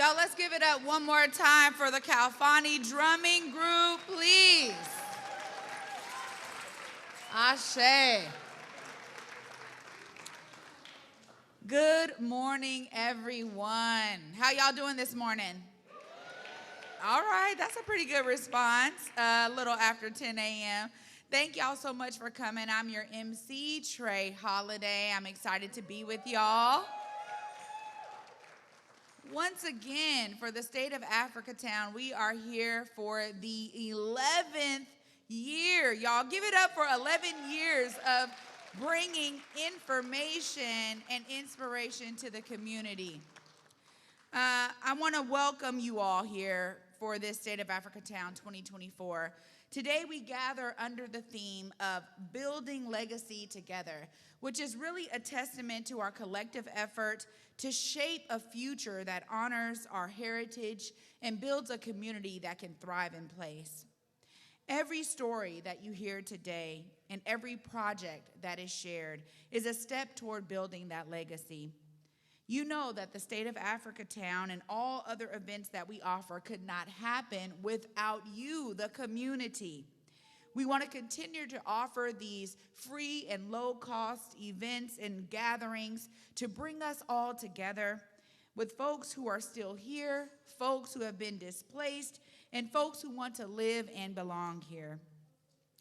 Y'all, let's give it up one more time for the Kalfani drumming group, please. Ashe. Good morning, everyone. How y'all doing this morning? All right, that's a pretty good response, a little after 10 a.m. Thank y'all so much for coming. I'm your MC, Trey Holiday. I'm excited to be with y'all. Once again, for the state of Africatown, we are here for the 11th year. Y'all, give it up for 11 years of bringing information and inspiration to the community. I want to welcome you all here for this State of Africatown 2024. Today we gather under the theme of building legacy together, which is really a testament to our collective effort to shape a future that honors our heritage and builds a community that can thrive in place. Every story that you hear today and every project that is shared is a step toward building that legacy. You know that the State of Africatown and all other events that we offer could not happen without you, the community. We want to continue to offer these free and low-cost events and gatherings to bring us all together with folks who are still here, folks who have been displaced, and folks who want to live and belong here.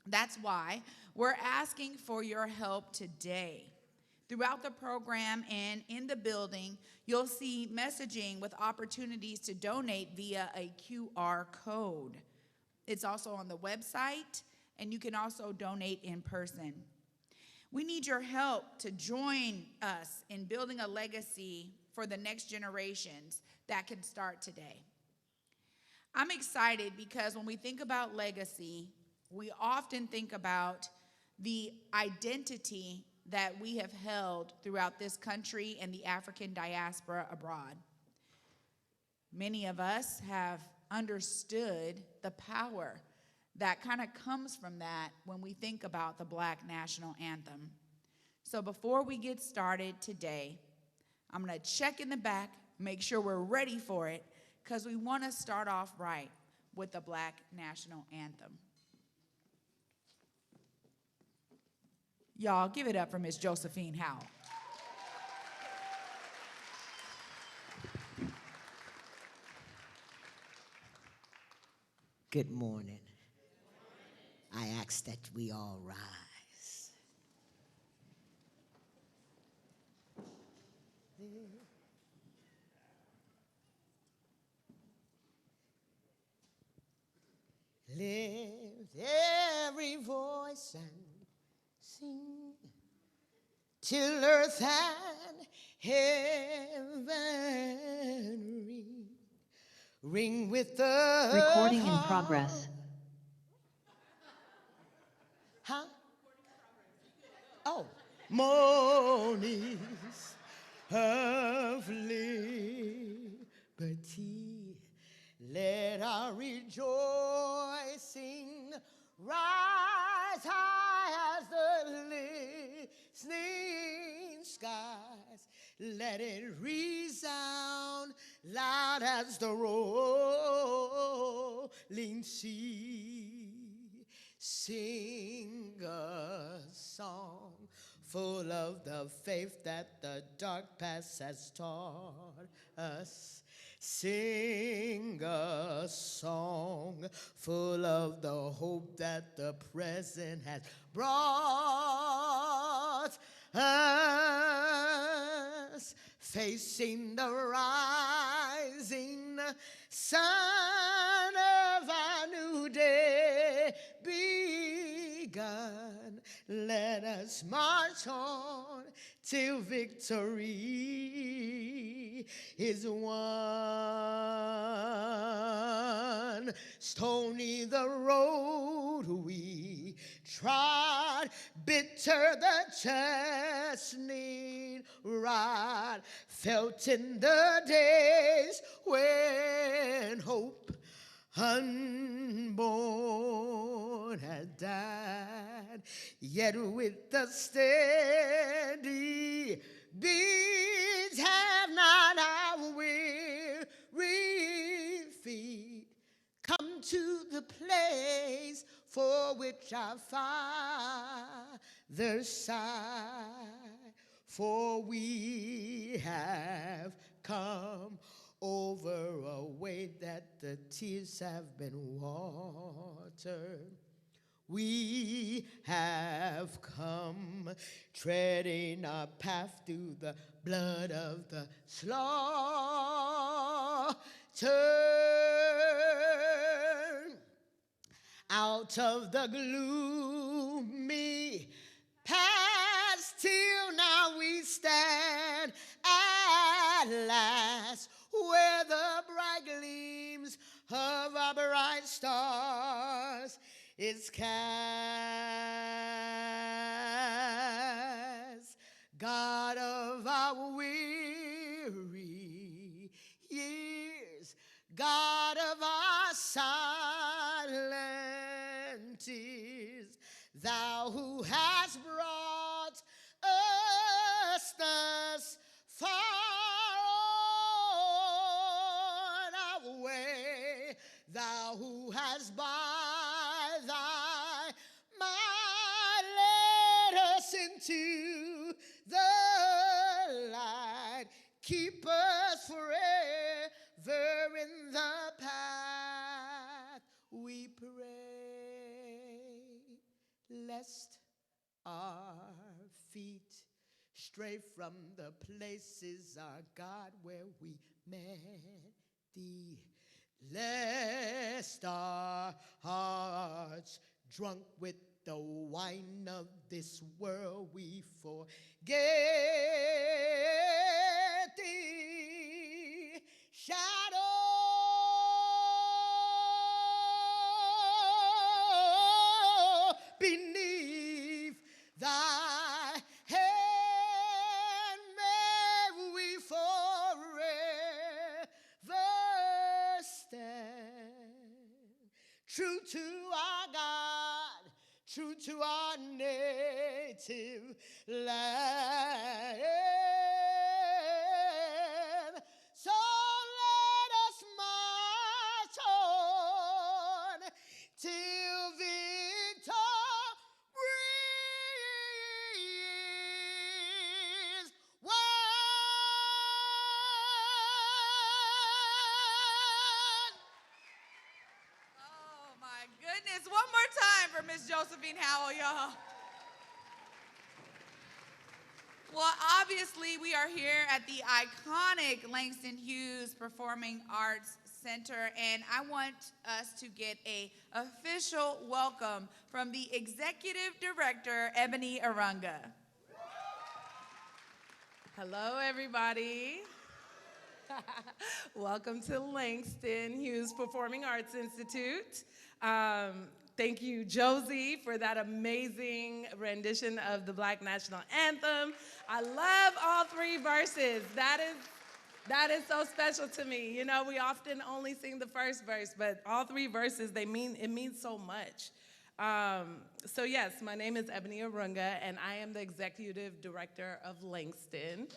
That's why we're asking for your help today. Throughout the program and in the building, you'll see messaging with opportunities to donate via a QR code. It's also on the website, and you can also donate in person. We need your help to join us in building a legacy for the next generations that can start today. I'm excited because when we think about legacy, we often think about the identity that we have held throughout this country and the African diaspora abroad. Many of us have understood the power that kind of comes from that when we think about the Black National Anthem. So before we get started today, I'm gonna check in the back, make sure we're ready for it, because we wanna start off right with the Black National Anthem. Y'all, give it up for Miss Josephine Howell. Good morning. I ask that we all rise. Lift every voice and sing till earth and heaven ring with the recording in progress. Huh? Oh, Monies of liberty, let our rejoicing rise high as the listening skies. Let it resound loud as the rolling sea. Sing a song full of the faith that the dark past has taught us. Sing a song full of the hope that the present has brought us. Facing the rising sun of our new day begun, let us march on till victory is won. Stony the road we trod, bitter the chastening rod, felt in the days when hope unborn had died, yet with the steady beats have not our weary come to the place for which our Father sighed, for we have come over a way that the tears have been watered. We have come treading our path through the blood of the slaughtered. Out of the gloomy past till now we stand at last, where the bright gleams of our bright stars is cast. God of our weary years, God of our silent tears, thou who hast brought us thus far on our way, thou who hast by thy might led us into the light, keep us forever in the path we pray, lest our feet stray from the places, our God, where we met thee, lest our hearts, drunk with the wine of this world, we forget thee. Shadow beneath thy hand may we forever stand, true to our God, true to our native land. So let us march on till victory is won. Oh my goodness. One more time for Miss Josephine Howell, y'all. Well, obviously, we are here at the iconic Langston Hughes Performing Arts Center, and I want us to get an official welcome from the Executive Director, Ebony Arunga. Hello, everybody. Welcome to Langston Hughes Performing Arts Institute. Thank you, Josie, for that amazing rendition of the Black National Anthem. I love all three verses. That is so special to me. You know, we often only sing the first verse, but all three verses, it means so much. So yes, my name is Ebony Arunga, and I am the Executive Director of Langston.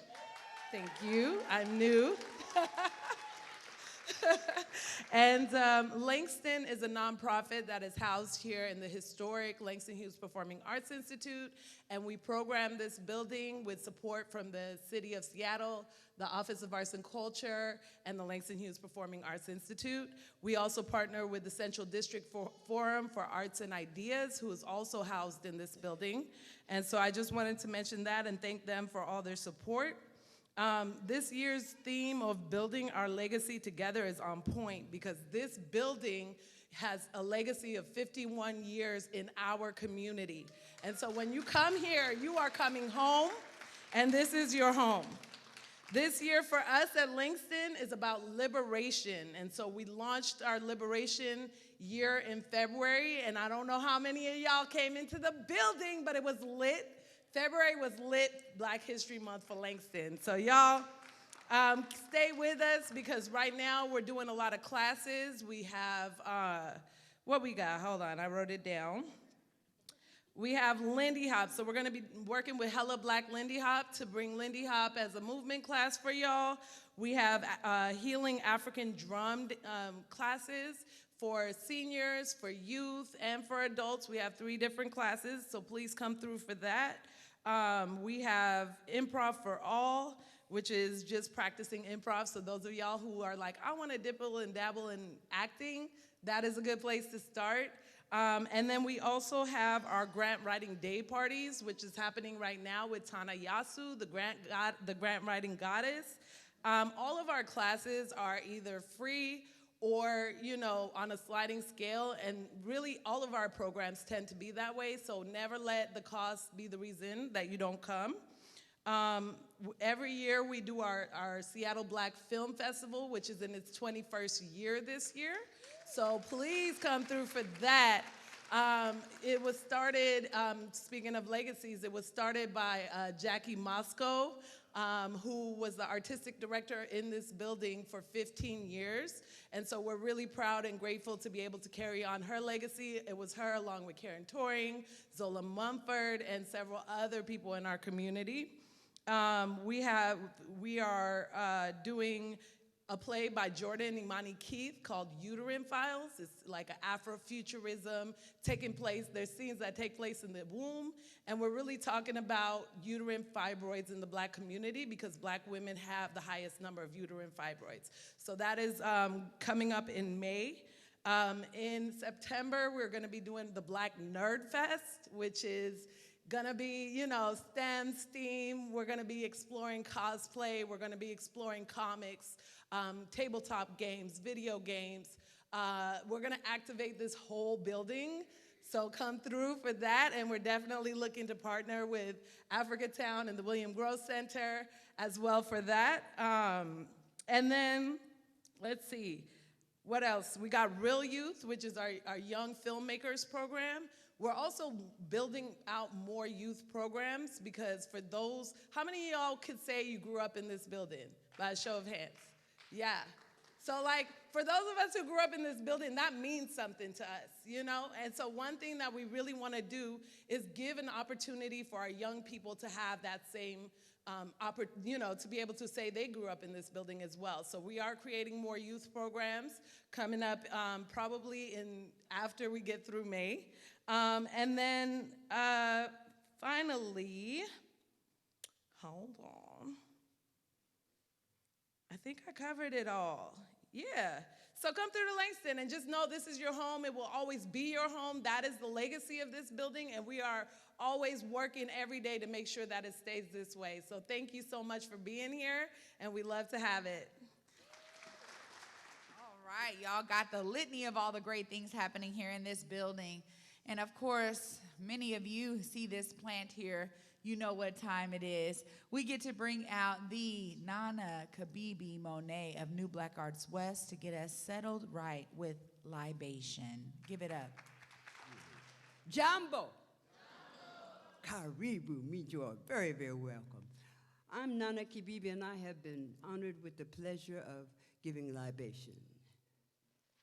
Thank you. I'm new. And Langston is a nonprofit that is housed here in the historic Langston Hughes Performing Arts Institute, and we program this building with support from the City of Seattle, the Office of Arts and Culture, and the Langston Hughes Performing Arts Institute. We also partner with the Central District Forum for Arts and Ideas, who is also housed in this building. And so I just wanted to mention that and thank them for all their support. This year's theme of building our legacy together is on point because this building has a legacy of 51 years in our community. And so when you come here, you are coming home, and this is your home. This year for us at Langston is about liberation. And so we launched our liberation year in February, and I don't know how many of y'all came into the building, but it was lit. February was lit Black History Month for Langston. So y'all stay with us because right now we're doing a lot of classes. We have, what we got? Hold on, I wrote it down. We have Lindy Hop, so we're gonna be working with Hella Black Lindy Hop to bring Lindy Hop as a movement class for y'all. We have Healing African Drum classes for seniors, for youth, and for adults. We have 3 different classes, so please come through for that. We have Improv for All, which is just practicing improv. So those of y'all who are like, I wanna dibble and dabble in acting, that is a good place to start. And then we also have our grant writing day parties, which is happening right now with Tana Yasu, the grant writing goddess. All of our classes are either free or, you know, on a sliding scale, and really all of our programs tend to be that way, so never let the cost be the reason that you don't come. Every year we do our Seattle Black Film Festival, which is in its 21st year this year. So please come through for that. It was started, speaking of legacies, it was started by Jackie Moscow, who was the artistic director in this building for 15 years. And so we're really proud and grateful to be able to carry on her legacy. It was her along with Karen Toring, Zola Mumford, and several other people in our community. We are doing a play by Jordan Imani Keith called Uterine Files. It's like an Afrofuturism taking place. There's scenes that take place in the womb, and we're really talking about uterine fibroids in the Black community because Black women have the highest number of uterine fibroids. So that is coming up in May. In September, we're gonna be doing the Black Nerd Fest, which is gonna be, you know, STEM, STEAM. We're gonna be exploring cosplay. We're gonna be exploring comics, tabletop games, video games. We're gonna activate this whole building, so come through for that, and we're definitely looking to partner with Africatown and the William Gross Center as well for that. And then, let's see, what else? We got Real Youth, which is our young filmmakers program. We're also building out more youth programs because for those, how many of y'all could say you grew up in this building? By a show of hands. Yeah. So like, for those of us who grew up in this building, that means something to us, you know? And so one thing that we really wanna do is give an opportunity for our young people to have that same, you know, to be able to say they grew up in this building as well. So we are creating more youth programs coming up probably after we get through May. And then finally, hold on. I think I covered it all. Yeah. So come through to Langston and just know this is your home. It will always be your home. That is the legacy of this building, and we are always working every day to make sure that it stays this way. So thank you so much for being here, and we love to have it. All right, y'all got the litany of all the great things happening here in this building. And of course, many of you see this plant here, you know what time it is. We get to bring out the Nana Kibibi Monie of New Black Arts West to get us settled right with Libation. Give it up. Jambo. Karibu, meet you are very, very welcome. I'm Nana Kibibi, and I have been honored with the pleasure of giving libation.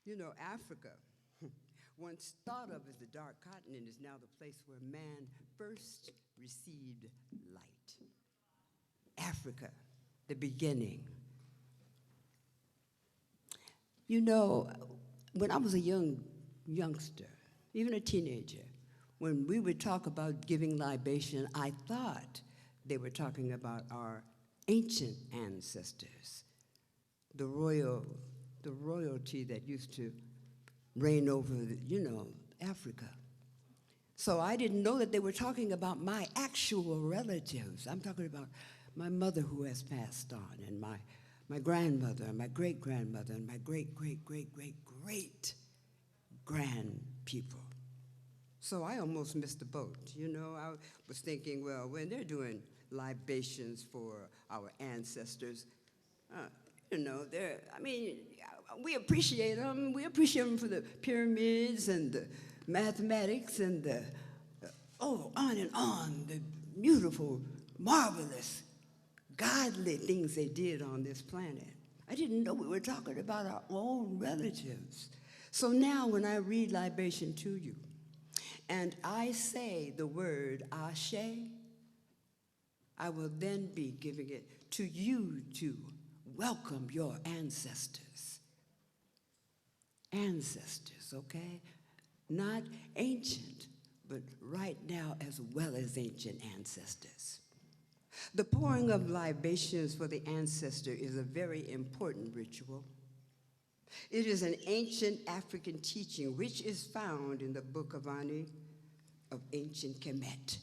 You know, Africa, once thought of as the dark continent, is now the place where man first received light. Africa, the beginning. You know, when I was a youngster, even a teenager, when we would talk about giving libation, I thought they were talking about our ancient ancestors, the royalty that used to reign over, you know, Africa. So I didn't know that they were talking about my actual relatives. I'm talking about my mother who has passed on, and my grandmother, and my great-grandmother, and my great-great-great-great-grandpeople. So I almost missed the boat, you know. I was thinking, well, when they're doing libations for our ancestors, you know, we appreciate them. We appreciate them for the pyramids and the mathematics and the, on and on, the beautiful, marvelous, godly things they did on this planet. I didn't know we were talking about our own relatives. So now when I read libation to you, and I say the word Ashe, I will then be giving it to you to welcome your ancestors. Ancestors, okay? Not ancient, but right now as well as ancient ancestors. The pouring of libations for the ancestor is a very important ritual. It is an ancient African teaching which is found in the Book of Ani of ancient Kemet,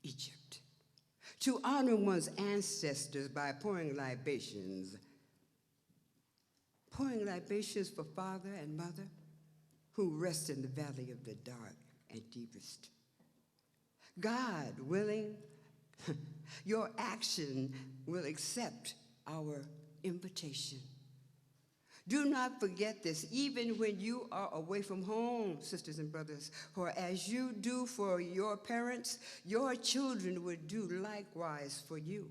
Egypt. To honor one's ancestors by pouring libations for father and mother who rest in the valley of the dark and deepest. God willing, your action will accept our invitation. Do not forget this, even when you are away from home, sisters and brothers, for as you do for your parents, your children would do likewise for you.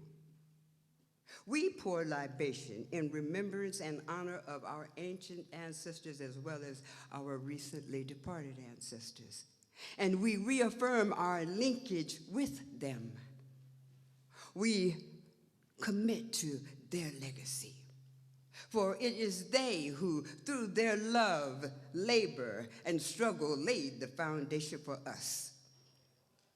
We pour libation in remembrance and honor of our ancient ancestors as well as our recently departed ancestors. And we reaffirm our linkage with them. We commit to their legacy. For it is they who, through their love, labor, and struggle, laid the foundation for us,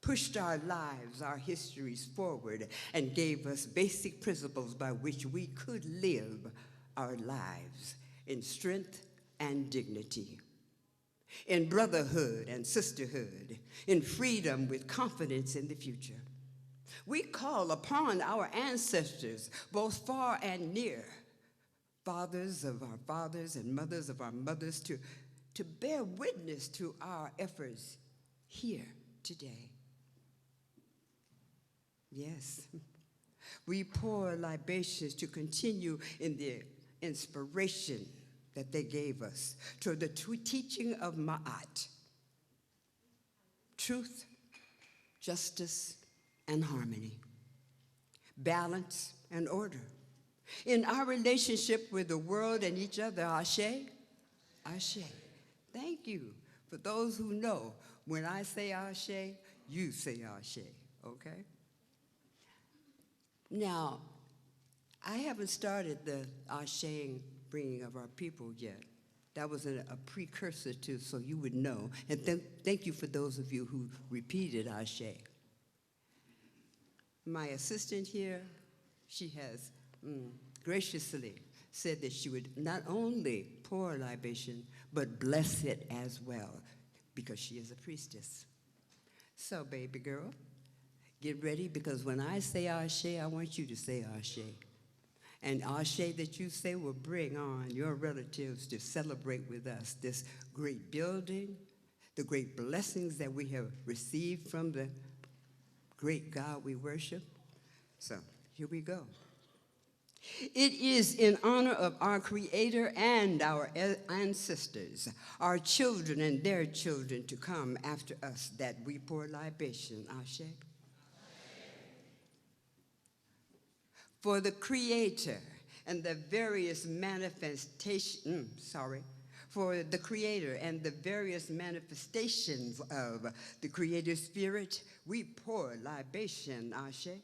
pushed our lives, our histories forward, and gave us basic principles by which we could live our lives in strength and dignity, in brotherhood and sisterhood, in freedom with confidence in the future. We call upon our ancestors, both far and near, fathers of our fathers and mothers of our mothers, to bear witness to our efforts here today. Yes, we pour libations to continue in the inspiration that they gave us, to the teaching of Ma'at, truth, justice, and harmony, balance, and order. In our relationship with the world and each other, Ashe, Ashe. Thank you. For those who know, when I say Ashe, you say Ashe, okay? Now, I haven't started the Asheing bringing of our people yet. That was a precursor to, so you would know. And thank you for those of you who repeated Ashe. My assistant here, she has graciously said that she would not only pour a libation, but bless it as well, because she is a priestess. So, baby girl, get ready, because when I say Ashe, I want you to say Ashe. And Ashe that you say will bring on your relatives to celebrate with us this great building, the great blessings that we have received from the great God we worship. So, here we go. It is in honor of our Creator and our ancestors, our children and their children to come after us, that we pour libation. Ashe. For the Creator and the various manifestations, for the Creator and the various manifestations of the Creator Spirit, we pour libation. Ashe.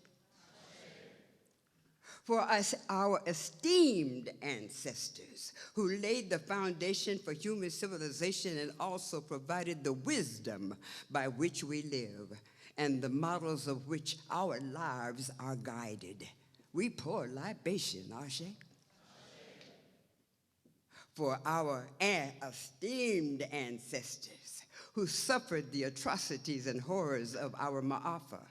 For us, our esteemed ancestors who laid the foundation for human civilization and also provided the wisdom by which we live and the models of which our lives are guided. We pour libation, Ashe. For our esteemed ancestors who suffered the atrocities and horrors of our Ma'afa,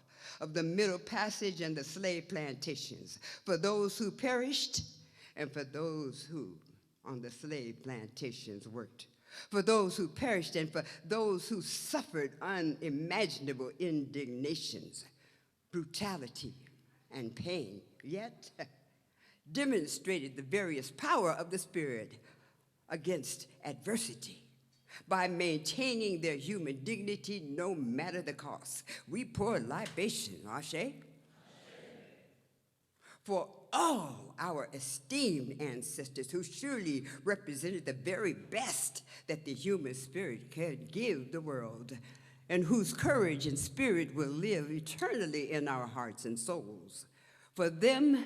of the Middle Passage and the slave plantations, for those who perished and for those who on the slave plantations worked, for those who perished and for those who suffered unimaginable indignations, brutality, and pain, yet demonstrated the various power of the Spirit against adversity by maintaining their human dignity no matter the cost. We pour libation, Ashe. For all our esteemed ancestors who surely represented the very best that the human spirit can give the world, and whose courage and spirit will live eternally in our hearts and souls. For them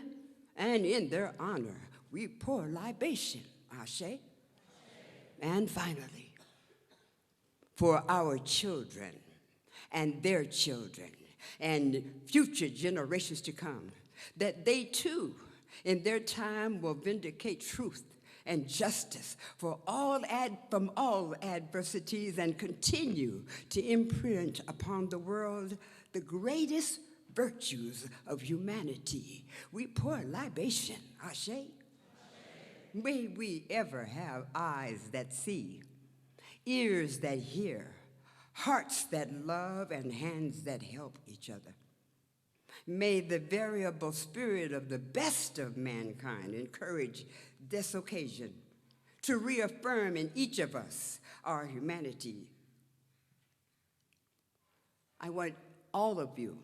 and in their honor, we pour libation, Ashe. And finally, for our children and their children and future generations to come, that they too, in their time, will vindicate truth and justice from all adversities and continue to imprint upon the world the greatest virtues of humanity. We pour libation, Ashe. May we ever have eyes that see, ears that hear, hearts that love, and hands that help each other. May the variable spirit of the best of mankind encourage this occasion to reaffirm in each of us our humanity. I want all of you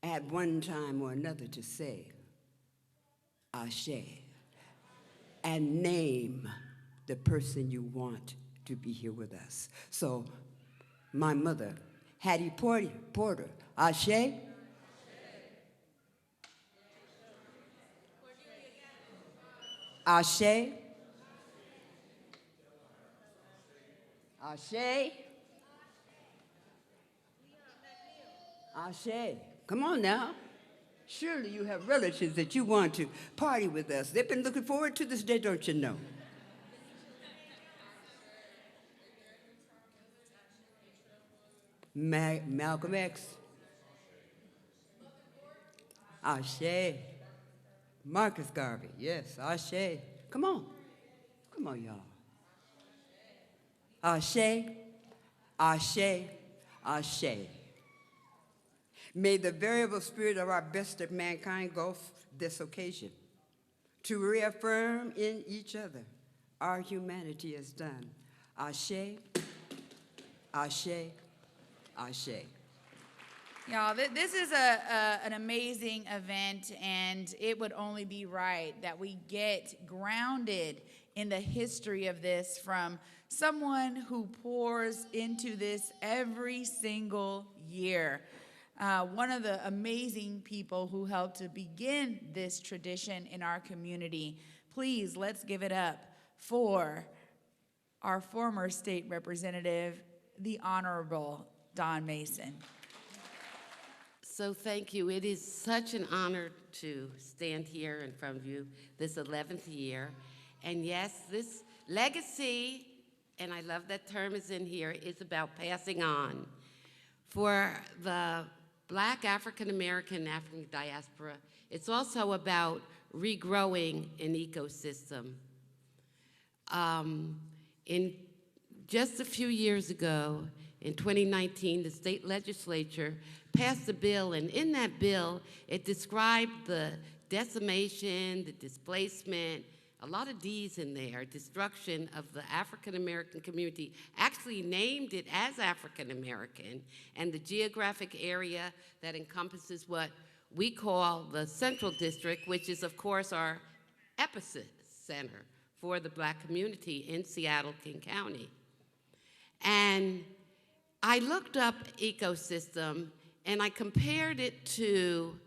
at one time or another to say, Ashe, and name the person you want to be here with us. So, my mother, Hattie Porter, Ashe. Ashe. Ashe. Ashe. Come on now. Surely you have relatives that you want to party with us. They've been looking forward to this day, don't you know? Malcolm X. Ashe. Marcus Garvey, yes, Ashe. Come on, y'all. Ashe, Ashe, Ashe. May the variable spirit of our best of mankind go this occasion to reaffirm in each other our humanity is done. Ashe, Ashe, Ashe. Y'all, this is an amazing event, and it would only be right that we get grounded in the history of this from someone who pours into this every single year. One of the amazing people who helped to begin this tradition in our community. Please, let's give it up for our former state representative, the Honorable Don Mason. So thank you. It is such an honor to stand here in front of you this 11th year. And yes, this legacy, and I love that term is in here, is about passing on. For the Black African-American African diaspora, it's also about regrowing an ecosystem. In just a few years ago, in 2019, the state legislature passed a bill, and in that bill, it described the decimation, the displacement, a lot of D's in there, destruction of the African-American community, actually named it as African-American, and the geographic area that encompasses what we call the Central District, which is, of course, our epicenter for the Black community in Seattle, King County. And I looked up ecosystem, and I compared it to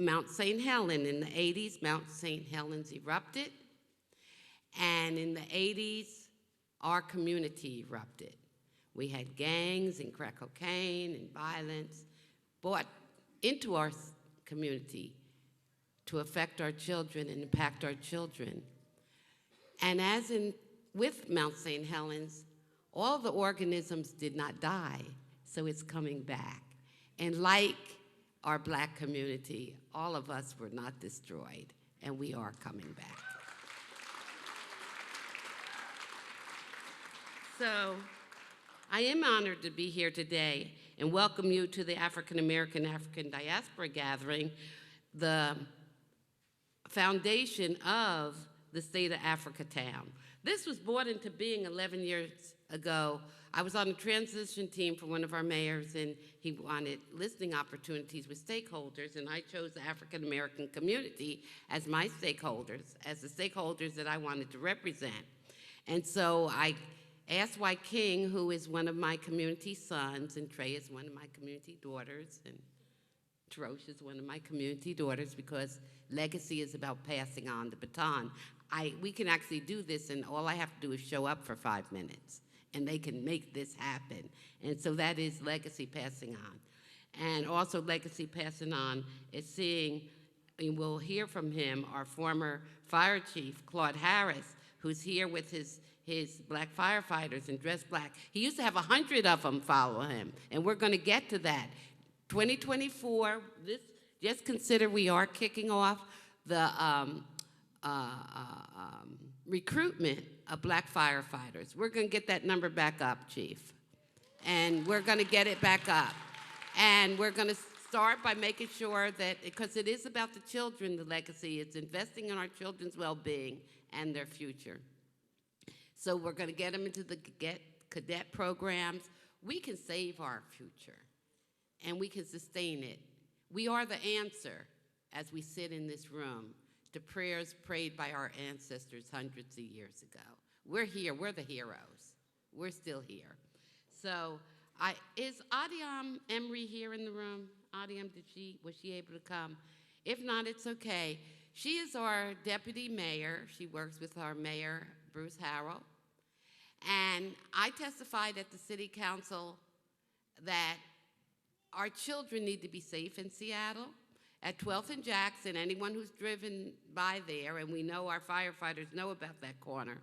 Mount St. Helen. In the 80s, Mount St. Helens erupted, and in the 80s, our community erupted. We had gangs and crack cocaine and violence brought into our community to affect our children and impact our children. And as in with Mount St. Helens, all the organisms did not die, so it's coming back. And like our Black community, all of us were not destroyed, and we are coming back. So I am honored to be here today and welcome you to the African-American African Diaspora Gathering, the foundation of the state of Africatown. This was brought into being 11 years ago. I was on the transition team for one of our mayors, and he wanted listening opportunities with stakeholders, and I chose the African-American community as my stakeholders, as the stakeholders that I wanted to represent. And so I Ask White King, who is one of my community sons, and Trey is one of my community daughters, and Trosh is one of my community daughters, because legacy is about passing on the baton. We can actually do this, and all I have to do is show up for 5 minutes, and they can make this happen. And so that is legacy passing on. And also legacy passing on is seeing, and we'll hear from him, our former fire chief, Claude Harris, who's here with his black firefighters and dressed black. He used to have 100 of them follow him, and we're going to get to that. 2024, just consider we are kicking off the recruitment of black firefighters. We're going to get that number back up, Chief. And we're going to get it back up. And we're going to start by making sure that, because it is about the children, the legacy, it's investing in our children's well-being and their future. So we're going to get them into the cadet programs. We can save our future, and we can sustain it. We are the answer, as we sit in this room, to prayers prayed by our ancestors hundreds of years ago. We're here. We're the heroes. We're still here. So is Adiam Emcee here in the room? Adiam, was she able to come? If not, it's okay. She is our deputy mayor. She works with our mayor, Bruce Howell. And I testified at the city council that our children need to be safe in Seattle. At 12th and Jackson, anyone who's driven by there, and we know our firefighters know about that corner,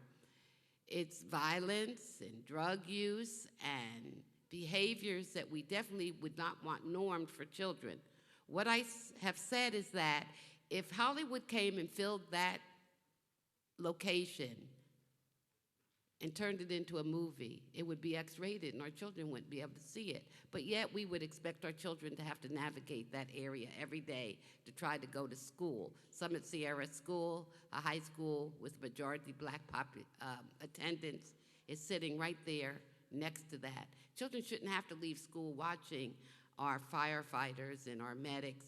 it's violence and drug use and behaviors that we definitely would not want normed for children. What I have said is that if Hollywood came and filled that location and turned it into a movie, it would be X-rated and our children wouldn't be able to see it. But yet we would expect our children to have to navigate that area every day to try to go to school. Summit Sierra School, a high school with majority black attendance, is sitting right there next to that. Children shouldn't have to leave school watching our firefighters and our medics,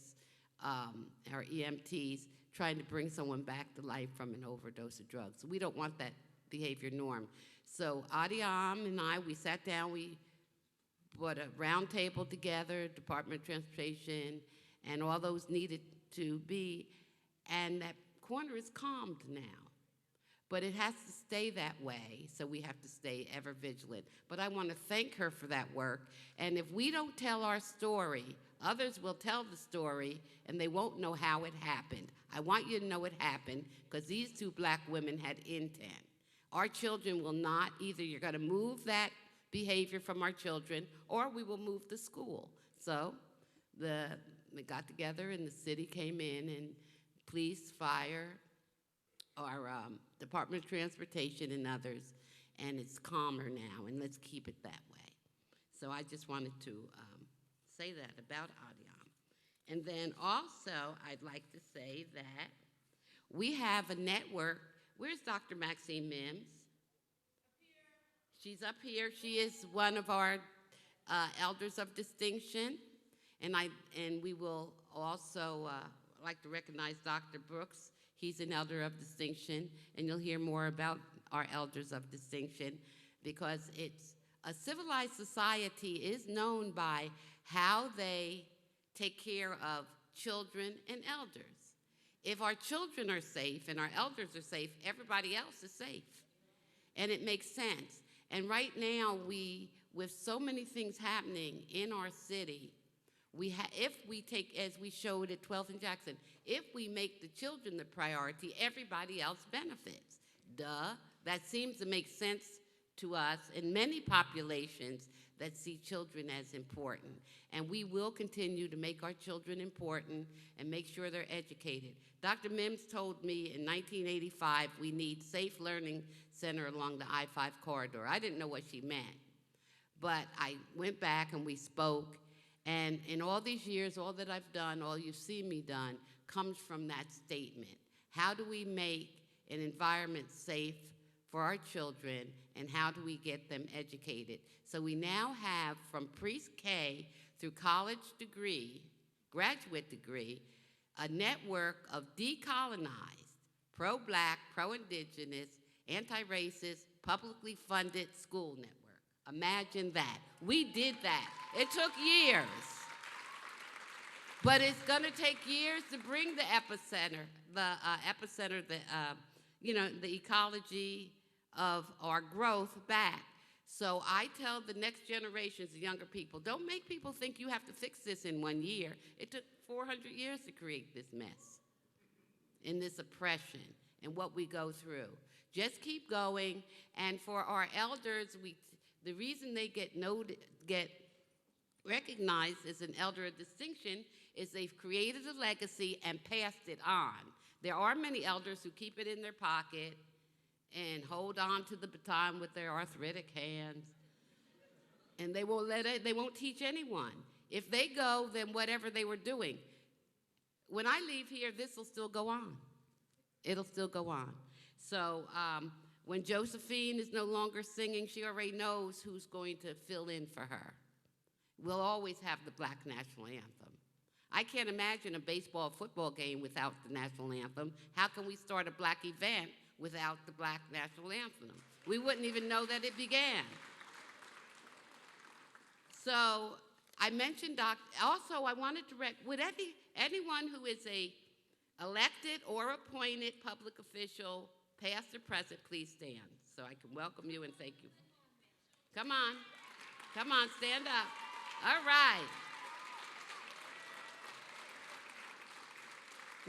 our EMTs, trying to bring someone back to life from an overdose of drugs. We don't want that behavior norm. So Adiam and I, we sat down, we put a round table together, Department of Transportation, and all those needed to be, and that corner is calmed now. But it has to stay that way, so we have to stay ever vigilant. But I want to thank her for that work, and if we don't tell our story, others will tell the story, and they won't know how it happened. I want you to know it happened, because these two black women had intent. Our children will not, either you're going to move that behavior from our children, or we will move the school. So we got together, and the city came in, and police, fire, our Department of Transportation, and others, and it's calmer now, and let's keep it that way. So I just wanted to say that about Adiam. And then also, I'd like to say that we have a network. Where's Dr. Maxine Mims? She's up here. She is one of our elders of distinction, and we will also like to recognize Dr. Brooks. He's an elder of distinction, and you'll hear more about our elders of distinction, because it's a civilized society is known by how they take care of children and elders. If our children are safe and our elders are safe, everybody else is safe. And it makes sense. And right now, with so many things happening in our city, if we take, as we showed at 12th and Jackson, if we make the children the priority, everybody else benefits. Duh. That seems to make sense to us in many populations that see children as important. And we will continue to make our children important and make sure they're educated. Dr. Mims told me in 1985 we need safe learning center along the I-5 corridor. I didn't know what she meant, but I went back and we spoke, and in all these years, all that I've done, all you've seen me done, comes from that statement. How do we make an environment safe for our children, and how do we get them educated? So we now have, from pre-K through college degree, graduate degree, a network of decolonized, pro-black, pro-indigenous, anti-racist, publicly funded school network. Imagine that. We did that. It took years. But it's going to take years to bring the epicenter, the ecology of our growth back. So I tell the next generations, the younger people, don't make people think you have to fix this in 1 year. It took 400 years to create this mess and this oppression and what we go through. Just keep going. And for our elders, the reason they get recognized as an elder of distinction is they've created a legacy and passed it on. There are many elders who keep it in their pocket and hold on to the baton with their arthritic hands, and they won't teach anyone. If they go, then whatever they were doing. When I leave here, this will still go on. It'll still go on. So when Josephine is no longer singing, she already knows who's going to fill in for her. We'll always have the Black National Anthem. I can't imagine a baseball, football game without the national anthem. How can we start a Black event without the Black National Anthem? We wouldn't even know that it began. So I mentioned, also I wanted to, would anyone who is a elected or appointed public official, past or present, please stand so I can welcome you and thank you. Come on, stand up. All right.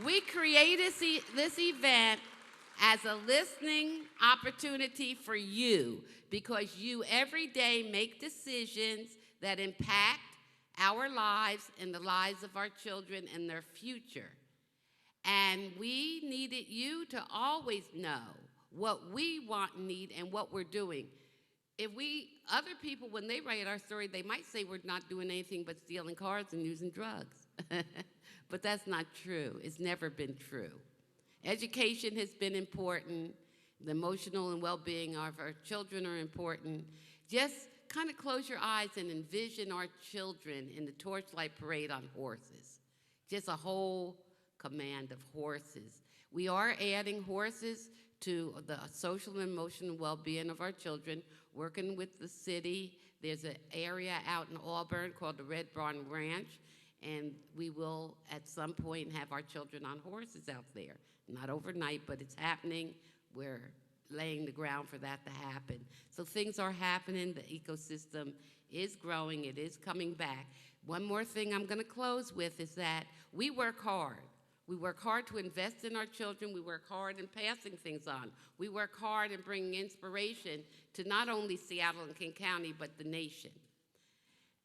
We created this event as a listening opportunity for you because you every day make decisions that impact our lives and the lives of our children and their future. And we needed you to always know what we want and need and what we're doing. Other people, when they write our story, they might say we're not doing anything but stealing cars and using drugs. But that's not true. It's never been true. Education has been important. The emotional and well-being of our children are important. Just kind of close your eyes and envision our children in the torchlight parade on horses. Just a whole command of horses. We are adding horses to the social and emotional well-being of our children, working with the city. There's an area out in Auburn called the Red Barn Ranch, and we will at some point have our children on horses out there. Not overnight, but it's happening. We're laying the ground for that to happen. So things are happening. The ecosystem is growing. It is coming back. One more thing I'm going to close with is that we work hard. We work hard to invest in our children. We work hard in passing things on. We work hard in bringing inspiration to not only Seattle and King County, but the nation.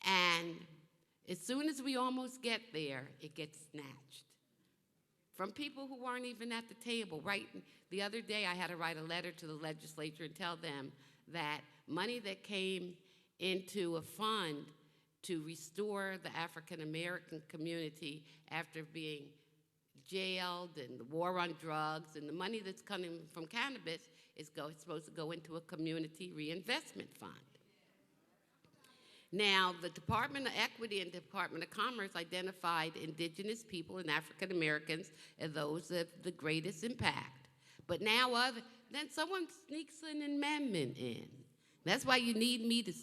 And as soon as we almost get there, it gets snatched from people who weren't even at the table. Right the other day, I had to write a letter to the legislature and tell them that money that came into a fund to restore the African American community after being jailed and the war on drugs and the money that's coming from cannabis is supposed to go into a community reinvestment fund. Now, the Department of Equity and Department of Commerce identified indigenous people and African Americans as those of the greatest impact. But now then someone sneaks an amendment in. That's why you need me to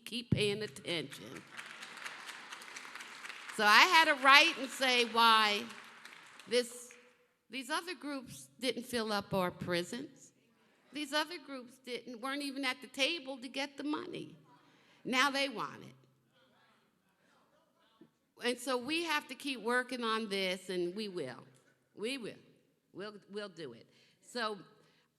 keep paying attention. So I had to write and say why these other groups didn't fill up our prisons. These other groups weren't even at the table to get the money. Now they want it. And so we have to keep working on this, and we will. We'll do it. So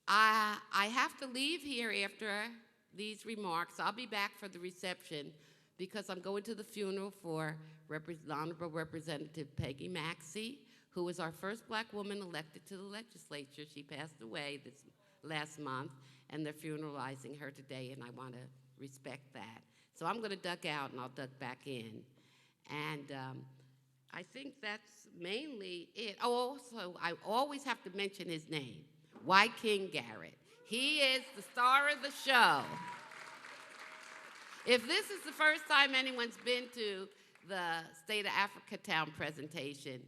I have to leave here after these remarks. I'll be back for the reception because I'm going to the funeral for Honorable Representative Peggy Emcee, who was our first Black woman elected to the legislature. She passed away this last month, and they're funeralizing her today, and I want to respect that. So I'm going to duck out, and I'll duck back in. And I think that's mainly it. Oh, also, I always have to mention his name, Y. King Garrett. He is the star of the show. If this is the first time anyone's been to the State of Africatown presentation,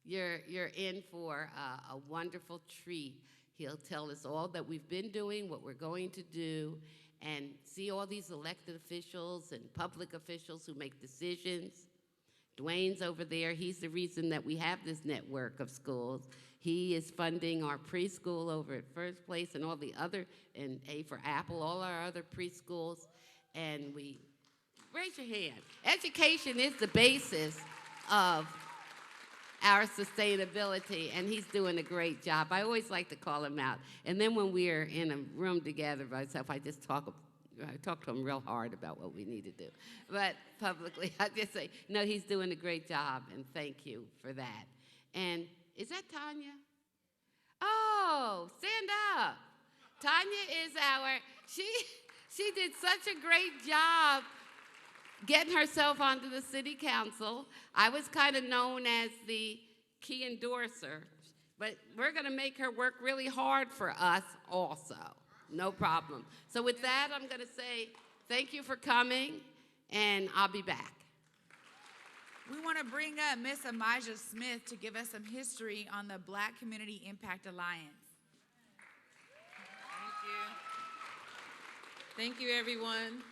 you're in for a wonderful treat. He'll tell us all that we've been doing, what we're going to do, and see all these elected officials and public officials who make decisions. Dwayne's over there. He's the reason that we have this network of schools. He is funding our preschool over at First Place and all the other, and A for Apple, all our other preschools. And we, raise your hand. Education is the basis of our sustainability, and he's doing a great job. I always like to call him out. And then when we're in a room together by myself, I just talk to him real hard about what we need to do. But publicly, I just say, no, he's doing a great job, and thank you for that. And is that Tanya? Oh, stand up. Tanya is she did such a great job getting herself onto the city council. I was kind of known as the key endorser, but we're going to make her work really hard for us also. No problem. So with that, I'm going to say thank you for coming, and I'll be back. We want to bring up Miss Emijah Smith to give us some history on the Black Community Impact Alliance. Thank you, everyone.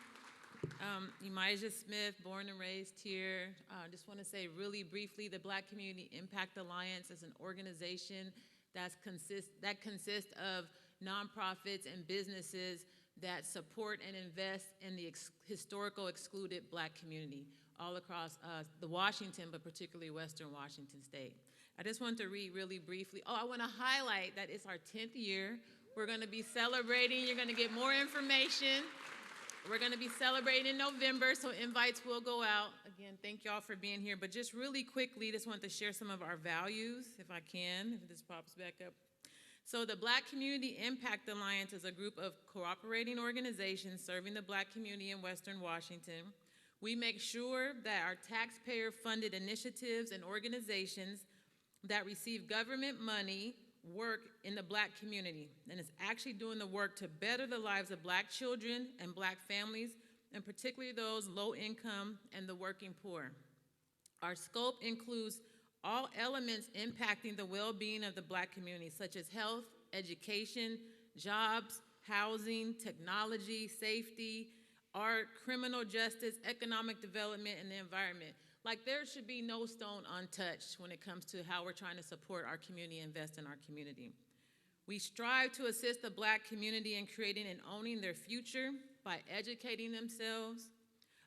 Emijah Smith, born and raised here. I just want to say really briefly, the Black Community Impact Alliance is an organization that consists of nonprofits and businesses that support and invest in the historical excluded Black community all across the Washington, but particularly Western Washington state. I just want to read really briefly. Oh, I want to highlight that it's our 10th year. We're going to be celebrating. You're going to get more information. We're going to be celebrating in November, so invites will go out. Again, thank y'all for being here. But just really quickly, just want to share some of our values, if I can, if this pops back up. So the Black Community Impact Alliance is a group of cooperating organizations serving the Black community in Western Washington. We make sure that our taxpayer-funded initiatives and organizations that receive government money work in the Black community, and is actually doing the work to better the lives of Black children and Black families, and particularly those low income and the working poor. Our scope includes all elements impacting the well-being of the Black community, such as health, education, jobs, housing, technology, safety, art, criminal justice, economic development, and the environment. Like, there should be no stone untouched when it comes to how we're trying to support our community, invest in our community. We strive to assist the Black community in creating and owning their future by educating themselves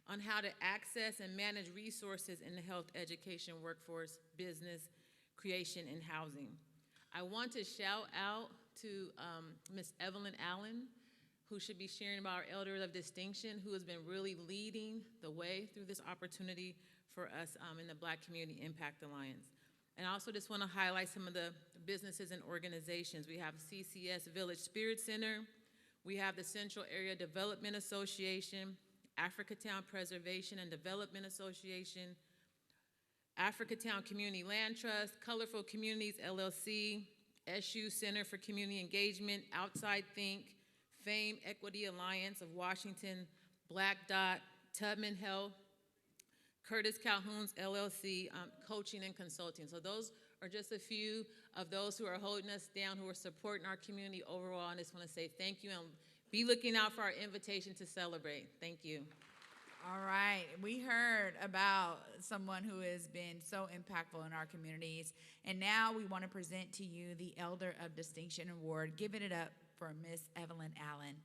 on how to access and manage resources in the health, education, workforce, business, creation, and housing. I want to shout out to Ms. Evelyn Allen, who should be sharing about our Elder of Distinction, who has been really leading the way through this opportunity for us in the Black Community Impact Alliance. And I also just want to highlight some of the businesses and organizations. We have CCS Village Spirit Center. We have the Central Area Development Association, Africatown Preservation and Development Association, Africatown Community Land Trust, Colorful Communities LLC, SU Center for Community Engagement, Outside Think, Fame Equity Alliance of Washington, Black Dot, Tubman Health, Curtis Calhoun's LLC, coaching and consulting. So those are just a few of those who are holding us down, who are supporting our community overall. And I just want to say thank you, and be looking out for our invitation to celebrate. Thank you. All right, we heard about someone who has been so impactful in our communities, and now we want to present to you the Elder of Distinction Award. Giving it up for Miss Evelyn Allen.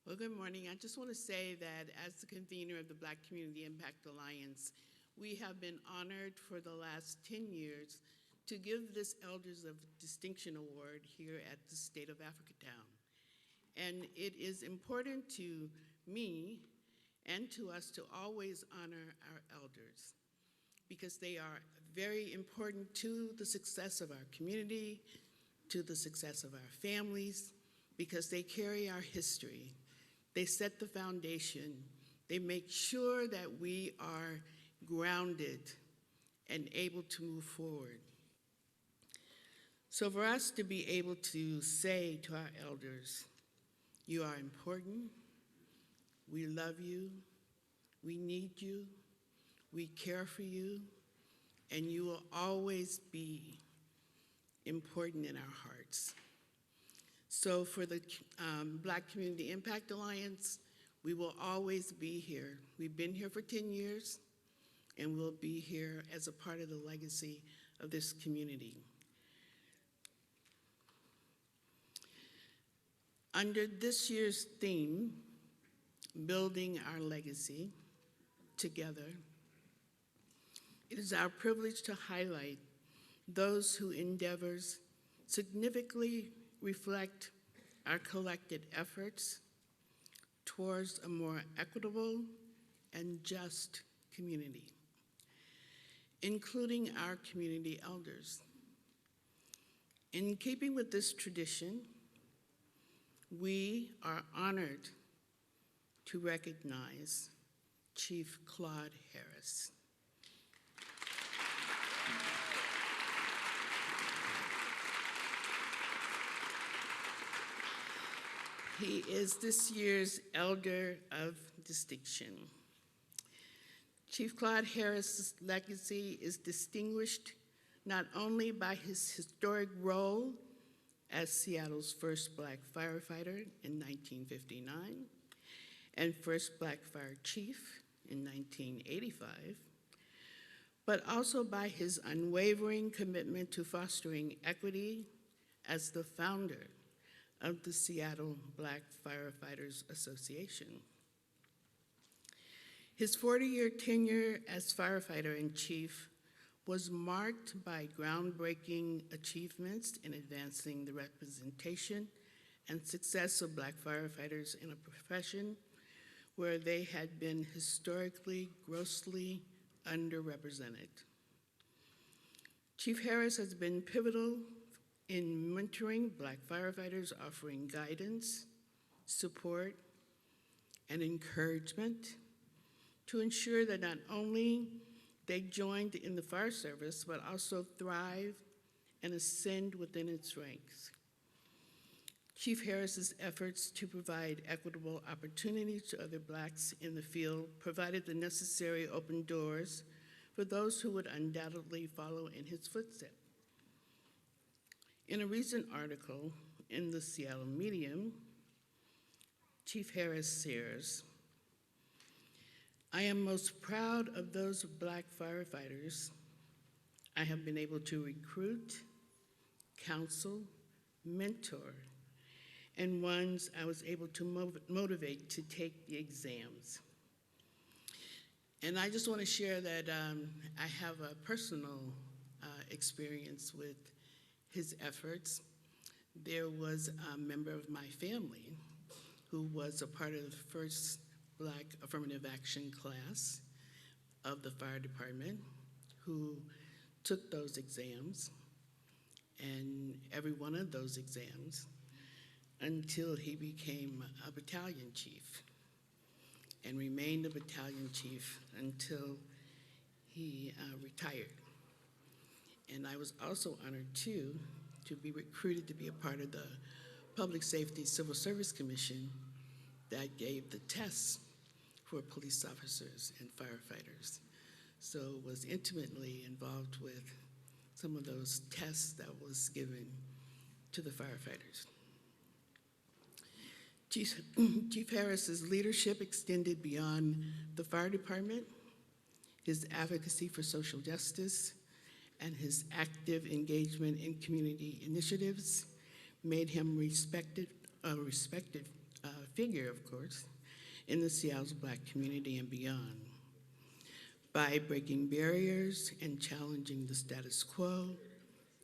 Well, good morning. I just want to say that as the convener of the Black Community Impact Alliance, we have been honored for the last 10 years to give this Elders of Distinction Award here at the state of Africatown. And it is important to me and to us to always honor our elders, because they are very important to the success of our community, to the success of our families, because they carry our history. They set the foundation. They make sure that we are grounded and able to move forward. So for us to be able to say to our elders, you are important, we love you, we need you, we care for you, and you will always be important in our hearts. So for the Black Community Impact Alliance, we will always be here. We've been here for 10 years, and we'll be here as a part of the legacy of this community. Under this year's theme, Building Our Legacy Together, it is our privilege to highlight those whose endeavors significantly reflect our collected efforts towards a more equitable and just community, including our community elders. In keeping with this tradition, we are honored to recognize Chief Claude Harris. He is this year's Elder of Distinction. Chief Claude Harris' legacy is distinguished not only by his historic role as Seattle's first Black firefighter in 1959 and first Black fire chief in 1985, but also by his unwavering commitment to fostering equity as the founder of the Seattle Black Firefighters Association. His 40-year tenure as firefighter-in-chief was marked by groundbreaking achievements in advancing the representation and success of Black firefighters in a profession where they had been historically grossly underrepresented. Chief Harris has been pivotal in mentoring Black firefighters, offering guidance, support, and encouragement to ensure that not only they joined in the fire service, but also thrive and ascend within its ranks. Chief Harris's efforts to provide equitable opportunities to other Blacks in the field provided the necessary open doors for those who would undoubtedly follow in his footsteps. In a recent article in the Seattle Medium, Chief Harris shares, "I am most proud of those Black firefighters I have been able to recruit, counsel, mentor, and ones I was able to motivate to take the exams." And I just want to share that I have a personal experience with his efforts. There was a member of my family who was a part of the first Black affirmative action class of the fire department who took those exams, and every one of those exams until he became a battalion chief and remained a battalion chief until he retired. And I was also honored too to be recruited to be a part of the Public Safety Civil Service Commission that gave the tests for police officers and firefighters. So was intimately involved with some of those tests that was given to the firefighters. Chief Harris's leadership extended beyond the fire department. His advocacy for social justice and his active engagement in community initiatives made him a respected figure, of course, in the Seattle's Black community and beyond. By breaking barriers and challenging the status quo,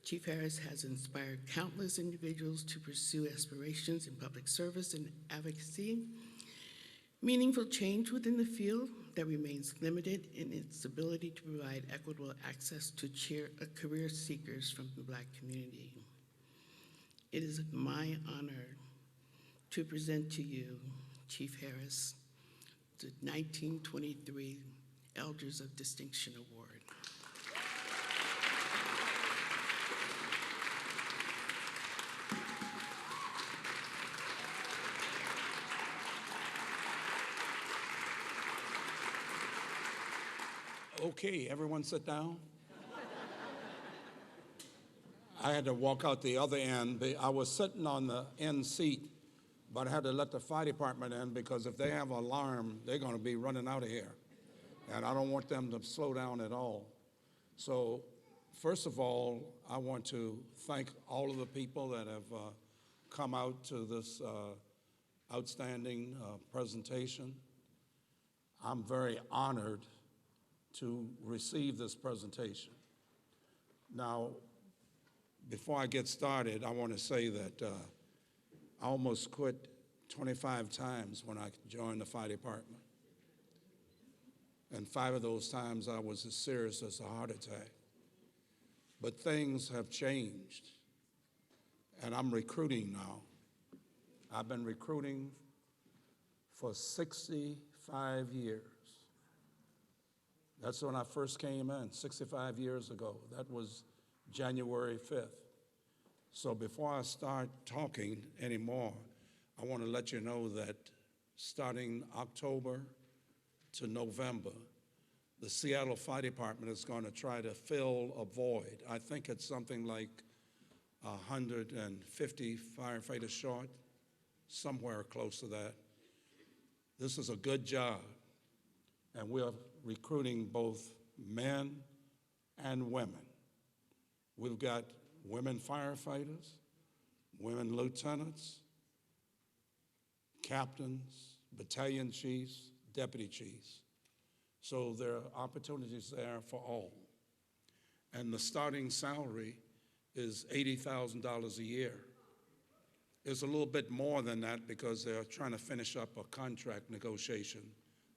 Chief Harris has inspired countless individuals to pursue aspirations in public service and advocacy, meaningful change within the field that remains limited in its ability to provide equitable access to career seekers from the Black community. It is my honor to present to you, Chief Harris, the 1923 Elders of Distinction Award. Okay, everyone sit down. I had to walk out the other end. I was sitting on the end seat, but I had to let the fire department in because if they have an alarm, they're going to be running out of here. And I don't want them to slow down at all. So, first of all, I want to thank all of the people that have come out to this outstanding presentation. I'm very honored to receive this presentation. Now, before I get started, I want to say that I almost quit 25 times when I joined the fire department. And 5 of those times I was as serious as a heart attack. But things have changed, and I'm recruiting now. I've been recruiting for 65 years. That's when I first came in, 65 years ago. That was January 5th. So before I start talking anymore, I want to let you know that starting October to November, the Seattle Fire Department is going to try to fill a void. I think it's something like 150 firefighters short, somewhere close to that. This is a good job, and we're recruiting both men and women. We've got women firefighters, women lieutenants, captains, battalion chiefs, deputy chiefs. So there are opportunities there for all. And the starting salary is $80,000 a year. It's a little bit more than that because they're trying to finish up a contract negotiation,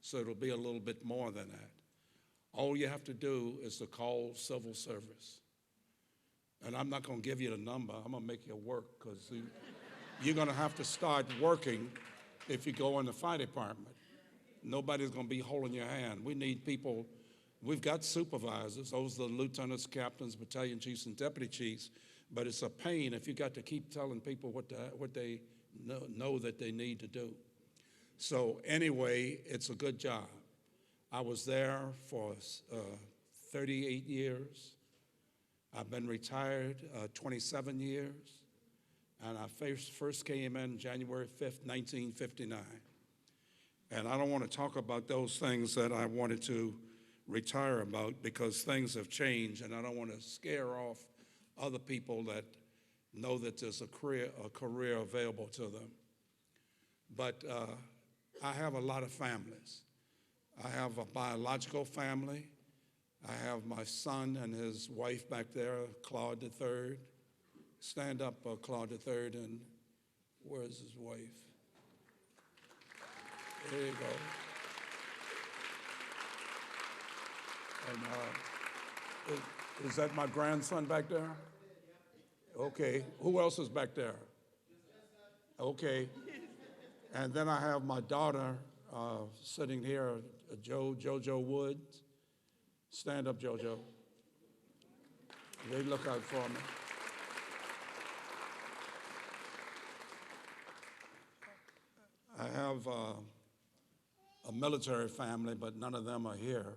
so it'll be a little bit more than that. All you have to do is to call civil service. And I'm not going to give you the number. I'm going to make you work because you're going to have to start working if you go in the fire department. Nobody's going to be holding your hand. We need people. We've got supervisors. Those are the lieutenants, captains, battalion chiefs, and deputy chiefs. But it's a pain if you got to keep telling people what they know that they need to do. So anyway, it's a good job. I was there for 38 years. I've been retired 27 years. And I first came in January 5th, 1959. And I don't want to talk about those things that I wanted to retire about because things have changed, and I don't want to scare off other people that know that there's a career available to them. But I have a lot of families. I have a biological family. I have my son and his wife back there, Claude III. Stand up, Claude III, and where's his wife? There you go. And is that my grandson back there? Okay. Who else is back there? Okay. And then I have my daughter sitting here, JoJo Woods. Stand up, JoJo. They look out for me. I have a military family, but none of them are here.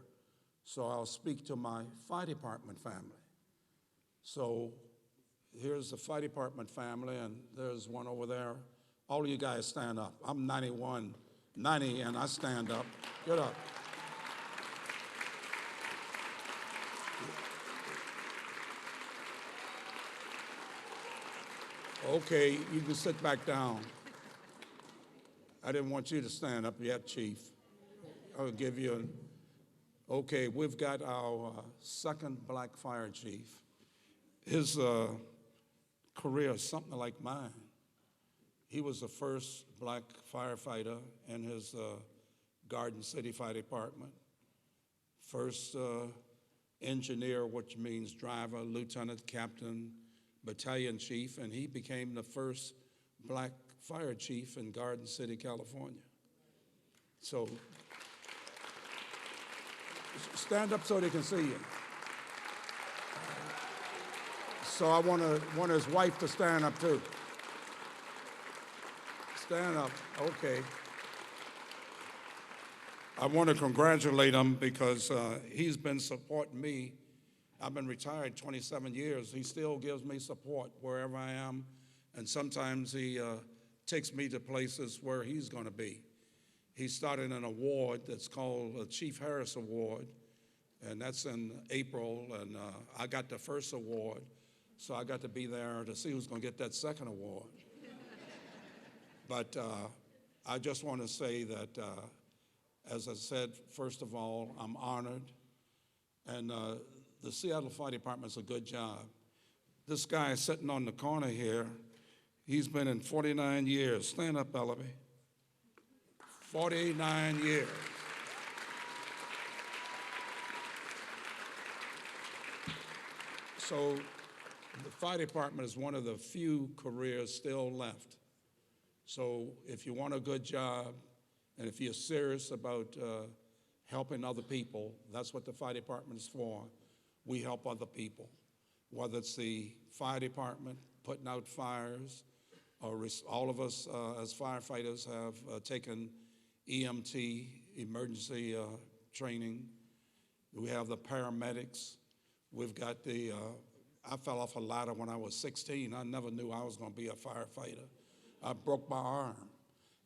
So I'll speak to my fire department family. So here's the fire department family, and there's one over there. All of you guys stand up. I'm 90, and I stand up. Get up. Okay, you can sit back down. I didn't want you to stand up yet, Chief. I'll give you okay, we've got our second black fire chief. His career is something like mine. He was the first black firefighter in his Garden City Fire Department. First engineer, which means driver, lieutenant, captain, battalion chief, and he became the first black fire chief in Garden City, California. So stand up so they can see you. So I want his wife to stand up too. Stand up, okay. I want to congratulate him because he's been supporting me I've been retired 27 years. He still gives me support wherever I am, and sometimes he takes me to places where he's going to be. He started an award that's called the Chief Harris Award, and that's in April, and I got the first award, so I got to be there to see who's going to get that second award. But I just want to say that, as I said, first of all, I'm honored, and the Seattle Fire Department's a good job. This guy sitting on the corner here, he's been in 49 years. Stand up, Ebony. 49 years. So the fire department is one of the few careers still left. So if you want a good job, and if you're serious about helping other people, that's what the fire department is for. We help other people, whether it's the fire department putting out fires, or all of us as firefighters have taken EMT, emergency training. We have the paramedics. We've got the, I fell off a ladder when I was 16. I never knew I was going to be a firefighter. I broke my arm.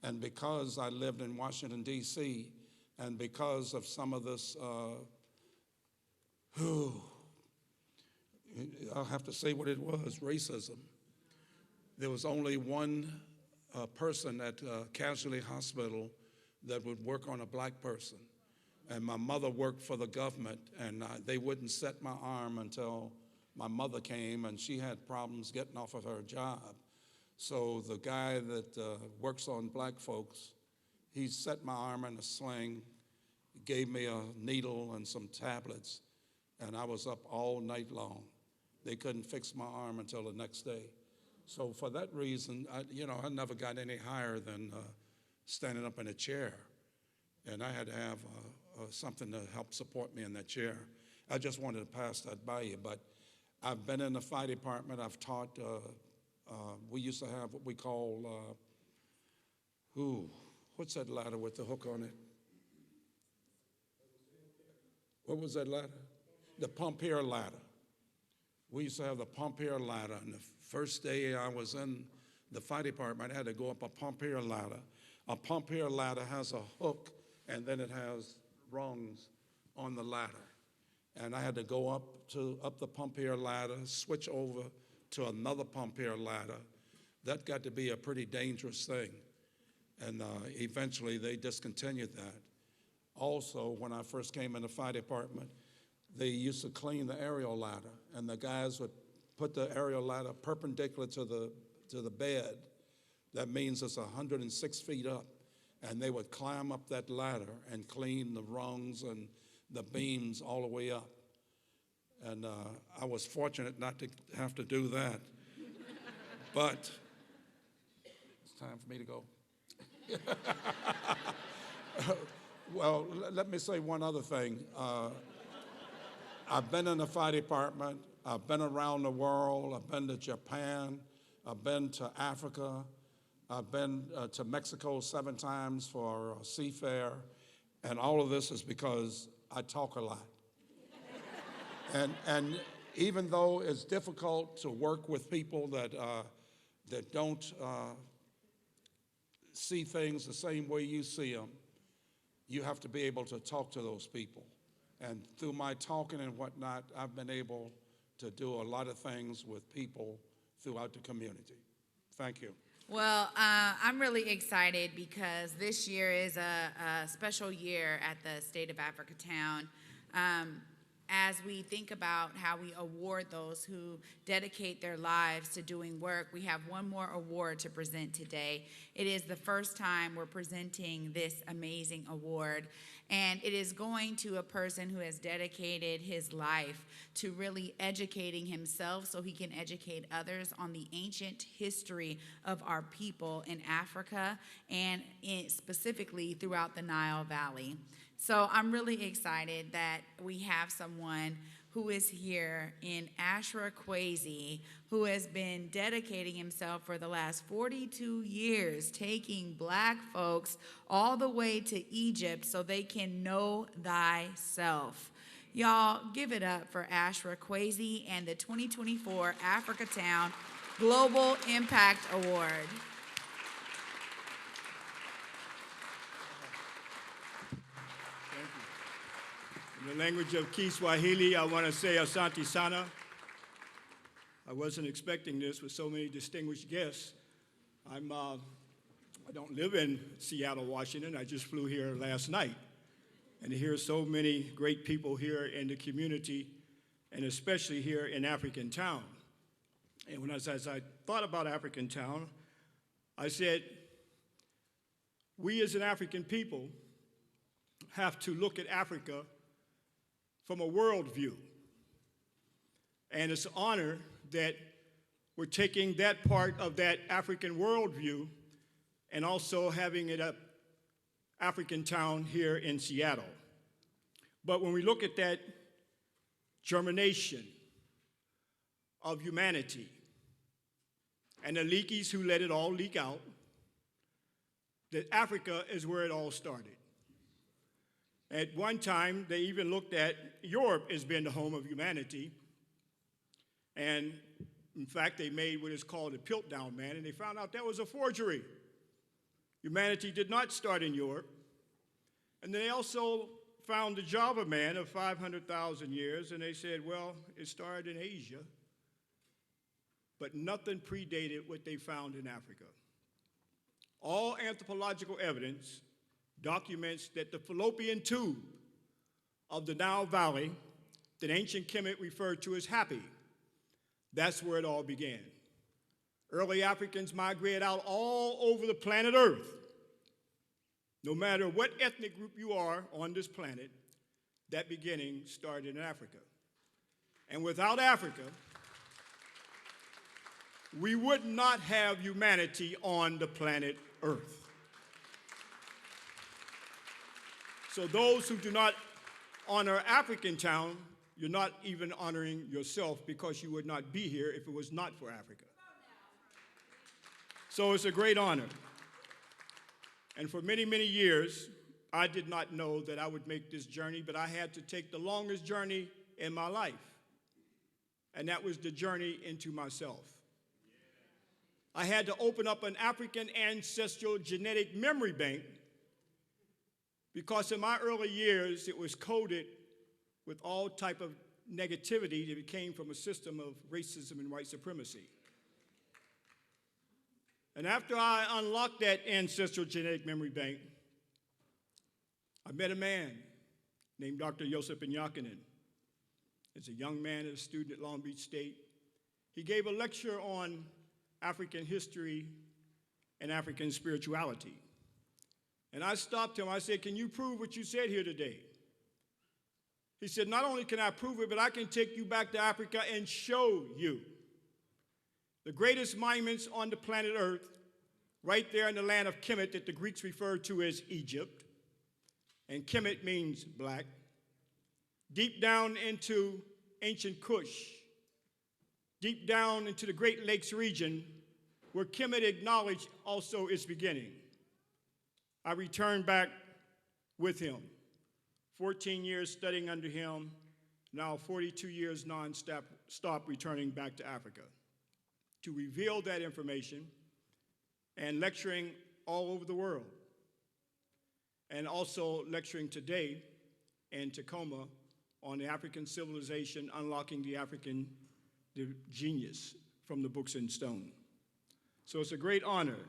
And because I lived in Washington, D.C., and because of some of this, I'll have to say what it was, racism. There was only one person at Casualty Hospital that would work on a black person. And my mother worked for the government, and they wouldn't set my arm until my mother came, and she had problems getting off of her job. So the guy that works on black folks, he set my arm in a sling, gave me a needle and some tablets, and I was up all night long. They couldn't fix my arm until the next day. So for that reason, I never got any higher than standing up in a chair. And I had to have something to help support me in that chair. I just wanted to pass that by you. But I've been in the fire department. I've taught, we used to have what we call, what's that ladder with the hook on it? What was that ladder? The pump here ladder. We used to have the pump here ladder. And the first day I was in the fire department, I had to go up a pump here ladder. A pump here ladder has a hook, and then it has rungs on the ladder. And I had to go up the pump here ladder, switch over to another pump here ladder. That got to be a pretty dangerous thing. And eventually they discontinued that. Also, when I first came in the fire department, they used to clean the aerial ladder, and the guys would put the aerial ladder perpendicular to the bed. That means it's 106 feet up, and they would climb up that ladder and clean the rungs and the beams all the way up. And I was fortunate not to have to do that. But it's time for me to go. Well, let me say one other thing. I've been in the fire department. I've been around the world. I've been to Japan. I've been to Africa. I've been to Mexico 7 times for a seafair. And all of this is because I talk a lot. And even though it's difficult to work with people that don't see things the same way you see them, you have to be able to talk to those people. And through my talking and whatnot, I've been able to do a lot of things with people throughout the community. Thank you. Well, I'm really excited because this year is a special year at the state of Africatown. As we think about how we award those who dedicate their lives to doing work, we have one more award to present today. It is the first time we're presenting this amazing award, and it is going to a person who has dedicated his life to really educating himself so he can educate others on the ancient history of our people in Africa and specifically throughout the Nile Valley. So I'm really excited that we have someone who is here in Ashra, Kwesi, who has been dedicating himself for the last 42 years, taking black folks all the way to Egypt so they can know thyself. Y'all, give it up for Ashra, Kwesi, and the 2024 Africatown Global Impact Award. Thank you. In the language of Kiswahili, I want to say asante sana. I wasn't expecting this with so many distinguished guests. I don't live in Seattle, Washington. I just flew here last night. And to hear so many great people here in the community, and especially here in Africatown. And as I thought about Africatown, I said, we as an African people have to look at Africa from a world view. And it's an honor that we're taking that part of that African worldview and also having it up Africatown here in Seattle. But when we look at that germination of humanity and the leakies who let it all leak out, that Africa is where it all started. At one time, they even looked at Europe as being the home of humanity. And in fact, they made what is called a Piltdown Man, and they found out that was a forgery. Humanity did not start in Europe. And they also found the Java Man of 500,000 years, and they said, well, it started in Asia, but nothing predated what they found in Africa. All anthropological evidence documents that the fallopian tube of the Nile Valley that ancient Kemet referred to as Happy, that's where it all began. Early Africans migrated out all over the planet Earth. No matter what ethnic group you are on this planet, that beginning started in Africa. And without Africa, we would not have humanity on the planet Earth. So those who do not honor Africatown, you're not even honoring yourself, because you would not be here if it was not for Africa. So it's a great honor. And for many, many years, I did not know that I would make this journey, but I had to take the longest journey in my life. And that was the journey into myself. I had to open up an African ancestral genetic memory bank, because in my early years, it was coded with all type of negativity that came from a system of racism and white supremacy. And after I unlocked that ancestral genetic memory bank, I met a man named Dr. Josephine. As a young man, as a student at Long Beach State, he gave a lecture on African history and African spirituality. And I stopped him, I said, can you prove what you said here today? He said, not only can I prove it, but I can take you back to Africa and show you the greatest monuments on the planet Earth, right there in the land of Kemet that the Greeks referred to as Egypt. And Kemet means black. Deep down into ancient Kush, deep down into the Great Lakes region, where Kemet acknowledged also its beginning. I returned back with him, 14 years studying under him, now 42 years non-stop returning back to Africa to reveal that information and lecturing all over the world. And also lecturing today in Tacoma on the African civilization, unlocking the African genius from the books in stone. So it's a great honor.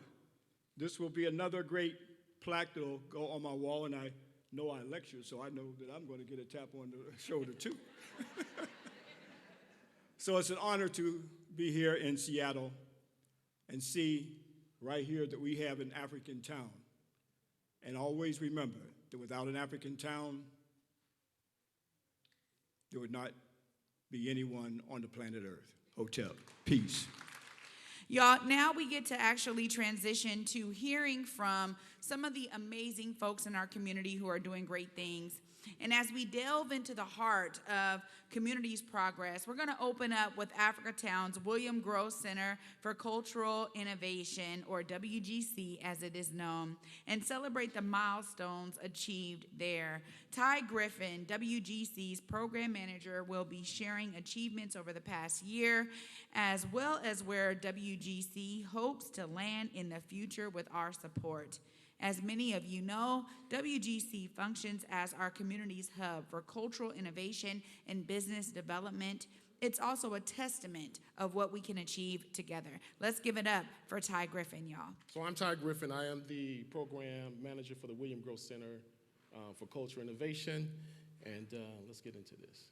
This will be another great plaque that will go on my wall, and I know I lecture, so I know that I'm going to get a tap on the shoulder too. So it's an honor to be here in Seattle and see right here that we have an Africatown. And always remember that without an Africatown, there would not be anyone on the planet Earth. Hotel. Peace. Y'all, now we get to actually transition to hearing from some of the amazing folks in our community who are doing great things. And as we delve into the heart of community's progress, we're going to open up with Africatown's William Gross Center for Cultural Innovation, or WGC as it is known, and celebrate the milestones achieved there. Ty Griffin, WGC's program manager, will be sharing achievements over the past year, as well as where WGC hopes to land in the future with our support. As many of you know, WGC functions as our community's hub for cultural innovation and business development. It's also a testament of what we can achieve together. Let's give it up for Ty Griffin, y'all. So I'm Ty Griffin. I am the program manager for the William Gross Center for Cultural Innovation, and let's get into this.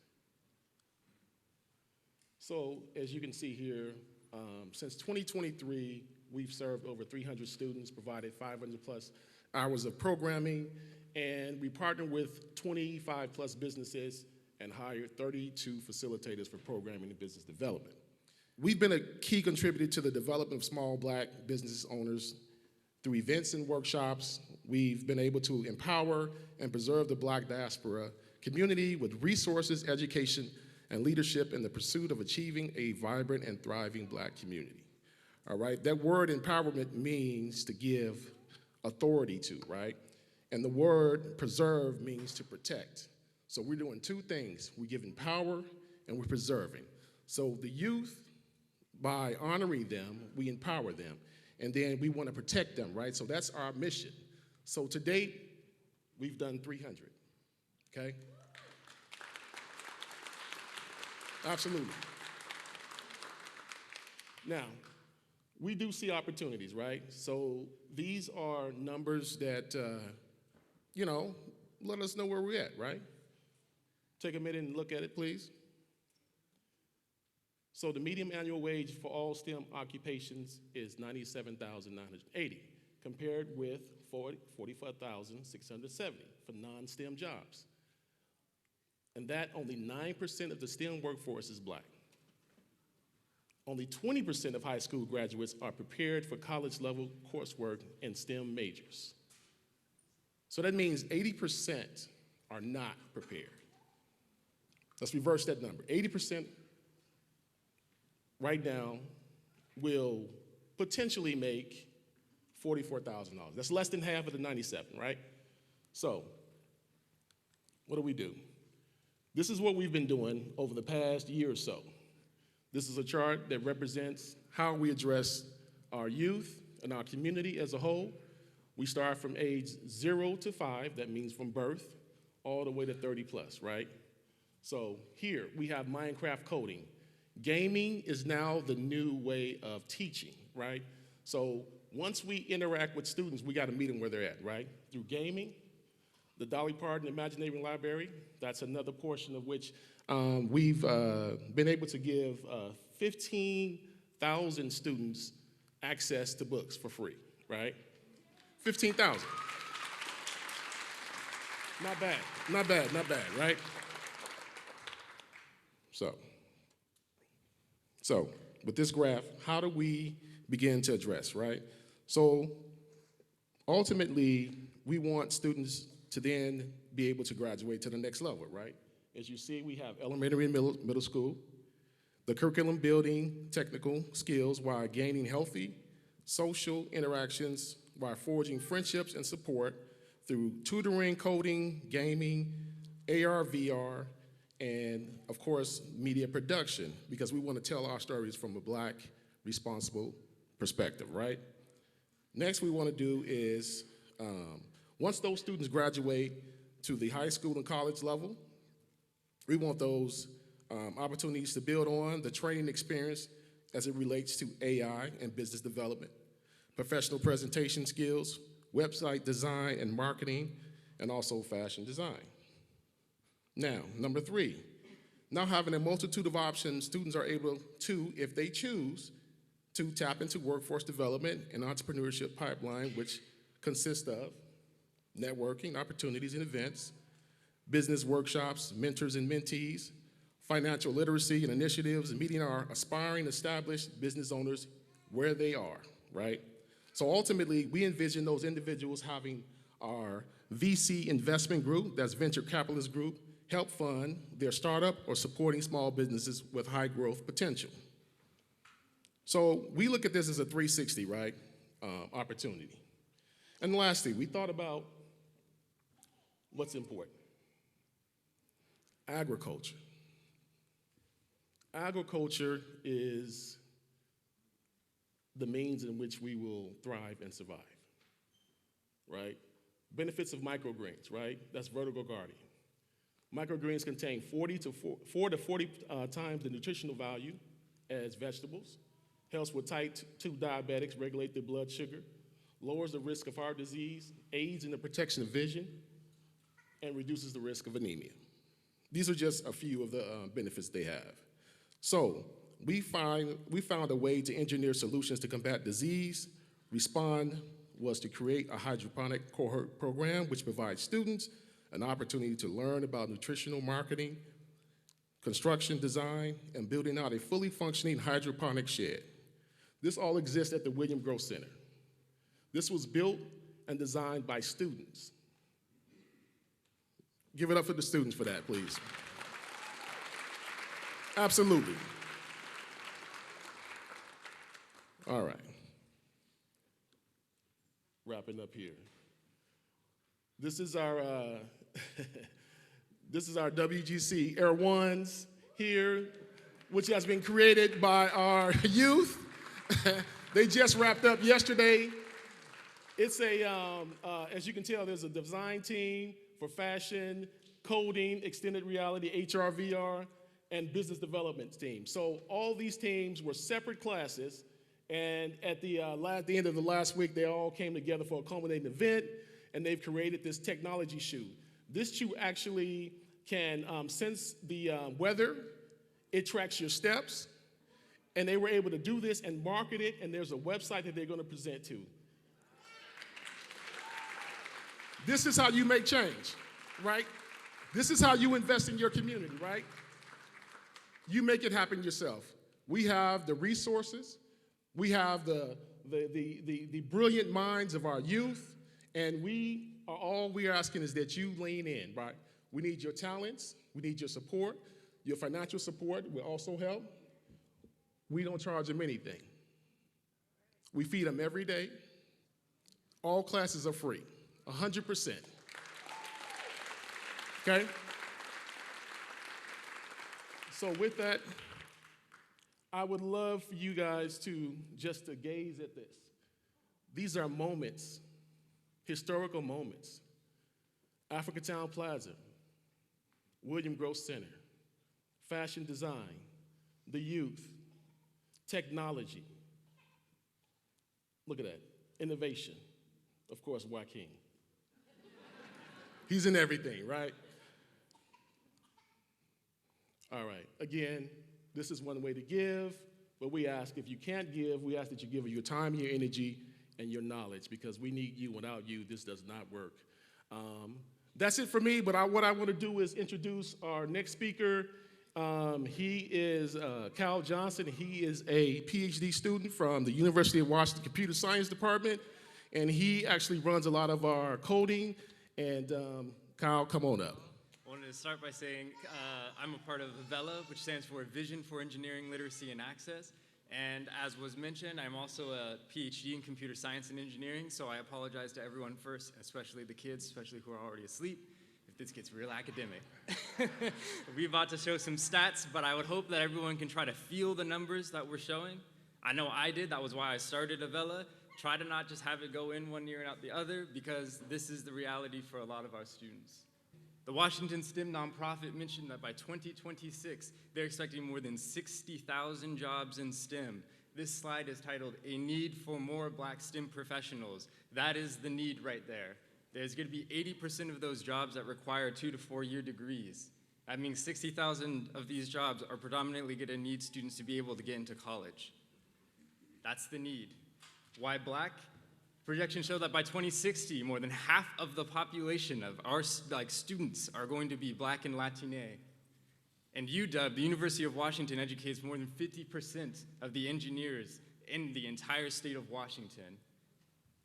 So as you can see here, since 2023, we've served over 300 students, provided 500 plus hours of programming, and we partner with 25 plus businesses and hired 32 facilitators for programming and business development. We've been a key contributor to the development of small Black business owners through events and workshops. We've been able to empower and preserve the Black diaspora community with resources, education, and leadership in the pursuit of achieving a vibrant and thriving Black community. All right, that word empowerment means to give authority to, right? And the word preserve means to protect. So we're doing two things. We're giving power and we're preserving. So the youth, by honoring them, we empower them. And then we want to protect them, right? So that's our mission. So to date, we've done 300, okay? Absolutely. Now, we do see opportunities, right? So these are numbers that, let us know where we're at, right? Take a minute and look at it, please. So the median annual wage for all STEM occupations is $97,980, compared with $44,670 for non-STEM jobs. And that only 9% of the STEM workforce is Black. Only 20% of high school graduates are prepared for college-level coursework in STEM majors. So that means 80% are not prepared. Let's reverse that number. 80% right now will potentially make $44,000. That's less than half of the 97, right? So what do? This is what we've been doing over the past year or so. This is a chart that represents how we address our youth and our community as a whole. We start from age 0 to 5, that means from birth, all the way to 30 plus, right? So here we have Minecraft coding. Gaming is now the new way of teaching, right? So once we interact with students, we got to meet them where they're at, right? Through gaming, the Dolly Parton Imaginary Library, that's another portion of which we've been able to give 15,000 students access to books for free, right? 15,000. Not bad, right? So with this graph, how do we begin to address, right? So ultimately, we want students to then be able to graduate to the next level, right? As you see, we have elementary and middle school, the curriculum building technical skills while gaining healthy social interactions, while forging friendships and support through tutoring, coding, gaming, AR, VR, and of course, media production, because we want to tell our stories from a Black, responsible perspective, right? Next we want to do is, once those students graduate to the high school and college level, we want those opportunities to build on the training experience as it relates to AI and business development, professional presentation skills, website design and marketing, and also fashion design. Now, number 3, now having a multitude of options, students are able to, if they choose, to tap into workforce development and entrepreneurship pipeline, which consists of networking, opportunities and events, business workshops, mentors and mentees, financial literacy and initiatives, and meeting our aspiring established business owners where they are, right? So ultimately, we envision those individuals having our VC investment group, that's venture capitalist group, help fund their startup or supporting small businesses with high growth potential. So we look at this as a 360, right, opportunity. And lastly, we thought about what's important. Agriculture. Agriculture is the means in which we will thrive and survive, right? Benefits of microgreens, right? That's vertical gardening. Microgreens contain 4 to 40 times the nutritional value as vegetables, helps with type 2 diabetics, regulate their blood sugar, lowers the risk of heart disease, aids in the protection of vision, and reduces the risk of anemia. These are just a few of the benefits they have. So we found a way to engineer solutions to combat disease. Respond was to create a hydroponic cohort program which provides students an opportunity to learn about nutritional marketing, construction design, and building out a fully functioning hydroponic shed. This all exists at the William Growth Center. This was built and designed by students. Give it up for the students for that, please. Absolutely. All right. Wrapping up here. This is our this is our WGC Air Ones here, which has been created by our youth. They just wrapped up yesterday. It's a, as you can tell, there's a design team for fashion, coding, extended reality, HR, VR, and business development team. So all these teams were separate classes, and at the end of the last week, they all came together for a culminating event, and they've created this technology shoe. This shoe actually can sense the weather, it tracks your steps, and they were able to do this and market it, and there's a website that they're gonna present to. This is how you make change, right? This is how you invest in your community, right? You make it happen yourself. We have the resources, we have the brilliant minds of our youth, and all we're asking is that you lean in, right? We need your talents, we need your support. Your financial support will also help. We don't charge them anything. We feed them every day. All classes are free, 100%. Okay? So with that, I would love for you guys to just to gaze at this. These are moments, historical moments. Africatown Plaza, William Growth Center, fashion design, the youth, technology. Look at that, innovation. Of course, Joaquin. He's in everything, right? All right, again, this is one way to give, but we ask if you can't give, we ask that you give your time, your energy, and your knowledge, because we need you. Without you, this does not work. That's it for me, but what I want to do is introduce our next speaker. He is Cal Johnson. He is a PhD student from the University of Washington Computer Science Department, and he actually runs a lot of our coding. And Kyle, come on up. I wanted to start by saying I'm a part of VELA, which stands for Vision for Engineering, Literacy, and Access. And as was mentioned, I'm also a PhD in computer science and engineering, so I apologize to everyone first, especially the kids, especially who are already asleep, if this gets real academic. We're about to show some stats, but I would hope that everyone can try to feel the numbers that we're showing. I know I did, that was why I started Avella. Try to not just have it go in one ear and out the other, because this is the reality for a lot of our students. The Washington STEM nonprofit mentioned that by 2026, they're expecting more than 60,000 jobs in STEM. This slide is titled, "A Need for More Black STEM Professionals." That is the need right there. There's gonna be 80% of those jobs that require 2 to 4 year degrees. That means 60,000 of these jobs are predominantly gonna need students to be able to get into college. That's the need. Why black? Projections show that by 2060, more than half of the population of our students are going to be black and Latine. And UW, the University of Washington, educates more than 50% of the engineers in the entire state of Washington.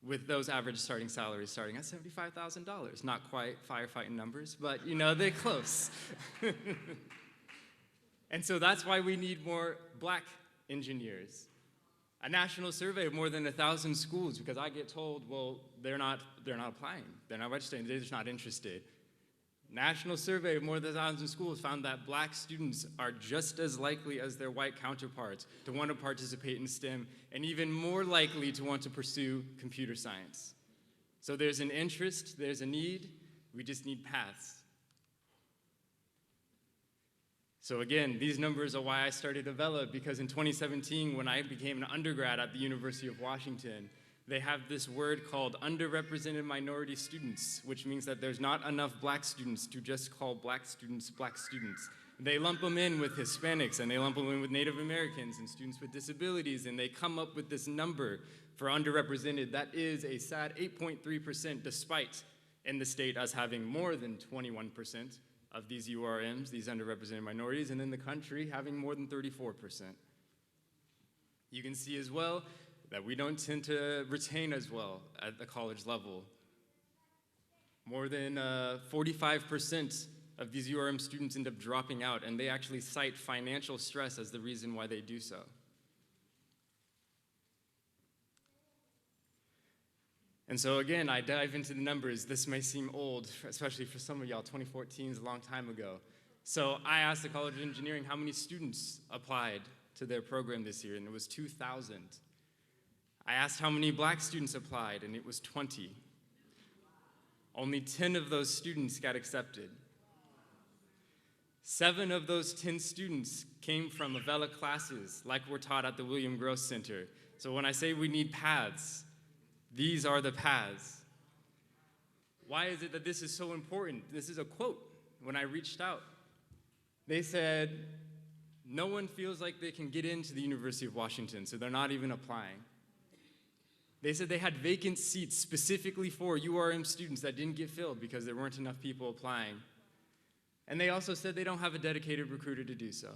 with those average starting salaries starting at $75,000. Not quite firefighting numbers, but you know, they're close. And so that's why we need more black engineers. A national survey of more than 1,000 schools, because I get told, well, they're not applying, they're not registering, they're just not interested. National survey of more than 1,000 schools found that black students are just as likely as their white counterparts to want to participate in STEM, and even more likely to want to pursue computer science. So there's an interest, there's a need, we just need paths. So again, these numbers are why I started Avella, because in 2017, when I became an undergrad at the University of Washington, they have this word called underrepresented minority students, which means that there's not enough black students to just call black students black students. They lump them in with Hispanics, and they lump them in with Native Americans and students with disabilities, and they come up with this number for underrepresented that is a sad 8.3%, despite in the state us having more than 21% of these URMs, these underrepresented minorities, and in the country having more than 34%. You can see as well that we don't tend to retain as well at the college level. More than 45% of these URM students end up dropping out, and they actually cite financial stress as the reason why they do so. And so again, I dive into the numbers. This may seem old, especially for some of y'all. 2014 is a long time ago. So I asked the College of Engineering how many students applied to their program this year, and it was 2,000. I asked how many black students applied, and it was 20. Only 10 of those students got accepted. 7 of those 10 students came from Avella classes, like we're taught at the William Gross Center. So when I say we need paths, these are the paths. Why is it that this is so important? This is a quote when I reached out. They said, no one feels like they can get into the University of Washington, so they're not even applying. They said they had vacant seats specifically for URM students that didn't get filled because there weren't enough people applying. And they also said they don't have a dedicated recruiter to do so.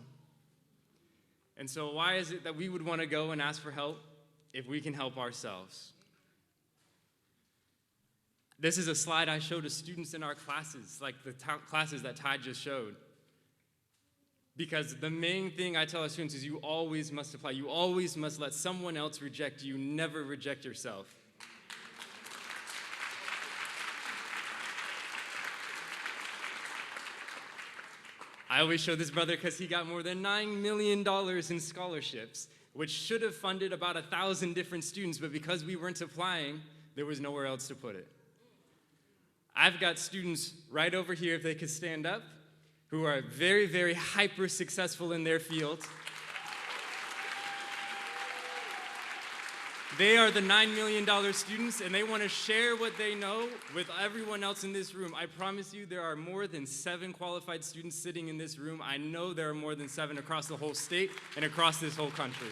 And so why is it that we would want to go and ask for help if we can help ourselves? This is a slide I showed to students in our classes, like the classes that Ty just showed. Because the main thing I tell our students is you always must apply. You always must let someone else reject you. Never reject yourself. I always show this brother because he got more than $9 million in scholarships, which should have funded about 1,000 different students, but because we weren't applying, there was nowhere else to put it. I've got students right over here, if they could stand up, who are very, very hyper successful in their field. They are the $9 million students, and they want to share what they know with everyone else in this room. I promise you there are more than 7 qualified students sitting in this room. I know there are more than 7 across the whole state and across this whole country.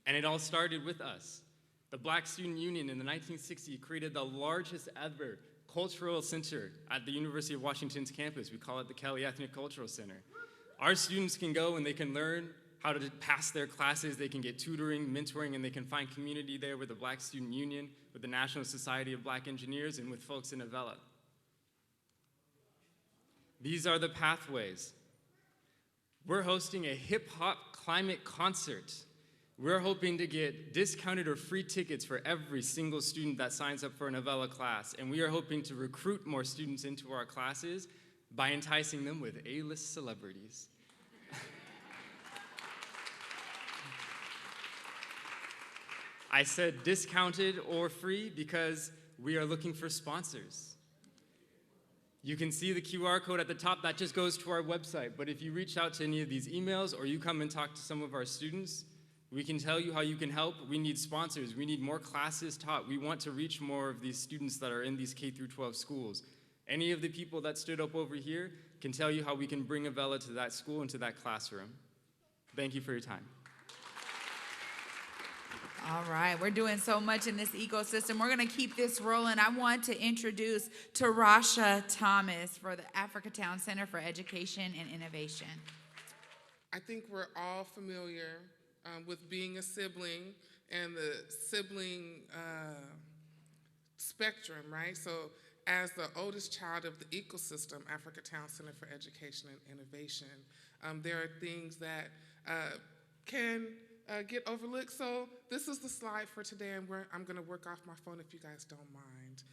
And it all started with us. The Black Student Union in the 1960s created the largest ever cultural center at the University of Washington's campus. We call it the Kelly Ethnic Cultural Center. Our students can go and they can learn how to pass their classes, they can get tutoring, mentoring, and they can find community there with the Black Student Union, with the National Society of Black Engineers, and with folks in Avella. These are the pathways. We're hosting a hip-hop climate concert. We're hoping to get discounted or free tickets for every single student that signs up for an Avella class, and we are hoping to recruit more students into our classes by enticing them with A-list celebrities. I said discounted or free because we are looking for sponsors. You can see the QR code at the top, that just goes to our website, but if you reach out to any of these emails or you come and talk to some of our students, we can tell you how you can help. We need sponsors. We need more classes taught. We want to reach more of these students that are in these K-12 schools. Any of the people that stood up over here can tell you how we can bring Avella to that school and to that classroom. Thank you for your time. All right, we're doing so much in this ecosystem. We're going to keep this rolling. I want to introduce Tarasha Thomas for the Africatown Center for Education and Innovation. I think we're all familiar with being a sibling and the sibling spectrum, right? So as the oldest child of the ecosystem, Africatown Center for Education and Innovation, there are things that can get overlooked. So this is the slide for today, and I'm going to work off my phone if you guys don't mind.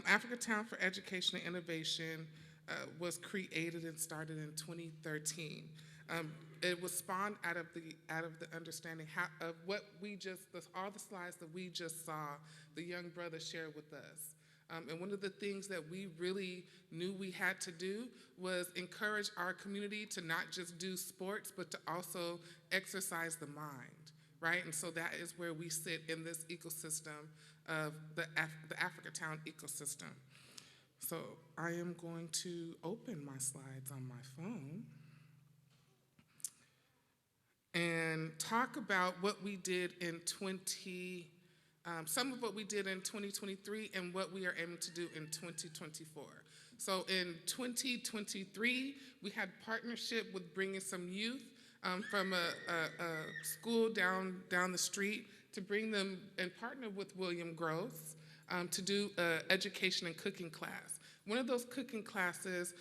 Africatown for Education and Innovation was created and started in 2013. It was spawned out of the understanding of what all the slides that we just saw the young brother share with us. And one of the things that we really knew we had to do was encourage our community to not just do sports, but to also exercise the mind, right? And so that is where we sit in this ecosystem of the Africatown ecosystem. So I am going to open my slides on my phone and talk about what we did in some of what we did in 2023 and what we are aiming to do in 2024. So in 2023, we had partnership with bringing some youth from a school down the street to bring them and partner with William Gross to do an education and cooking class. One of those cooking classes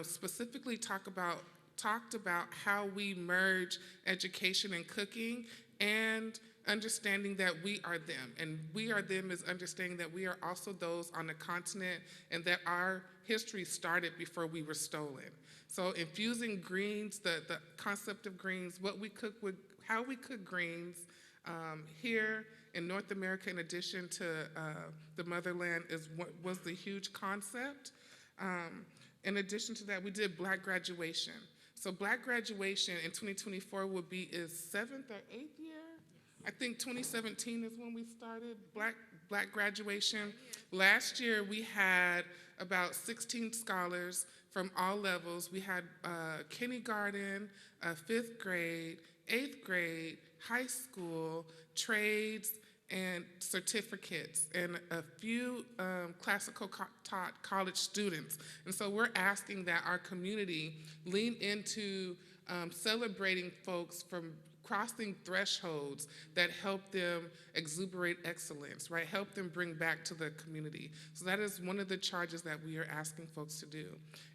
specifically talked about how we merge education and cooking and understanding that we are them. And we are them is understanding that we are also those on the continent and that our history started before we were stolen. So infusing greens, the concept of greens, how we cook greens here in North America, in addition to the motherland, was the huge concept. In addition to that, we did Black graduation. So Black graduation in 2024 will be is 7th or 8th year. I think 2017 is when we started Black graduation. Last year we had about 16 scholars from all levels. We had kindergarten, 5th grade, 8th grade, high school, trades, and certificates, and a few classical taught college students. And so we're asking that our community lean into celebrating folks from crossing thresholds that help them exuberate excellence, right? Help them bring back to the community. So that is one of the charges that we are asking folks to do.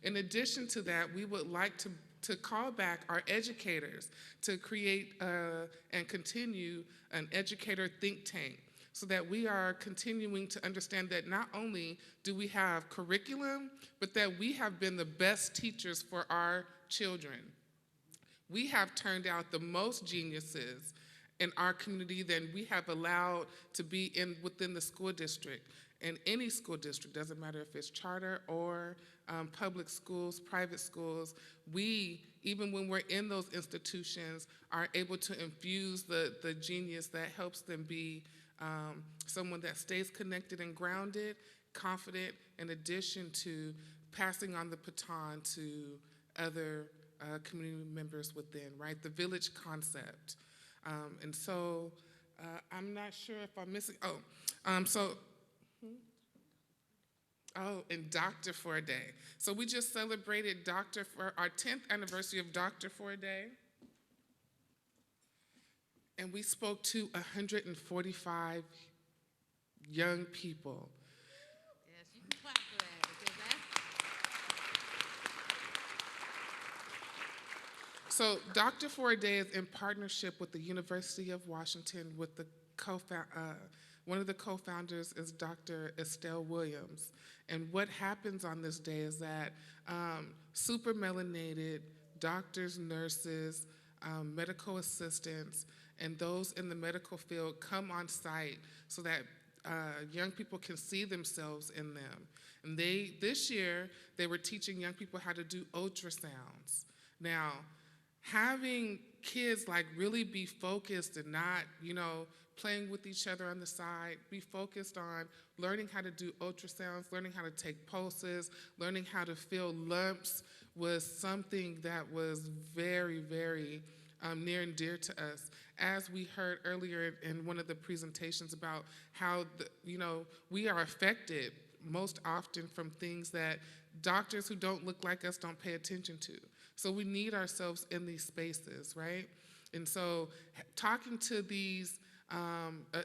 In addition to that, we would like to call back our educators to create and continue an educator think tank so that we are continuing to understand that not only do we have curriculum, but that we have been the best teachers for our children. We have turned out the most geniuses in our community than we have allowed to be within the school district. In any school district, doesn't matter if it's charter or public schools, private schools, we, even when we're in those institutions, are able to infuse the genius that helps them be someone that stays connected and grounded, confident, in addition to passing on the baton to other community members within, right? The village concept. And so I'm not sure if I'm missing, and Doctor for a Day. So we just celebrated our 10th anniversary of Doctor for a Day. And we spoke to 145 young people. Yes, you can clap for that, because that's... So Doctor for a Day is in partnership with the University of Washington with the one of the co-founders is Dr. Estelle Williams. And what happens on this day is that super melanated doctors, nurses, medical assistants, and those in the medical field come on site so that young people can see themselves in them. And this year, they were teaching young people how to do ultrasounds. Now, having kids really be focused and not, playing with each other on the side, be focused on learning how to do ultrasounds, learning how to take pulses, learning how to feel lumps was something that was very, very near and dear to us. As we heard earlier in one of the presentations about how, we are affected most often from things that doctors who don't look like us don't pay attention to. So we need ourselves in these spaces, right? And so talking to these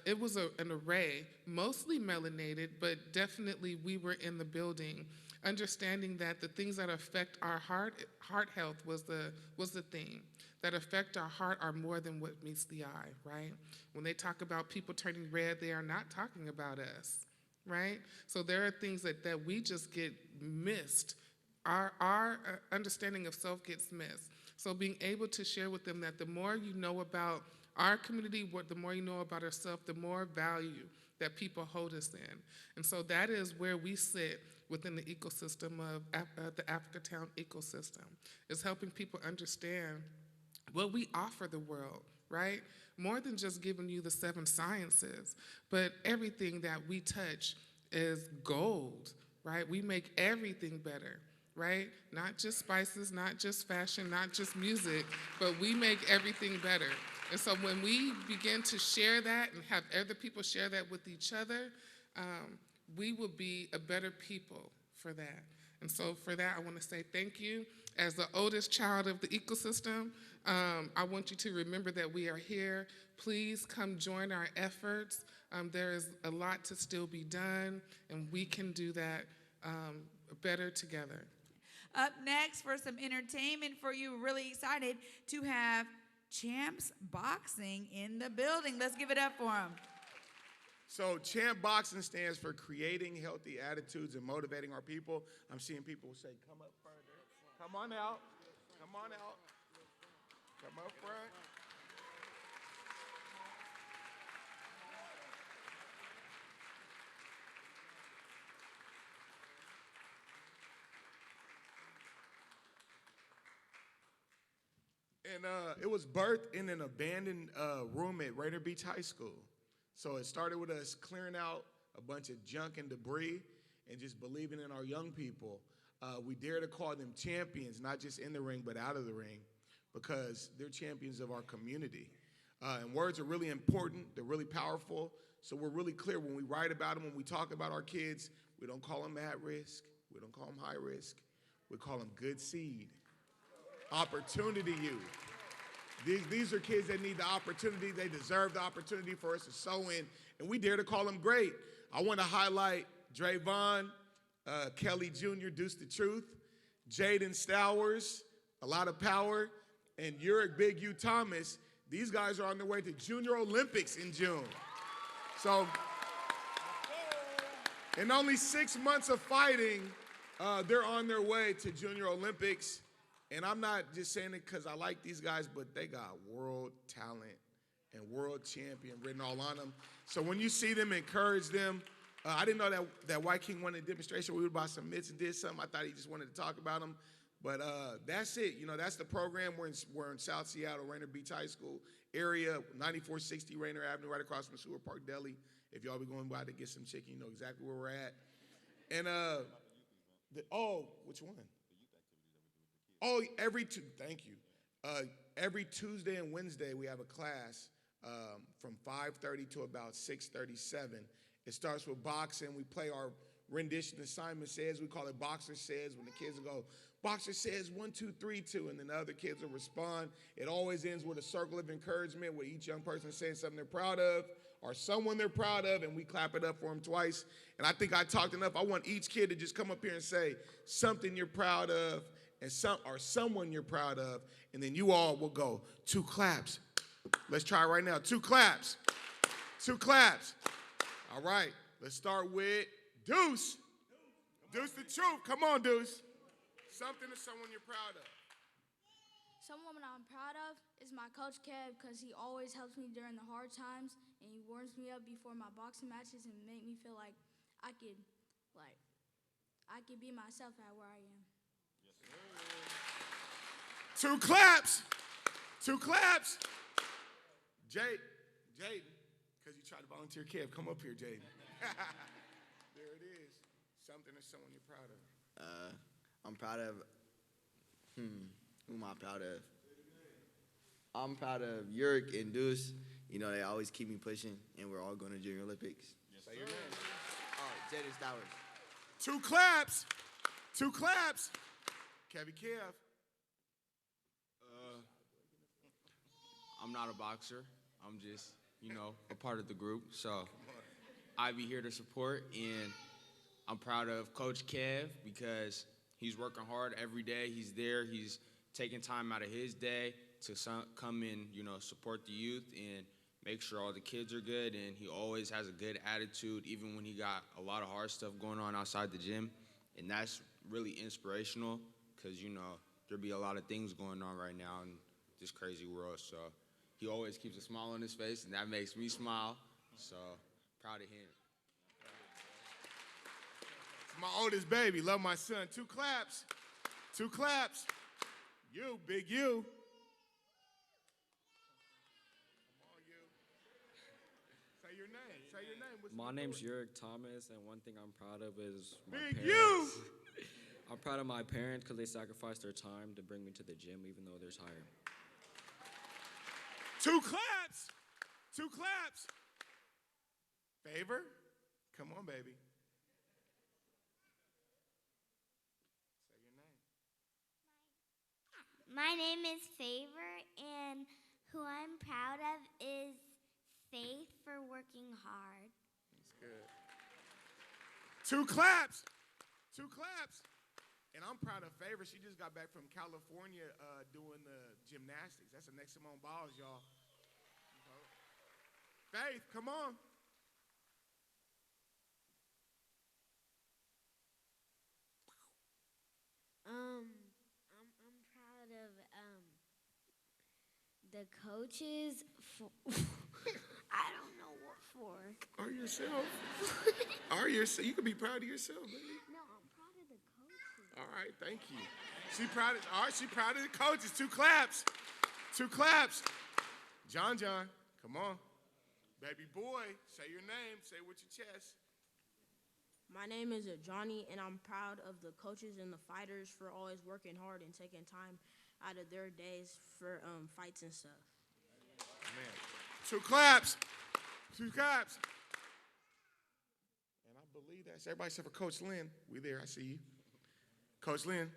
It was an array, mostly melanated, but definitely we were in the building, understanding that the things that affect our heart health was the theme. That affect our heart are more than what meets the eye, right? When they talk about people turning red, they are not talking about us, right? So there are things that we just get missed. Our understanding of self gets missed. So being able to share with them that the more you know about our community, the more you know about ourselves, the more value that people hold us in. And so that is where we sit within the ecosystem of the Africatown ecosystem, is helping people understand what we offer the world, right? More than just giving you the 7 sciences, but everything that we touch is gold, right? We make everything better, right? Not just spices, not just fashion, not just music, but we make everything better. And so when we begin to share that and have other people share that with each other, we will be a better people for that. And so for that, I want to say thank you. As the oldest child of the ecosystem, I want you to remember that we are here. Please come join our efforts. There is a lot to still be done, and we can do that better together. Up next for some entertainment for you, really excited to have Champs Boxing in the building. Let's give it up for them. So Champ Boxing stands for creating healthy attitudes and motivating our people. I'm seeing people say, come up further. Come on out. Come on out. Come up front. And it was birthed in an abandoned room at Rainier Beach High School. So it started with us clearing out a bunch of junk and debris and just believing in our young people. We dare to call them champions, not just in the ring, but out of the ring, because they're champions of our community. And words are really important. They're really powerful. So we're really clear when we write about them, when we talk about our kids, we don't call them at risk. We don't call them high risk. We call them good seed. Opportunity youth. These are kids that need the opportunity. They deserve the opportunity for us to sow in, and we dare to call them great. I want to highlight Drayvon, Kelly Jr., Deuce the Truth, Jaden Stowers, a lot of power, and Uric Big U Thomas. These guys are on their way to Junior Olympics in June. So in only 6 months of fighting, they're on their way to Junior Olympics. And I'm not just saying it because I like these guys, but they got world talent and world champion written all on them. So when you see them, encourage them. I didn't know that White King wanted a demonstration. We would buy some mitts and did something. I thought he just wanted to talk about them. But that's it. You know, that's the program. We're in South Seattle, Rainier Beach High School area, 9460 Rainier Avenue, right across from Sewer Park Deli. If y'all be going by to get some chicken, you know exactly where we're at. And, which one? Oh, thank you. Every Tuesday and Wednesday, we have a class from 5:30 to about 6:37. It starts with boxing. We play our rendition of Simon Says. We call it Boxer Says, when the kids will go, Boxer Says 1, 2, 3, 2, and then the other kids will respond. It always ends with a circle of encouragement where each young person is saying something they're proud of or someone they're proud of, and we clap it up for them twice. And I think I talked enough. I want each kid to just come up here and say something you're proud of, and someone you're proud of, and then you all will go 2 claps. Let's try it right now. 2 claps. 2 claps. All right. Let's start with Deuce. Deuce the Truth. Come on, Deuce. Something to someone you're proud of. Someone I'm proud of is my coach Kev, because he always helps me during the hard times, and he warms me up before my boxing matches and make me feel like I could be myself at where I am. 2 claps. 2 claps. Jaden, because you tried to volunteer Kev, come up here, Jaden. There it is. Something or someone you're proud of. I'm proud of, who am I proud of? I'm proud of Uric and Deuce. You know, they always keep me pushing, and we're all going to Junior Olympics. Yes, say your name. Oh, Jaden Stowers. 2 claps. 2 claps. Kev. I'm not a boxer. I'm just, a part of the group. So I be here to support, and I'm proud of Coach Kev because he's working hard every day. He's there. He's taking time out of his day to come and, support the youth and make sure all the kids are good. And he always has a good attitude, even when he got a lot of hard stuff going on outside the gym. And that's really inspirational because, there be a lot of things going on right now in this crazy world. So he always keeps a smile on his face, and that makes me smile. So proud of him. My oldest baby, love my son. 2 claps. 2 claps. You, big you. Come on, you. Say your name. Say your name. My name's Yurik Thomas, and one thing I'm proud of is my Big parents. you! I'm proud of my parents because they sacrificed their time to bring me to the gym even though they're tired. 2 claps. 2 claps. Favor? Come on, baby. Say your name. My name is Favor, and who I'm proud of is Faith for working hard. That's good. 2 claps. 2 claps. And I'm proud of Favor. She just got back from California doing the gymnastics. That's the next Simone Biles, y'all. Faith, come on. I'm proud of the coaches. I don't know what for. Are yourself. Are yourself. You can be proud of yourself, baby. No, I'm proud of the coaches. All right, thank you. All right, she proud of the coaches. 2 claps. 2 claps. John, come on. Baby boy, say your name. Say it with your chest. My name is Johnny, and I'm proud of the coaches and the fighters for always working hard and taking time out of their days for fights and stuff. Man. 2 claps. 2 claps. And I believe that's everybody except for Coach Lynn. We there, I see you. Coach Lynn.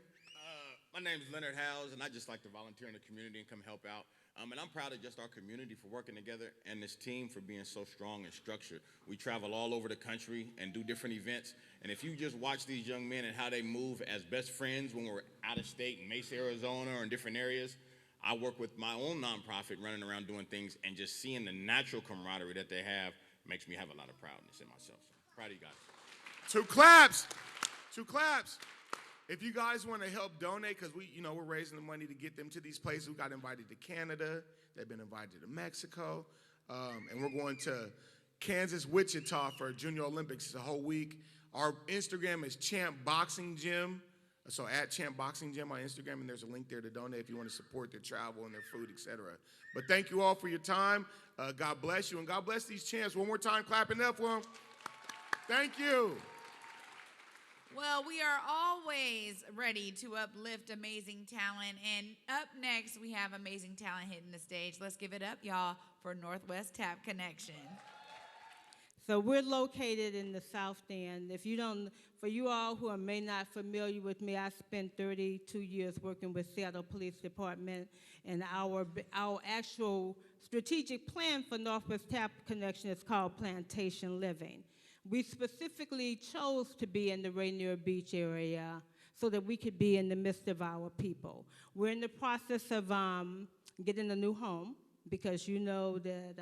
My name is Leonard Howes, and I just like to volunteer in the community and come help out. And I'm proud of just our community for working together and this team for being so strong and structured. We travel all over the country and do different events. And if you just watch these young men and how they move as best friends when we're out of state in Mesa, Arizona, or in different areas, I work with my own nonprofit running around doing things, and just seeing the natural camaraderie that they have makes me have a lot of proudness in myself. So proud of you guys. 2 claps. 2 claps. If you guys want to help donate, because we're raising the money to get them to these places. We got invited to Canada. They've been invited to Mexico. And we're going to Kansas, Wichita for Junior Olympics. It's a whole week. Our Instagram is Champ Boxing Gym. So at Champ Boxing Gym on Instagram, and there's a link there to donate if you want to support their travel and their food, etc. But thank you all for your time. God bless you, and God bless these champs. One more time, clapping up for them. Thank you. Well, we are always ready to uplift amazing talent. And up next, we have amazing talent hitting the stage. Let's give it up, y'all, for Northwest Tap Connection. So we're located in the South End. For you all who may not familiar with me, I spent 32 years working with Seattle Police Department, and our actual strategic plan for Northwest Tap Connection is called Plantation Living. We specifically chose to be in the Rainier Beach area so that we could be in the midst of our people. We're in the process of getting a new home because you know that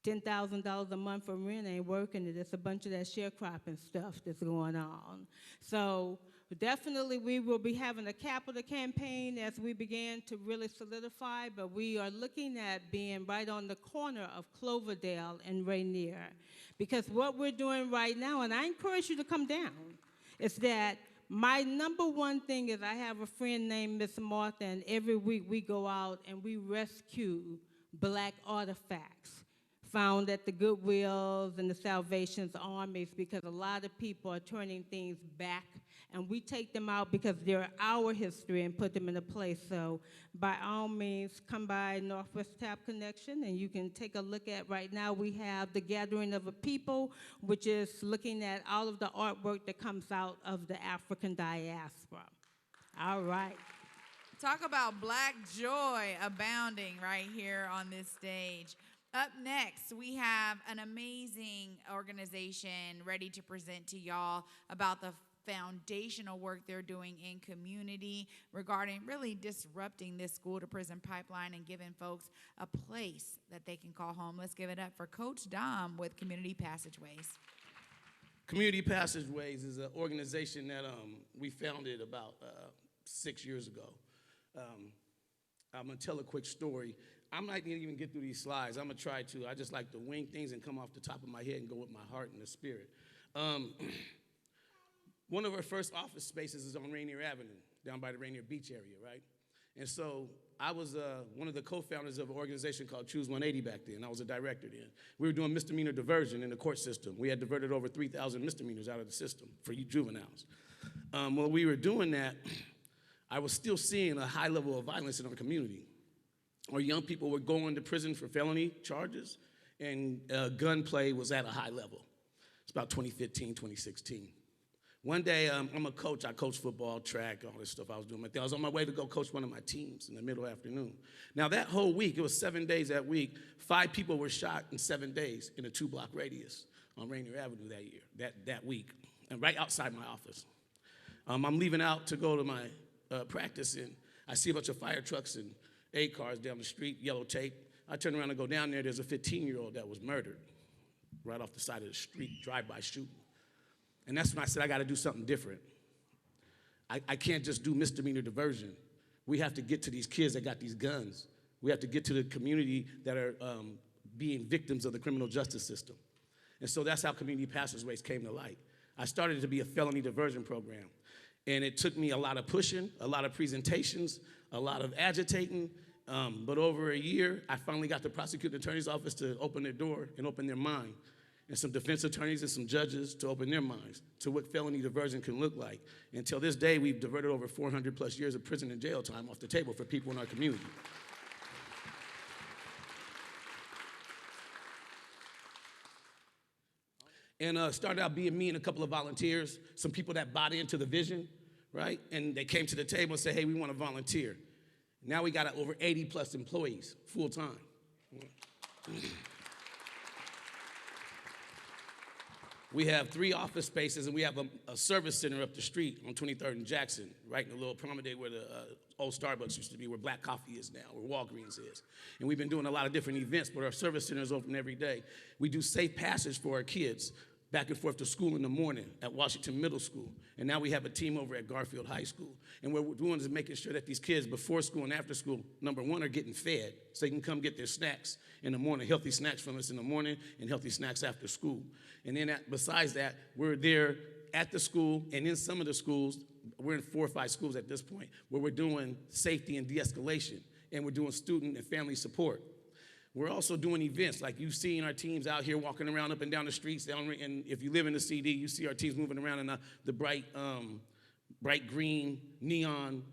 $10,000 a month for rent ain't working. There's a bunch of that sharecropping stuff that's going on. So definitely we will be having a capital campaign as we begin to really solidify, but we are looking at being right on the corner of Cloverdale and Rainier. Because what we're doing right now, and I encourage you to come down, is that my number one thing is I have a friend named Miss Martha, and every week we go out and we rescue Black artifacts found at the Goodwills and the Salvation Armies, because a lot of people are turning things back, and we take them out because they're our history and put them in a place. So by all means, come by Northwest Tap Connection, and you can take a look at, right now we have the Gathering of a People, which is looking at all of the artwork that comes out of the African diaspora. All right. Talk about Black joy abounding right here on this stage. Up next, we have an amazing organization ready to present to y'all about the foundational work they're doing in community regarding really disrupting this school to prison pipeline and giving folks a place that they can call home. Let's give it up for Coach Dom with Community Passageways. Community Passageways is an organization that we founded about 6 years ago. I'm going to tell a quick story. I'm not going to even get through these slides. I'm going to try to. I just like to wing things and come off the top of my head and go with my heart and the spirit. One of our first office spaces is on Rainier Avenue, down by the Rainier Beach area, right? And so I was one of the co-founders of an organization called Choose 180 back then. I was a director then. We were doing misdemeanor diversion in the court system. We had diverted over 3,000 misdemeanors out of the system for you juveniles. While we were doing that, I was still seeing a high level of violence in our community. Our young people were going to prison for felony charges, and gunplay was at a high level. It's about 2015, 2016. One day, I'm a coach. I coach football, track, all this stuff I was doing. I was on my way to go coach one of my teams in the middle afternoon. Now, that whole week, it was 7 days that week, 5 people were shot in 7 days in a 2-block radius on Rainier Avenue that year, that week, and right outside my office. I'm leaving out to go to my practice, and I see a bunch of fire trucks and aid cars down the street, yellow tape. I turn around and go down there. There's a 15-year-old that was murdered right off the side of the street, drive-by shooting. And that's when I said, I got to do something different. I can't just do misdemeanor diversion. We have to get to these kids that got these guns. We have to get to the community that are being victims of the criminal justice system. And so that's how Community Passageways came to light. I started it to be a felony diversion program. And it took me a lot of pushing, a lot of presentations, a lot of agitating. But over a year, I finally got the prosecuting attorney's office to open their door and open their mind, and some defense attorneys and some judges to open their minds to what felony diversion can look like. Until this day, we've diverted over 400 plus years of prison and jail time off the table for people in our community. And started out being me and a couple of volunteers, some people that bought into the vision, right? And they came to the table and said, hey, we want to volunteer. Now we got over 80 plus employees, full time. We have 3 office spaces, and we have a service center up the street on 23rd and Jackson, right in the little promenade where the old Starbucks used to be, where Black Coffee is now, where Walgreens is. And we've been doing a lot of different events, but our service center is open every day. We do safe passage for our kids back and forth to school in the morning at Washington Middle School. And now we have a team over at Garfield High School. And what we're doing is making sure that these kids before school and after school, number one, are getting fed so they can come get their snacks in the morning, healthy snacks from us in the morning and healthy snacks after school. And then besides that, we're there at the school and in some of the schools, we're in 4 or 5 schools at this point, where we're doing safety and de-escalation, and we're doing student and family support. We're also doing events, like you've seen our teams out here walking around up and down the streets. And if you live in the CD, you see our teams moving around in the bright green neon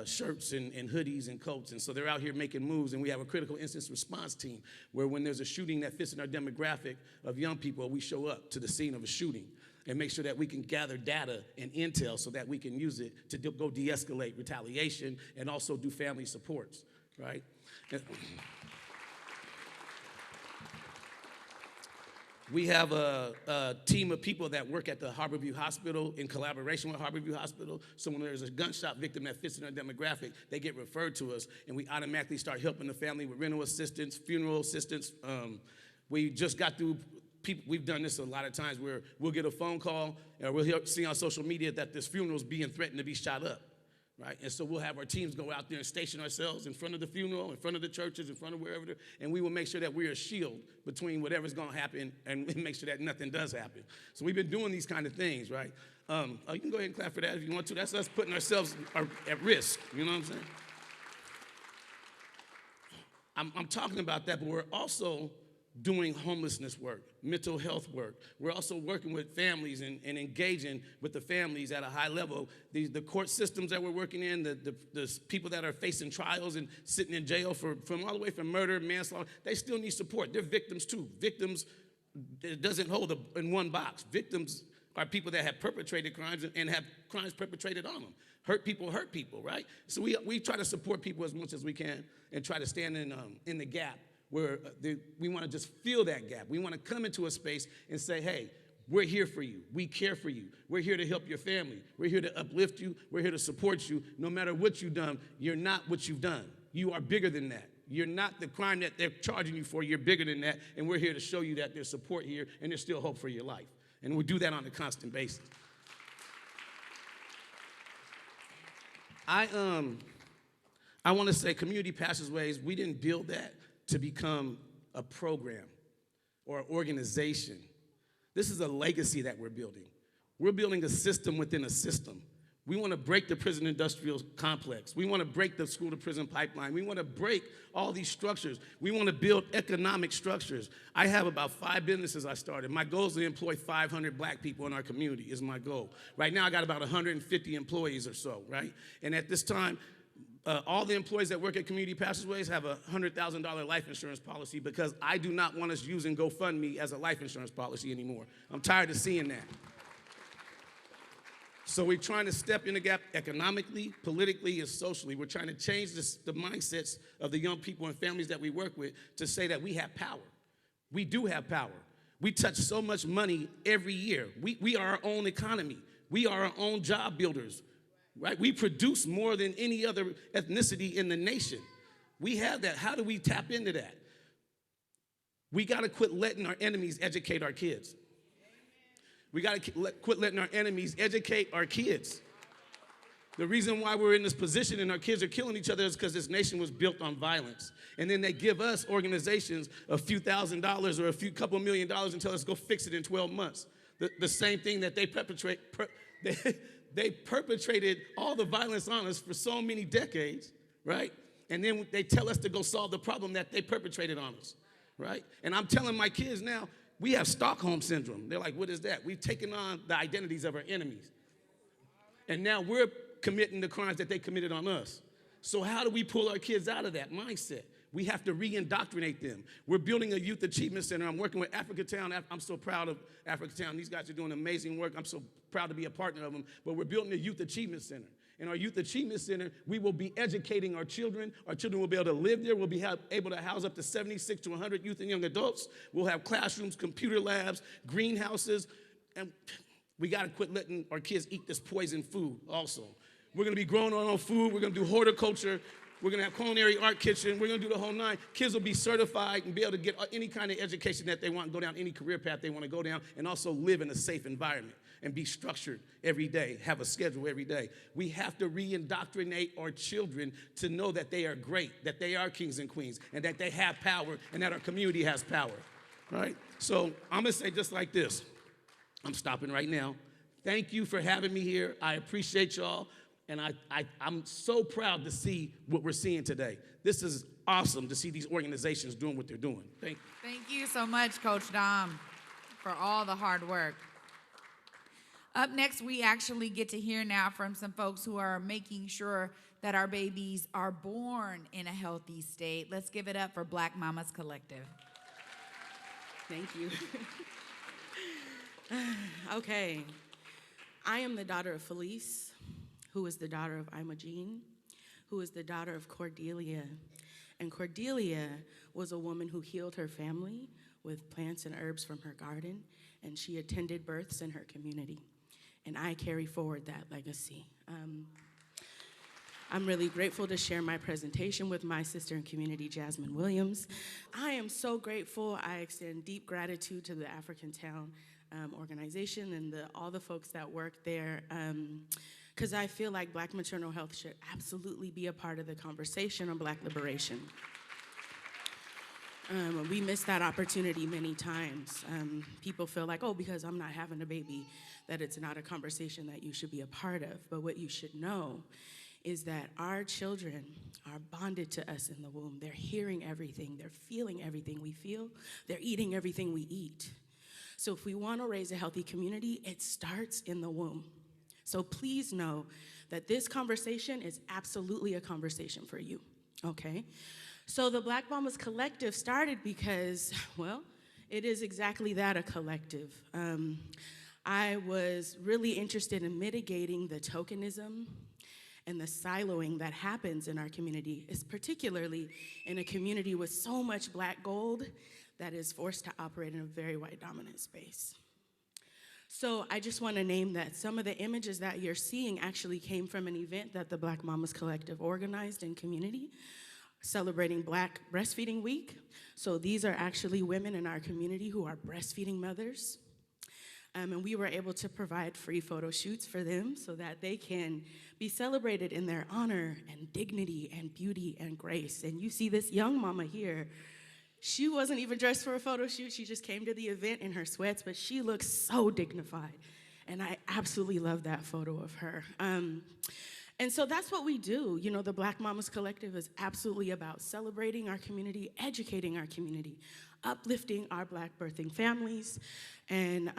shirts and hoodies and coats. And so they're out here making moves. And we have a critical incident response team where when there's a shooting that fits in our demographic of young people, we show up to the scene of a shooting and make sure that we can gather data and intel so that we can use it to go de-escalate retaliation and also do family supports, right? We have a team of people that work at the Harborview Hospital in collaboration with Harborview Hospital. So when there's a gunshot victim that fits in our demographic, they get referred to us, and we automatically start helping the family with rental assistance, funeral assistance. We just got through, we've done this a lot of times where we'll get a phone call, or we'll see on social media that this funeral is being threatened to be shot up. Right? And so we'll have our teams go out there and station ourselves in front of the funeral, in front of the churches, in front of wherever, and we will make sure that we're a shield between whatever's going to happen and make sure that nothing does happen. So we've been doing these kind of things, right? You can go ahead and clap for that if you want to. That's us putting ourselves at risk, you know what I'm saying? I'm talking about that, but we're also doing homelessness work, mental health work. We're also working with families and engaging with the families at a high level. The court systems that we're working in, the people that are facing trials and sitting in jail from all the way from murder, manslaughter, they still need support. They're victims too. Victims, it doesn't hold in one box. Victims are people that have perpetrated crimes and have crimes perpetrated on them. Hurt people, right? So we try to support people as much as we can and try to stand in the gap where we want to just fill that gap. We want to come into a space and say, hey, we're here for you. We care for you. We're here to help your family. We're here to uplift you. We're here to support you. No matter what you've done, you're not what you've done. You are bigger than that. You're not the crime that they're charging you for. You're bigger than that. And we're here to show you that there's support here and there's still hope for your life. And we do that on a constant basis. I want to say Community Passageways, we didn't build that to become a program or an organization. This is a legacy that we're building. We're building a system within a system. We want to break the prison industrial complex. We want to break the school to prison pipeline. We want to break all these structures. We want to build economic structures. I have about 5 businesses I started. My goal is to employ 500 black people in our community is my goal. Right now I got about 150 employees or so, right? And at this time, all the employees that work at Community Passageways have a $100,000 life insurance policy because I do not want us using GoFundMe as a life insurance policy anymore. I'm tired of seeing that. So we're trying to step in the gap economically, politically, and socially. We're trying to change the mindsets of the young people and families that we work with to say that we have power. We do have power. We touch so much money every year. We are our own economy. We are our own job builders. Right? We produce more than any other ethnicity in the nation. We have that. How do we tap into that? We got to quit letting our enemies educate our kids. We got to quit letting our enemies educate our kids. The reason why we're in this position and our kids are killing each other is because this nation was built on violence. And then they give us organizations a few $1,000s or a couple $1 million and tell us go fix it in 12 months. The same thing that they perpetrate. They perpetrated all the violence on us for so many decades, right? And then they tell us to go solve the problem that they perpetrated on us, right? And I'm telling my kids now, we have Stockholm Syndrome. They're like, what is that? We've taken on the identities of our enemies. And now we're committing the crimes that they committed on us. So how do we pull our kids out of that mindset? We have to re-indoctrinate them. We're building a youth achievement center. I'm working with Africatown. I'm so proud of Africatown. These guys are doing amazing work. I'm so proud to be a partner of them. But we're building a youth achievement center. In our youth achievement center, we will be educating our children. Our children will be able to live there. We'll be able to house up to 76 to 100 youth and young adults. We'll have classrooms, computer labs, greenhouses. And we got to quit letting our kids eat this poison food also. We're going to be growing our own food. We're going to do horticulture. We're going to have culinary art kitchen. We're going to do the whole nine. Kids will be certified and be able to get any kind of education that they want, go down any career path they want to go down, and also live in a safe environment and be structured every day, have a schedule every day. We have to re-indoctrinate our children to know that they are great, that they are kings and queens, and that they have power, and that our community has power, right? So I'm going to say just like this. I'm stopping right now. Thank you for having me here. I appreciate y'all. And I'm so proud to see what we're seeing today. This is awesome to see these organizations doing what they're doing. Thank you. Thank you so much, Coach Dom, for all the hard work. Up next, we actually get to hear now from some folks who are making sure that our babies are born in a healthy state. Let's give it up for Black Mamas Collective. Thank you. Okay. I am the daughter of Felice, who is the daughter of Emijah, who is the daughter of Cordelia. And Cordelia was a woman who healed her family with plants and herbs from her garden, and she attended births in her community. And I carry forward that legacy. I'm really grateful to share my presentation with my sister in community, Jasmine Williams. I am so grateful. I extend deep gratitude to the Africatown organization and all the folks that work there. Because I feel like Black maternal health should absolutely be a part of the conversation on Black liberation. We miss that opportunity many times. People feel like, oh, because I'm not having a baby, that it's not a conversation that you should be a part of. But what you should know is that our children are bonded to us in the womb. They're hearing everything. They're feeling everything we feel. They're eating everything we eat. So if we want to raise a healthy community, it starts in the womb. So please know that this conversation is absolutely a conversation for you, okay? So the Black Mamas Collective started because, well, it is exactly that, a collective. I was really interested in mitigating the tokenism and the siloing that happens in our community, is particularly in a community with so much Black gold that is forced to operate in a very white dominant space. So I just want to name that some of the images that you're seeing actually came from an event that the Black Mamas Collective organized in community, celebrating Black Breastfeeding Week. So these are actually women in our community who are breastfeeding mothers. And we were able to provide free photo shoots for them so that they can be celebrated in their honor and dignity and beauty and grace. And you see this young mama here. She wasn't even dressed for a photo shoot. She just came to the event in her sweats, but she looks so dignified. And I absolutely love that photo of her. And so that's what we do. You know, the Black Mamas Collective is absolutely about celebrating our community, educating our community, uplifting our Black birthing families. And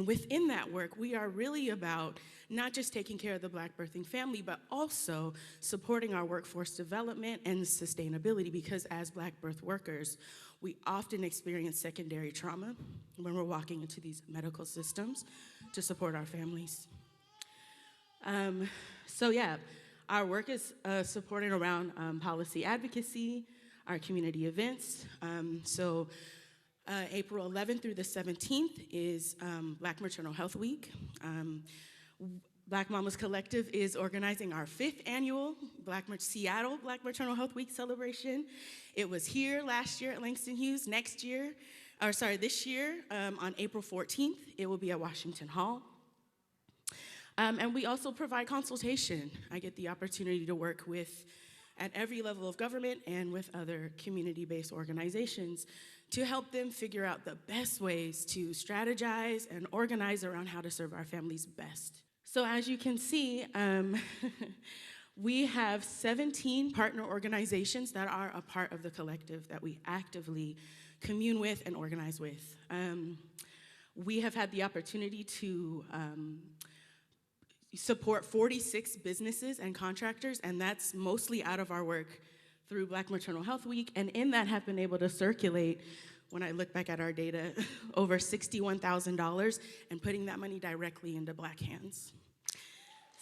within that work, we are really about not just taking care of the Black birthing family, but also supporting our workforce development and sustainability, because as Black birth workers, we often experience secondary trauma when we're walking into these medical systems to support our families. So yeah, our work is supported around policy advocacy, our community events. April 11th through the 17th is Black Maternal Health Week. Black Mamas Collective is organizing our 5th annual Seattle Black Maternal Health Week celebration. It was here last year at Langston Hughes. This year, on April 14th, it will be at Washington Hall. And we also provide consultation. I get the opportunity to work at every level of government and with other community-based organizations to help them figure out the best ways to strategize and organize around how to serve our families best. So as you can see, we have 17 partner organizations that are a part of the collective that we actively commune with and organize with. We have had the opportunity to support 46 businesses and contractors, and that's mostly out of our work through Black Maternal Health Week, and in that have been able to circulate, when I look back at our data, over $61,000, and putting that money directly into Black hands.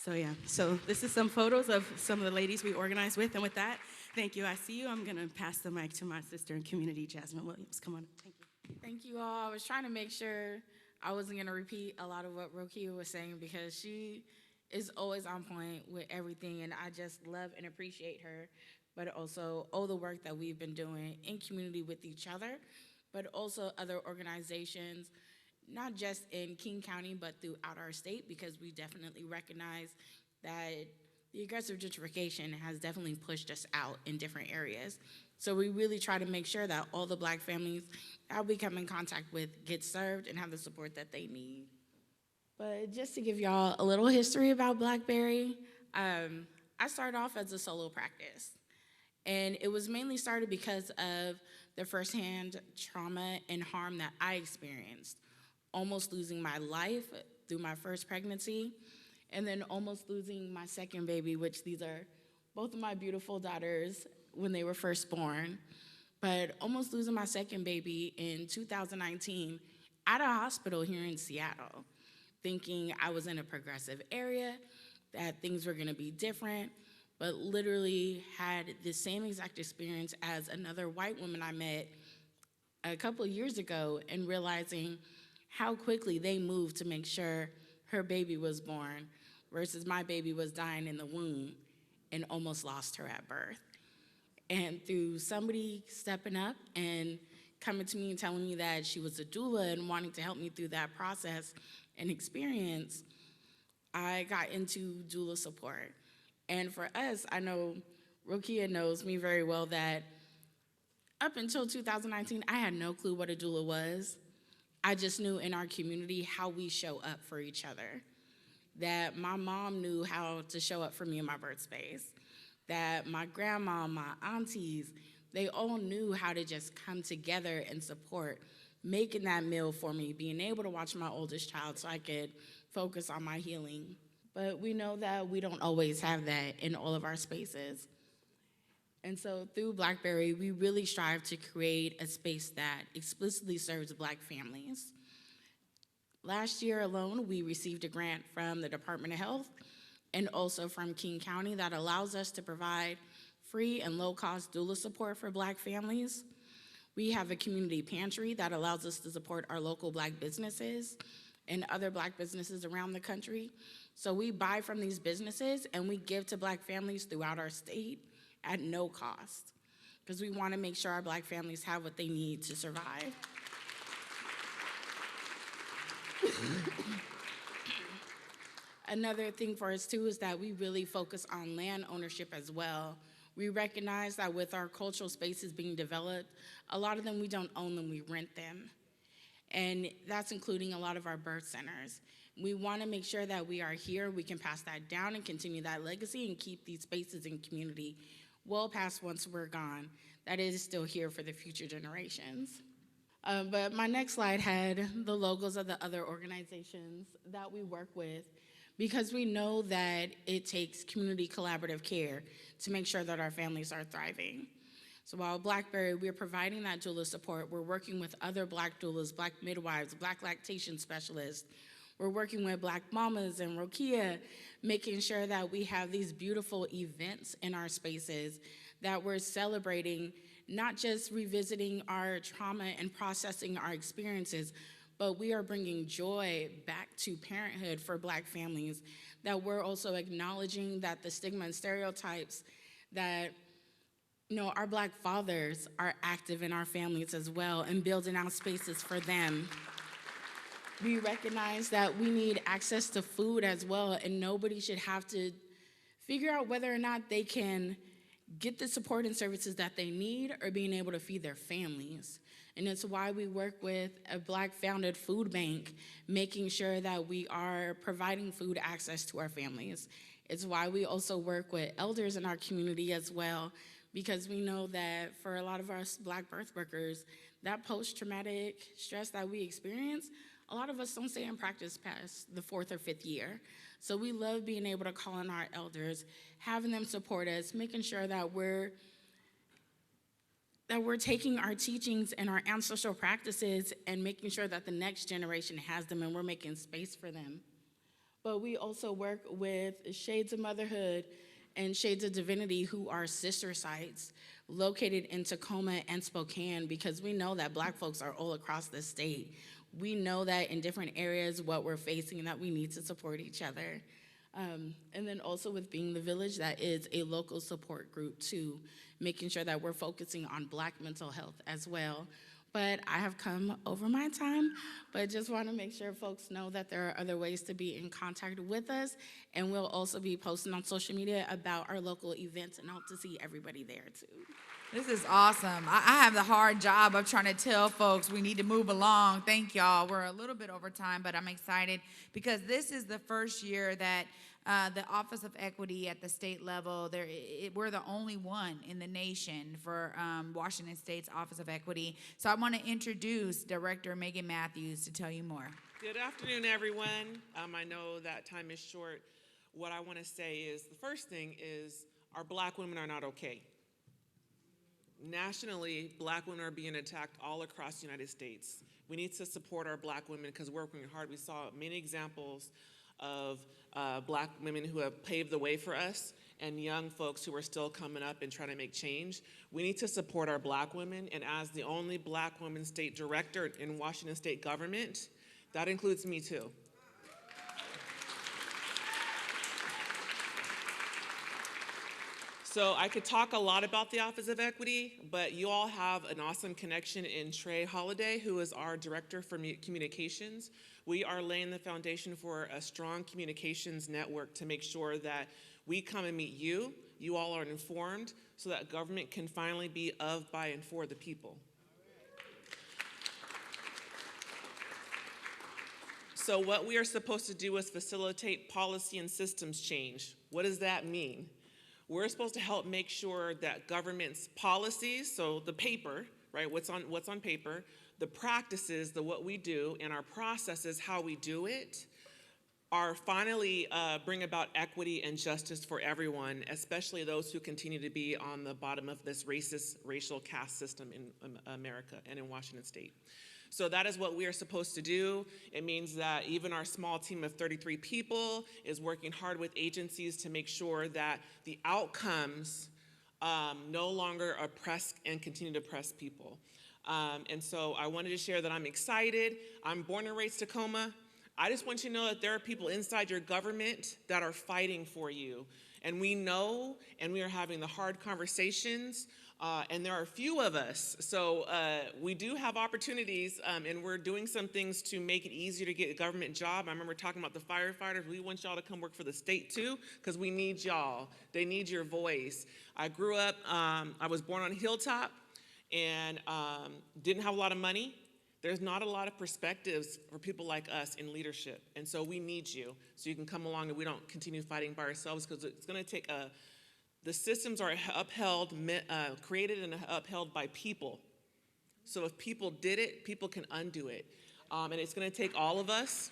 So yeah, so this is some photos of some of the ladies we organize with, and with that, thank you. I see you. I'm gonna pass the mic to my sister in community, Jasmine Williams. Come on, thank you. Thank you all. I was trying to make sure I wasn't gonna repeat a lot of what Rokia was saying, because she is always on point with everything, and I just love and appreciate her, but also all the work that we've been doing in community with each other, but also other organizations, not just in King County, but throughout our state, because we definitely recognize that the aggressive gentrification has definitely pushed us out in different areas. So we really try to make sure that all the Black families that we come in contact with get served and have the support that they need. But just to give y'all a little history about Blackberry, I started off as a solo practice. And it was mainly started because of the firsthand trauma and harm that I experienced. Almost losing my life through my first pregnancy, and then almost losing my second baby, which these are both of my beautiful daughters when they were first born. But almost losing my second baby in 2019 at a hospital here in Seattle, thinking I was in a progressive area, that things were gonna be different, but literally had the same exact experience as another white woman I met a couple of years ago, and realizing how quickly they moved to make sure her baby was born versus my baby was dying in the womb and almost lost her at birth. And through somebody stepping up and coming to me and telling me that she was a doula and wanting to help me through that process and experience, I got into doula support. And for us, I know Rokia knows me very well, that up until 2019, I had no clue what a doula was. I just knew in our community how we show up for each other. That my mom knew how to show up for me in my birth space. That my grandma, my aunties, they all knew how to just come together and support, making that meal for me, being able to watch my oldest child so I could focus on my healing. But we know that we don't always have that in all of our spaces. And so through Blackberry, we really strive to create a space that explicitly serves Black families. Last year alone, we received a grant from the Department of Health and also from King County that allows us to provide free and low-cost doula support for Black families. We have a community pantry that allows us to support our local Black businesses and other Black businesses around the country. So we buy from these businesses and we give to Black families throughout our state at no cost, because we want to make sure our Black families have what they need to survive. Another thing for us too is that we really focus on land ownership as well. We recognize that with our cultural spaces being developed, a lot of them we don't own them, we rent them. And that's including a lot of our birth centers. We want to make sure that we are here, we can pass that down and continue that legacy and keep these spaces in community well past once we're gone, that it is still here for the future generations. But my next slide had the logos of the other organizations that we work with, because we know that it takes community collaborative care to make sure that our families are thriving. So while Blackberry, we're providing that doula support, we're working with other Black doulas, Black midwives, Black lactation specialists. We're working with Black mamas and Rokia, making sure that we have these beautiful events in our spaces, that we're celebrating, not just revisiting our trauma and processing our experiences, but we are bringing joy back to parenthood for Black families, that we're also acknowledging that the stigma and stereotypes that our Black fathers are active in our families as well and building out spaces for them. We recognize that we need access to food as well, and nobody should have to figure out whether or not they can get the support and services that they need or being able to feed their families. And it's why we work with a Black-founded food bank, making sure that we are providing food access to our families. It's why we also work with elders in our community as well, because we know that for a lot of our Black birth workers, that post-traumatic stress that we experience, a lot of us don't stay in practice past the 4th or 5th year. So we love being able to call on our elders, having them support us, making sure that we're taking our teachings and our ancestral practices and making sure that the next generation has them and we're making space for them. But we also work with Shades of Motherhood and Shades of Divinity, who are sister sites located in Tacoma and Spokane, because we know that Black folks are all across the state. We know that in different areas what we're facing and that we need to support each other. And then also with Being the Village, that is a local support group too, making sure that we're focusing on Black mental health as well. But I have come over my time, but just want to make sure folks know that there are other ways to be in contact with us, and we'll also be posting on social media about our local events, and hope to see everybody there too. This is awesome. I have the hard job of trying to tell folks we need to move along. Thank y'all. We're a little bit over time, but I'm excited because this is the first year that the Office of Equity at the state level, we're the only one in the nation for Washington State's Office of Equity. So I want to introduce Director Megan Matthews to tell you more. Good afternoon, everyone. I know that time is short. What I want to say is, the first thing is our Black women are not okay. Nationally, Black women are being attacked all across the United States. We need to support our Black women because we're working hard. We saw many examples of Black women who have paved the way for us and young folks who are still coming up and trying to make change. We need to support our Black women, and as the only Black woman state director in Washington state government, that includes me too. So I could talk a lot about the Office of Equity, but you all have an awesome connection in Trey Holliday, who is our Director for Communications. We are laying the foundation for a strong communications network to make sure that we come and meet you, you all are informed, so that government can finally be of, by, and for the people. So what we are supposed to do is facilitate policy and systems change. What does that mean? We're supposed to help make sure that government's policies, so the paper, right, what's on paper, the practices, what we do, and our processes, how we do it, are finally bring about equity and justice for everyone, especially those who continue to be on the bottom of this racist, racial caste system in America and in Washington state. So that is what we are supposed to do. It means that even our small team of 33 people is working hard with agencies to make sure that the outcomes no longer oppress and continue to oppress people. And so I wanted to share that I'm excited. I'm born and raised Tacoma. I just want you to know that there are people inside your government that are fighting for you. And we know, and we are having the hard conversations, and there are few of us. So we do have opportunities, and we're doing some things to make it easier to get a government job. I remember talking about the firefighters. We want y'all to come work for the state too, because we need y'all. They need your voice. I grew up, I was born on a hilltop, and didn't have a lot of money. There's not a lot of perspectives for people like us in leadership. And so we need you so you can come along and we don't continue fighting by ourselves, because it's going to take the systems are upheld, created and upheld by people. So if people did it, people can undo it. And it's going to take all of us.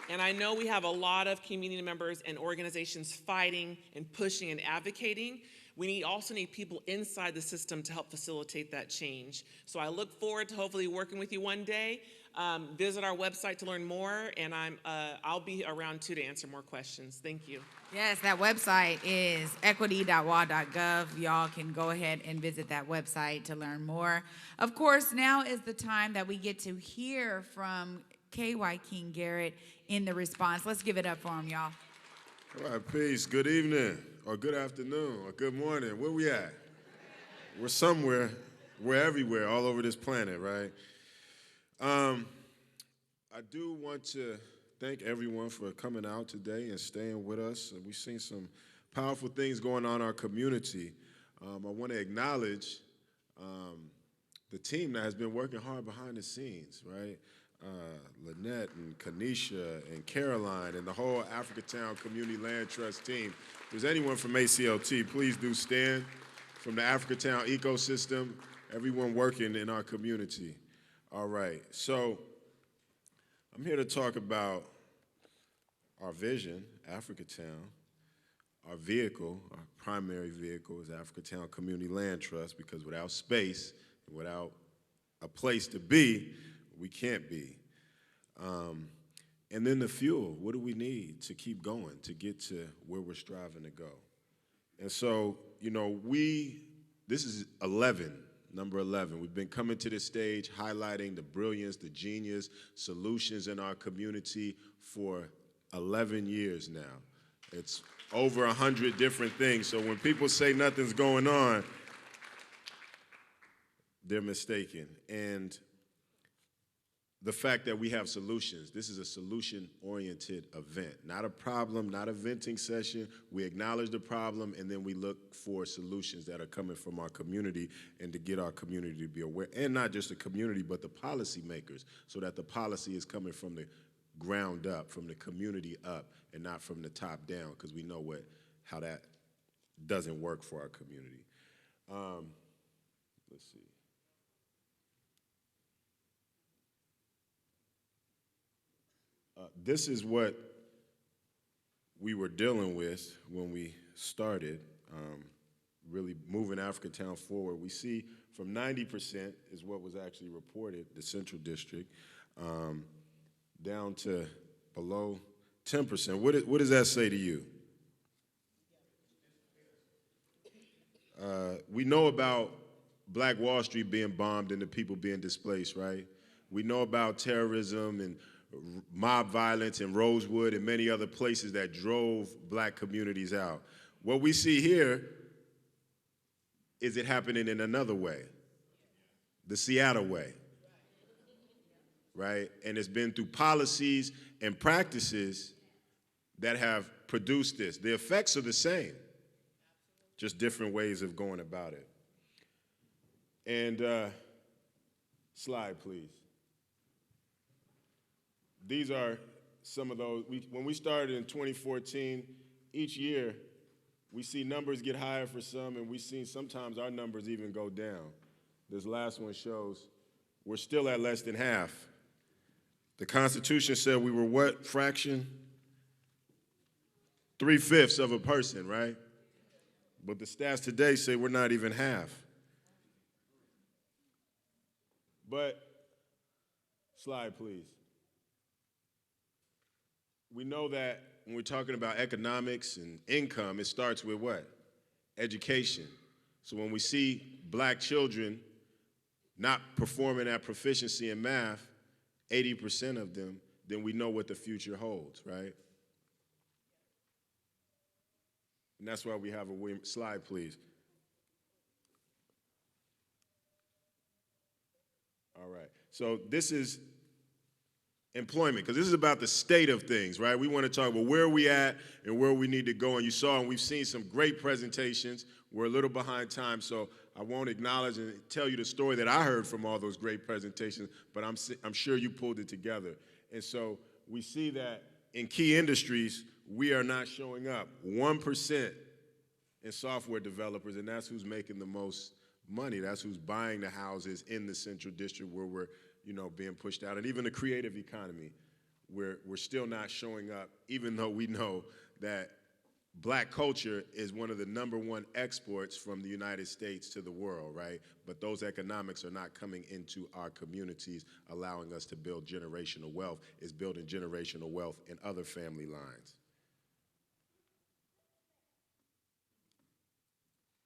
And I know we have a lot of community members and organizations fighting and pushing and advocating. We also need people inside the system to help facilitate that change. So I look forward to hopefully working with you one day. Visit our website to learn more, and I'll be around too to answer more questions. Thank you. Yes, that website is equity.wa.gov. Y'all can go ahead and visit that website to learn more. Of course, now is the time that we get to hear from K.Y. King Garrett in the response. Let's give it up for him, y'all. All right, peace. Good evening, or good afternoon, or good morning. Where we at? We're somewhere. We're everywhere, all over this planet, right? I do want to thank everyone for coming out today and staying with us. We've seen some powerful things going on in our community. I want to acknowledge the team that has been working hard behind the scenes, right? Lynette and Kanisha and Caroline and the whole Africatown Community Land Trust team. If there's anyone from ACLT, please do stand. From the Africatown ecosystem, everyone working in our community. All right, so I'm here to talk about our vision, Africatown. Our vehicle, our primary vehicle is Africatown Community Land Trust, because without space, without a place to be, we can't be. And then the fuel, what do we need to keep going, to get to where we're striving to go? And so, you know, this is 11, number 11. We've been coming to this stage highlighting the brilliance, the genius, solutions in our community for 11 years now. It's over 100 different things. So when people say nothing's going on, they're mistaken. And the fact that we have solutions, this is a solution-oriented event, not a problem, not a venting session. We acknowledge the problem, and then we look for solutions that are coming from our community and to get our community to be aware, and not just the community, but the policymakers, so that the policy is coming from the ground up, from the community up, and not from the top down, because we know how that doesn't work for our community. Let's see. This is what we were dealing with when we started, really moving Africatown forward. We see from 90% is what was actually reported, the Central District, down to below 10%. What does that say to you? We know about Black Wall Street being bombed and the people being displaced, right? We know about terrorism and mob violence in Rosewood and many other places that drove Black communities out. What we see here is it happening in another way, the Seattle way, right? And it's been through policies and practices that have produced this. The effects are the same, just different ways of going about it. And slide, please. These are some of those. When we started in 2014, each year we see numbers get higher for some, and we've seen sometimes our numbers even go down. This last one shows we're still at less than half. The Constitution said we were what fraction? 3/5 of a person, right? But the stats today say we're not even half. But, slide please. We know that when we're talking about economics and income, it starts with what? Education. So when we see black children not performing at proficiency in math, 80% of them, then we know what the future holds, right? And that's why we have a slide, please. All right. So this is employment, because this is about the state of things, right? We want to talk about where we at and where we need to go. And you saw, and we've seen some great presentations. We're a little behind time, so I won't acknowledge and tell you the story that I heard from all those great presentations, but I'm sure you pulled it together. And so we see that in key industries, we are not showing up. 1% in software developers, and that's who's making the most money. That's who's buying the houses in the Central District where we're, being pushed out. And even the creative economy, we're still not showing up, even though we know that black culture is one of the #1 exports from the United States to the world, right? But those economics are not coming into our communities, allowing us to build generational wealth. It's building generational wealth in other family lines.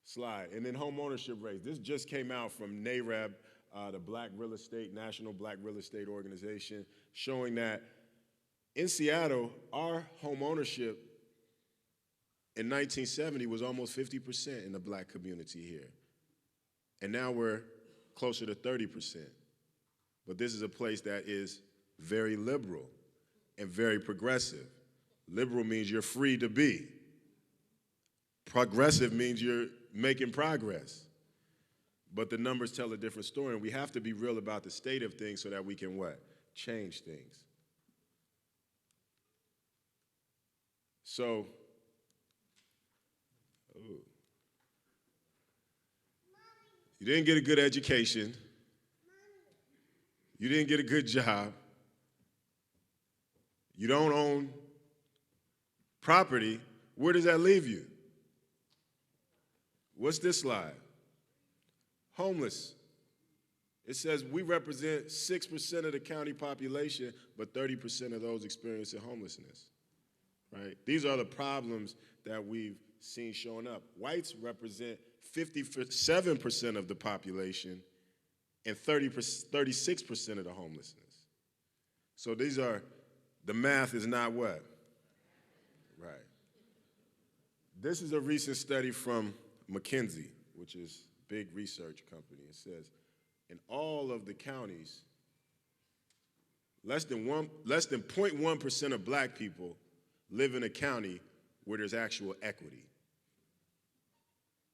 Slide. And then home ownership rates. This just came out from NAREB, the National Black Real Estate Organization, showing that in Seattle, our home ownership in 1970 was almost 50% in the black community here. And now we're closer to 30%. But this is a place that is very liberal and very progressive. Liberal means you're free to be. Progressive means you're making progress. But the numbers tell a different story, and we have to be real about the state of things so that we can what? Change things. So, you didn't get a good education. You didn't get a good job. You don't own property. Where does that leave you? What's this slide? Homeless. It says we represent 6% of the county population, but 30% of those experiencing homelessness, right? These are the problems that we've seen showing up. Whites represent 57% of the population and 36% of the homelessness. So these are, the math is not what? Right. This is a recent study from McKinsey, which is a big research company. It says in all of the counties, less than 0.1% of black people live in a county where there's actual equity.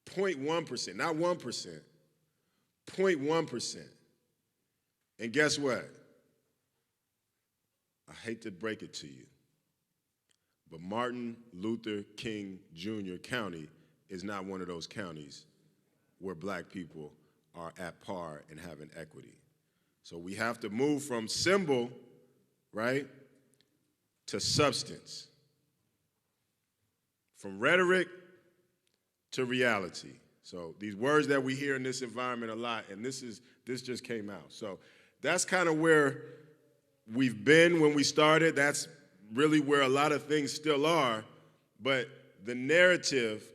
0.1%, not 1%, 0.1%. And guess what? I hate to break it to you, but Martin Luther King Jr. County is not one of those counties where black people are at par and having equity. So we have to move from symbol, right, to substance. From rhetoric to reality. So these words that we hear in this environment a lot, and this just came out. So that's kind of where we've been when we started. That's really where a lot of things still are. But the narrative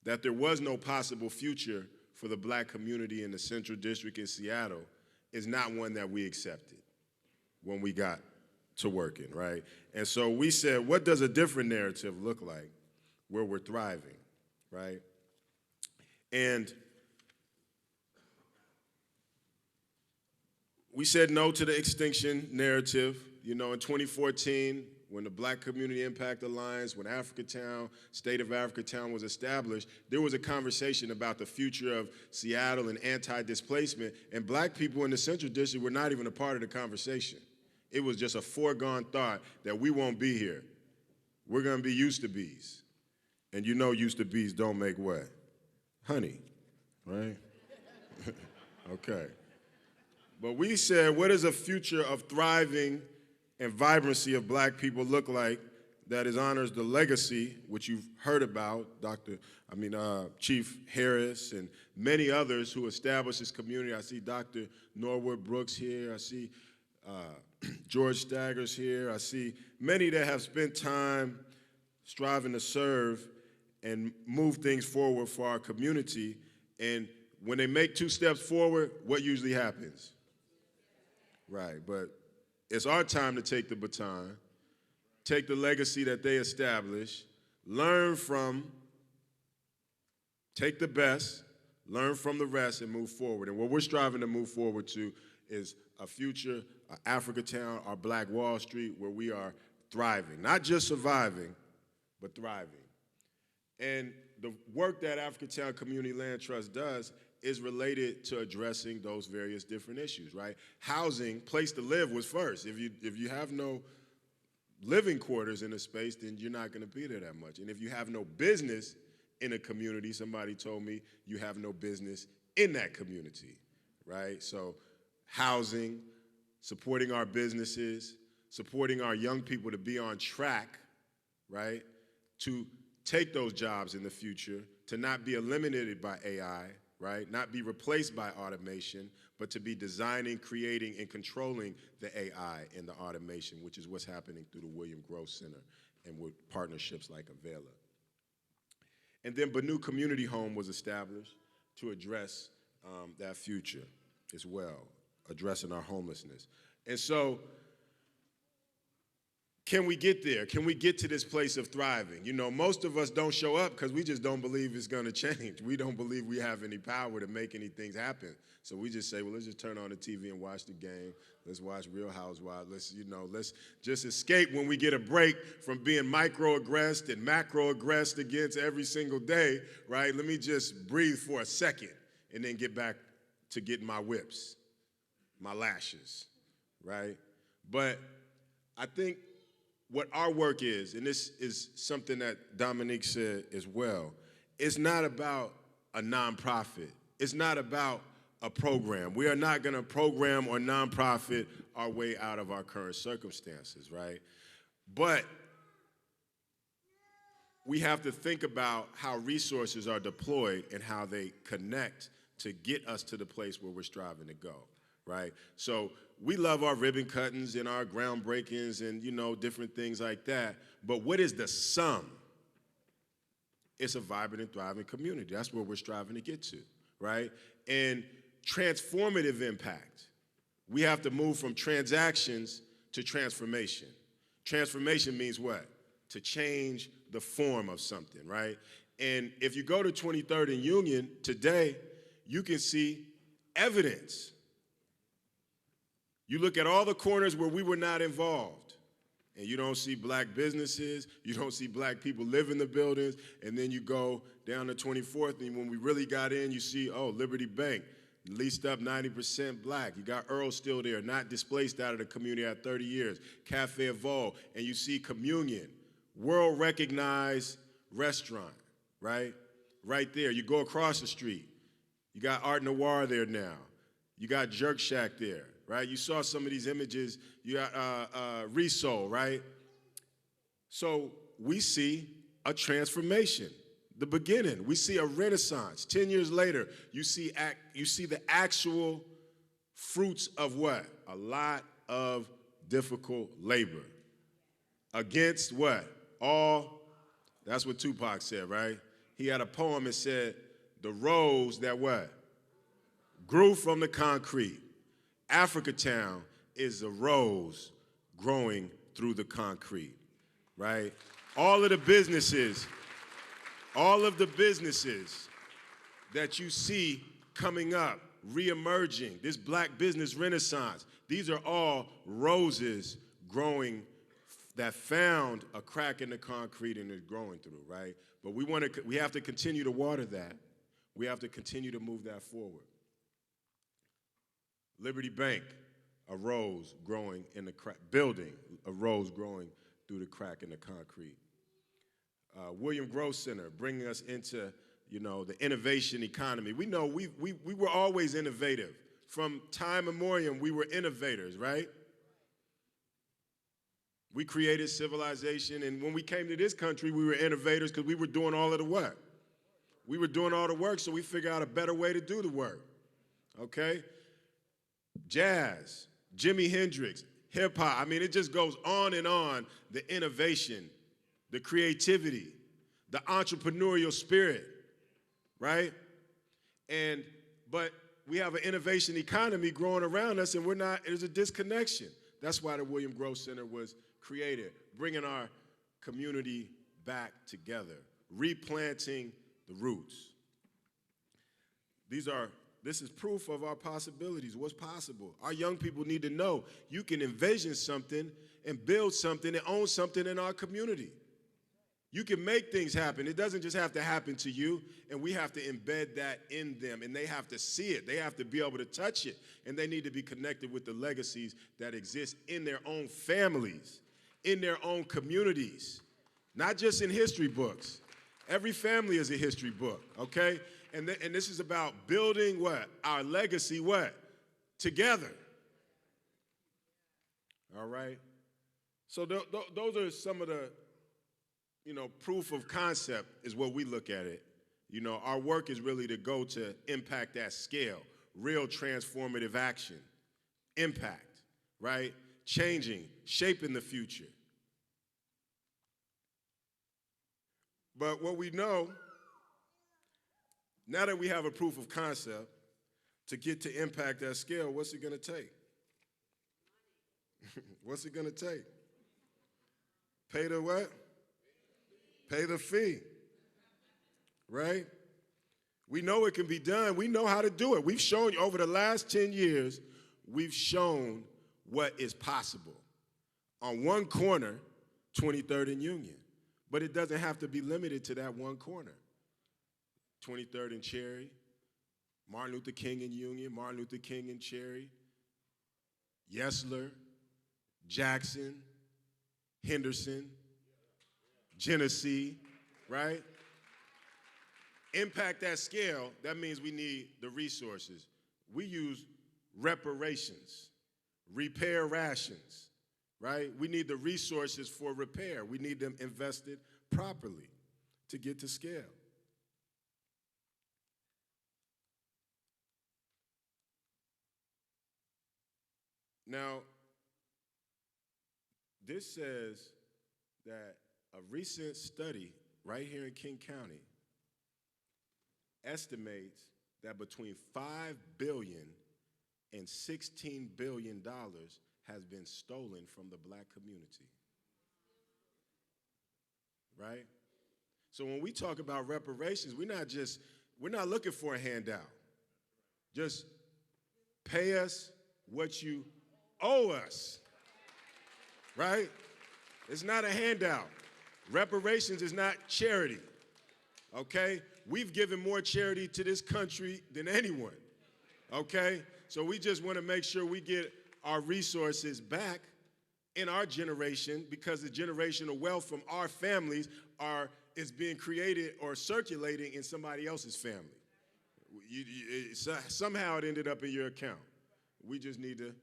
that there was no possible future for the black community in the Central District in Seattle is not one that we accepted when we got to working, right? And so we said, what does a different narrative look like where we're thriving, right? And we said no to the extinction narrative. You know, in 2014, when the Black Community Impact Alliance, when Africatown, State of Africatown was established, there was a conversation about the future of Seattle and anti-displacement, and black people in the Central District were not even a part of the conversation. It was just a foregone thought that we won't be here. We're gonna be used to bees. And you know used to bees don't make what? Honey, right? Okay. But we said, what does a future of thriving and vibrancy of black people look like that is honors the legacy, which you've heard about, Chief Harris and many others who established this community. I see Dr. Norwood Brooks here. I see George Staggers here. I see many that have spent time striving to serve and move things forward for our community. And when they make 2 steps forward, what usually happens? Right, but it's our time to take the baton, take the legacy that they established, learn from, take the best, learn from the rest, and move forward. And what we're striving to move forward to is a future, Africatown, our Black Wall Street, where we are thriving, not just surviving, but thriving. And the work that Africatown Community Land Trust does is related to addressing those various different issues, right? Housing, place to live was first. If you have no living quarters in a space, then you're not gonna be there that much. And if you have no business in a community, somebody told me you have no business in that community, right? So housing, supporting our businesses, supporting our young people to be on track, right? To take those jobs in the future, to not be eliminated by AI, right? Not be replaced by automation, but to be designing, creating, and controlling the AI and the automation, which is what's happening through the William Grove Center and with partnerships like Avela. And then Banu Community Home was established to address that future as well, addressing our homelessness. And so, can we get there? Can we get to this place of thriving? You know, most of us don't show up because we just don't believe it's going to change. We don't believe we have any power to make any things happen. So we just say, well, let's just turn on the TV and watch the game. Let's watch Real Housewives. Let's just escape when we get a break from being microaggressed and macroaggressed against every single day, right? Let me just breathe for a second and then get back to getting my whips, my lashes, right? But I think what our work is, and this is something that Dominique said as well, it's not about a nonprofit. It's not about a program. We are not going to program or nonprofit our way out of our current circumstances, right? But we have to think about how resources are deployed and how they connect to get us to the place where we're striving to go, right? So we love our ribbon cuttings and our groundbreakings and, different things like that. But what is the sum? It's a vibrant and thriving community. That's where we're striving to get to, right? And transformative impact. We have to move from transactions to transformation. Transformation means what? To change the form of something, right? And if you go to 23rd and Union today, you can see evidence. You look at all the corners where we were not involved, and you don't see black businesses, you don't see black people live in the buildings, and then you go down to 24th, and when we really got in, you see, Liberty Bank, leased up 90% black. You got Earl still there, not displaced out of the community at 30 years. Cafe Evolve, and you see Communion, world-recognized restaurant, right? Right there. You go across the street. You got Art Noir there now. You got Jerk Shack there. Right? You saw some of these images. You got Resole, right? So we see a transformation, the beginning. We see a renaissance. 10 years later, you see the actual fruits of what? A lot of difficult labor. Against what? That's what Tupac said, right? He had a poem that said, the rose that what? Grew from the concrete. Africatown is a rose growing through the concrete, right? All of the businesses that you see coming up, reemerging, this black business renaissance, these are all roses growing that found a crack in the concrete and is growing through, right? But we have to continue to water that. We have to continue to move that forward. Liberty Bank, a rose growing in the crack, building a rose growing through the crack in the concrete. William Grove Center, bringing us into, the innovation economy. We know we were always innovative. From time immemorial, we were innovators, right? We created civilization, and when we came to this country, we were innovators because we were doing all of the what? We were doing all the work, so we figured out a better way to do the work, okay? Jazz, Jimi Hendrix, hip hop, I mean, it just goes on and on, the innovation, the creativity, the entrepreneurial spirit, right? But we have an innovation economy growing around us, and there's a disconnection. That's why the William Grove Center was created, bringing our community back together, replanting the roots. This is proof of our possibilities, what's possible. Our young people need to know you can envision something and build something and own something in our community. You can make things happen. It doesn't just have to happen to you, and we have to embed that in them, and they have to see it. They have to be able to touch it, and they need to be connected with the legacies that exist in their own families, in their own communities, not just in history books. Every family is a history book, okay? And this is about building what? Our legacy what? Together. All right? So those are some of the, proof of concept is what we look at it. Our work is really to go to impact at scale, real transformative action, impact, right? Changing, shaping the future. But what we know, now that we have a proof of concept, to get to impact at scale, what's it gonna take? What's it gonna take? Pay the what? Pay the fee, right? We know it can be done. We know how to do it. We've shown you over the last 10 years, we've shown what is possible. On one corner, 23rd and Union. But it doesn't have to be limited to that one corner. 23rd and Cherry, Martin Luther King and Union, Martin Luther King and Cherry, Yesler, Jackson, Henderson, Genesee, right? Impact at scale, that means we need the resources. We use reparations, repair rations, right? We need the resources for repair. We need them invested properly to get to scale. Now, this says that a recent study right here in King County estimates that between $5 billion and $16 billion has been stolen from the black community, right? So when we talk about reparations, we're not looking for a handout. Just pay us what you owe us, right? It's not a handout. Reparations is not charity, okay? We've given more charity to this country than anyone, okay? So we just want to make sure we get our resources back in our generation, because the generational wealth from our families is being created or circulating in somebody else's family. Somehow it ended up in your account. We just need to,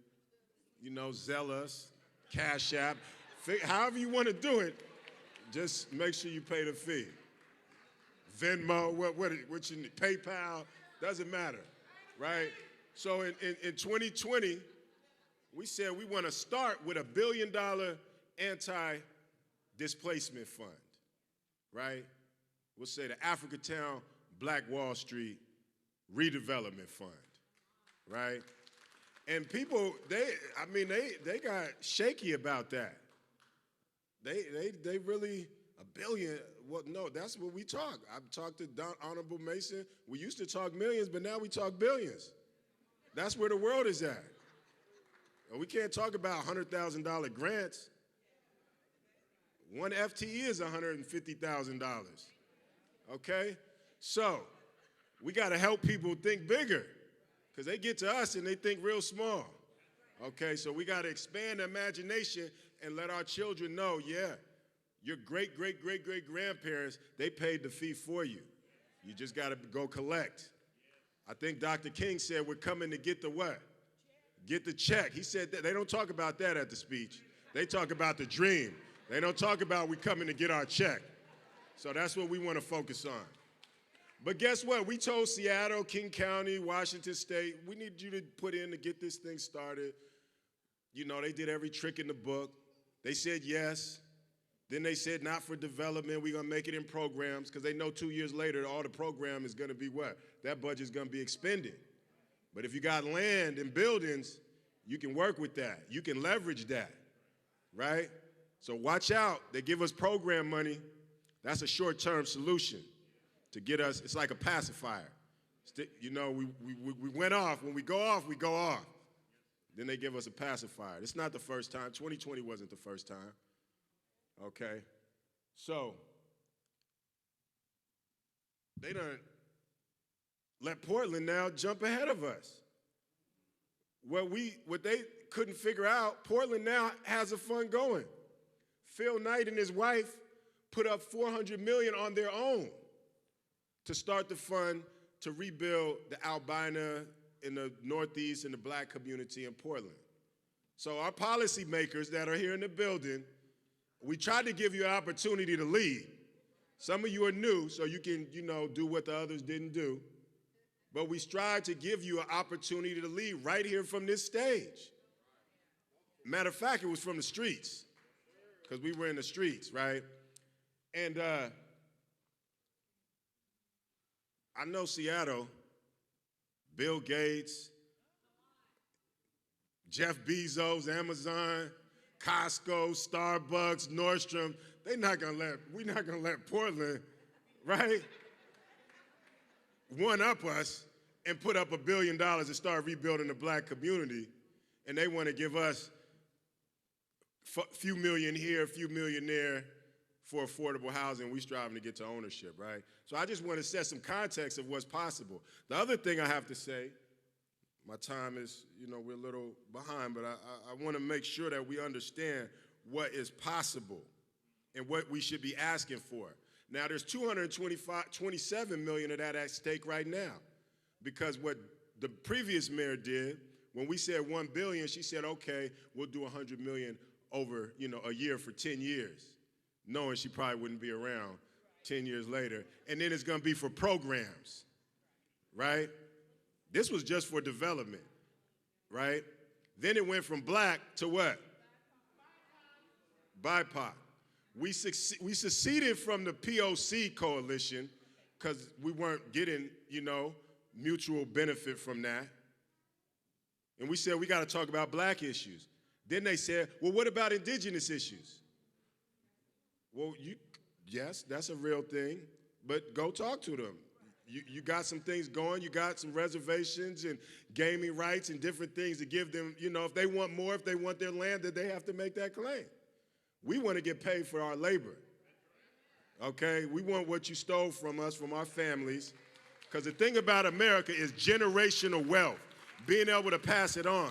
Zelle us, Cash App, however you want to do it, just make sure you pay the fee. Venmo, what you need, PayPal, doesn't matter, right? So in 2020, we said we want to start with $1 billion anti-displacement fund, right? We'll say the Africatown Black Wall Street Redevelopment Fund, right? And people, they got shaky about that. They really, $1 billion, well, no, that's what we talk. I've talked to Honorable Mason. We used to talk millions, but now we talk billions. That's where the world is at. And we can't talk about $100,000 grants. One FTE is $150,000, okay? So we got to help people think bigger, because they get to us and they think real small, okay? So we got to expand the imagination and let our children know, yeah, your great-great-great-great-grandparents, they paid the fee for you. You just got to go collect. I think Dr. King said we're coming to get the what? Get the check. He said that. They don't talk about that at the speech. They talk about the dream. They don't talk about we coming to get our check. So that's what we want to focus on. But guess what? We told Seattle, King County, Washington State, we need you to put in to get this thing started. You know, they did every trick in the book. They said yes. Then they said not for development. We're going to make it in programs because they know 2 years later all the program is going to be what? That budget's going to be expended. But if you got land and buildings, you can work with that. You can leverage that, right? So watch out. They give us program money. That's a short-term solution to get us. It's like a pacifier. You know, we went off. When we go off, we go off. Then they give us a pacifier. It's not the first time. 2020 wasn't the first time. Okay? So they done let Portland now jump ahead of us. What they couldn't figure out, Portland now has a fund going. Phil Knight and his wife put up $400 million on their own to start the fund to rebuild the albino in the Northeast and the black community in Portland. So our policymakers that are here in the building, we tried to give you an opportunity to lead. Some of you are new, so you can, do what the others didn't do. But we strive to give you an opportunity to lead right here from this stage. Matter of fact, it was from the streets, because we were in the streets, right? And I know Seattle, Bill Gates, Jeff Bezos, Amazon, Costco, Starbucks, Nordstrom, we're not gonna let Portland, right, one up us and put up $1 billion and start rebuilding the black community, and they want to give us a few million here, a few million there for affordable housing. We striving to get to ownership, right? So I just want to set some context of what's possible. The other thing I have to say, my time is, we're a little behind, but I want to make sure that we understand what is possible and what we should be asking for. Now, there's $227 million of that at stake right now, because what the previous mayor did, when we said $1 billion, she said, okay, we'll do $100 million over, a year for 10 years, knowing she probably wouldn't be around 10 years later. And then it's going to be for programs, right? This was just for development, right? Then it went from black to what? BIPOC. We seceded from the POC coalition because we weren't getting, mutual benefit from that. And we said, we got to talk about black issues. Then they said, well, what about indigenous issues? Well, yes, that's a real thing, but go talk to them. You got some things going. You got some reservations and gaming rights and different things to give them, if they want more, if they want their land, that they have to make that claim. We want to get paid for our labor, okay? We want what you stole from us, from our families, because the thing about America is generational wealth, being able to pass it on,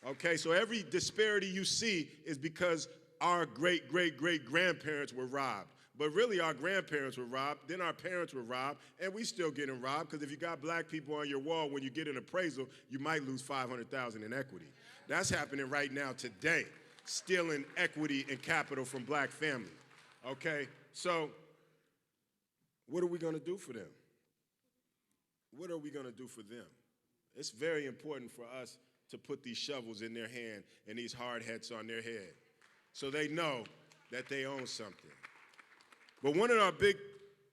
okay? So every disparity you see is because our great-great-great-grandparents were robbed. But really, our grandparents were robbed, then our parents were robbed, and we still getting robbed, because if you got black people on your wall, when you get an appraisal, you might lose $500,000 in equity. That's happening right now today, stealing equity and capital from black families, okay? So what are we going to do for them? What are we going to do for them? It's very important for us to put these shovels in their hand and these hard hats on their head so they know that they own something. But one of our big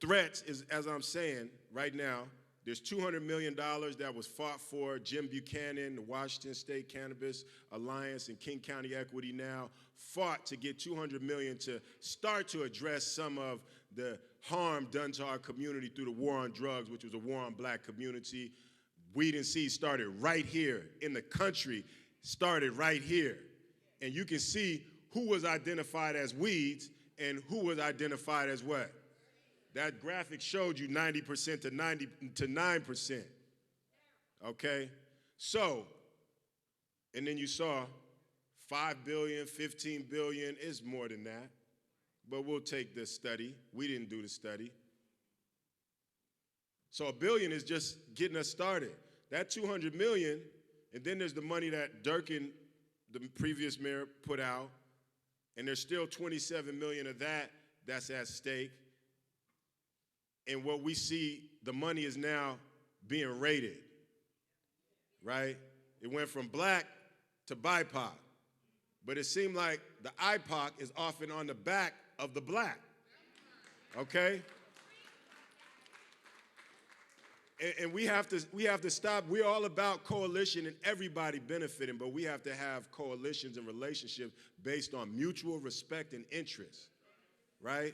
threats is, as I'm saying right now, there's $200 million that was fought for. Jim Buchanan, the Washington State Cannabis Alliance, and King County Equity Now fought to get $200 million to start to address some of the harm done to our community through the war on drugs, which was a war on black community. Weed and Seed started right here in the country, started right here. And you can see who was identified as weeds and who was identified as what? That graphic showed you 90% to 9%, okay? So, and then you saw 5 billion, 15 billion, it's more than that. But we'll take this study. We didn't do the study. So $1 billion is just getting us started. That $200 million, and then there's the money that Durkin, the previous mayor, put out And there's still 27 million of that that's at stake. And what we see, the money is now being rated, right? It went from black to BIPOC. But it seemed like the IPOC is often on the back of the black, okay? And we have to stop. We're all about coalition and everybody benefiting, but we have to have coalitions and relationships based on mutual respect and interest, right?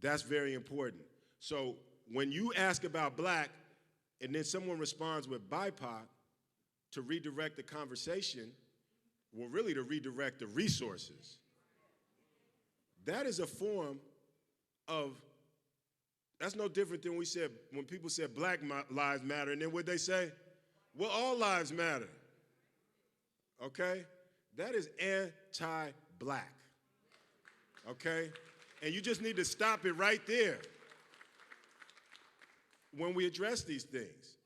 That's very important. So when you ask about black and then someone responds with BIPOC, to redirect the conversation, well, really to redirect the resources. That is a form of, that's no different than when people said Black lives matter, and then what they say? Well, all lives matter. Okay? That is anti-black. Okay? And you just need to stop it right there when we address these things.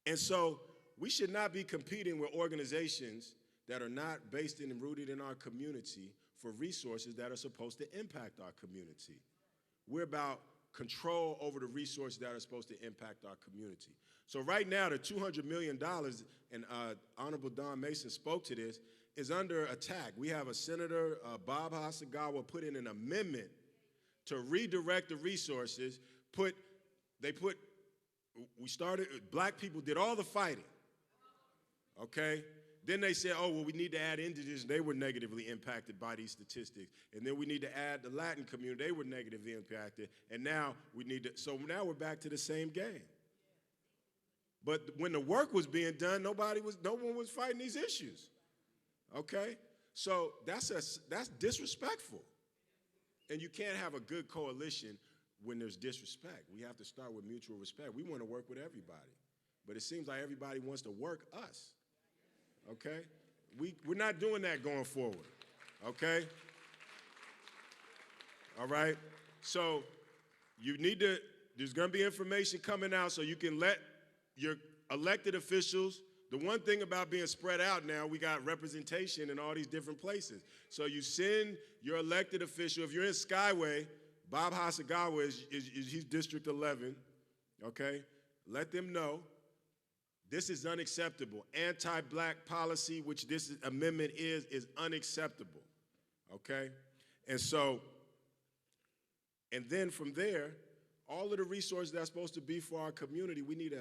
And so we should not be competing with organizations that are not based in and rooted in our community for resources that are supposed to impact our community. We're about control over the resources that are supposed to impact our community. So right now, the $200 million, and Honorable Don Mason spoke to this, is under attack. We have a Senator, Bob Hasagawa, put in an amendment to redirect the resources. Black people did all the fighting, okay? Then they said, oh, well, we need to add indigenous. They were negatively impacted by these statistics. And then we need to add the Latin community. They were negatively impacted. And now so now we're back to the same game. But when the work was being done, no one was fighting these issues, okay? So that's disrespectful. And you can't have a good coalition when there's disrespect. We have to start with mutual respect. We want to work with everybody. But it seems like everybody wants to work us. Okay? We're not doing that going forward. Okay? All right? So there's going to be information coming out so you can let your elected officials. The one thing about being spread out now, we got representation in all these different places. So you send your elected official. If you're in Skyway, Bob Hasagawa he's District 11, okay? Let them know this is unacceptable. Anti-black policy, which this amendment is unacceptable, okay? And then from there, all of the resources that's supposed to be for our community, we need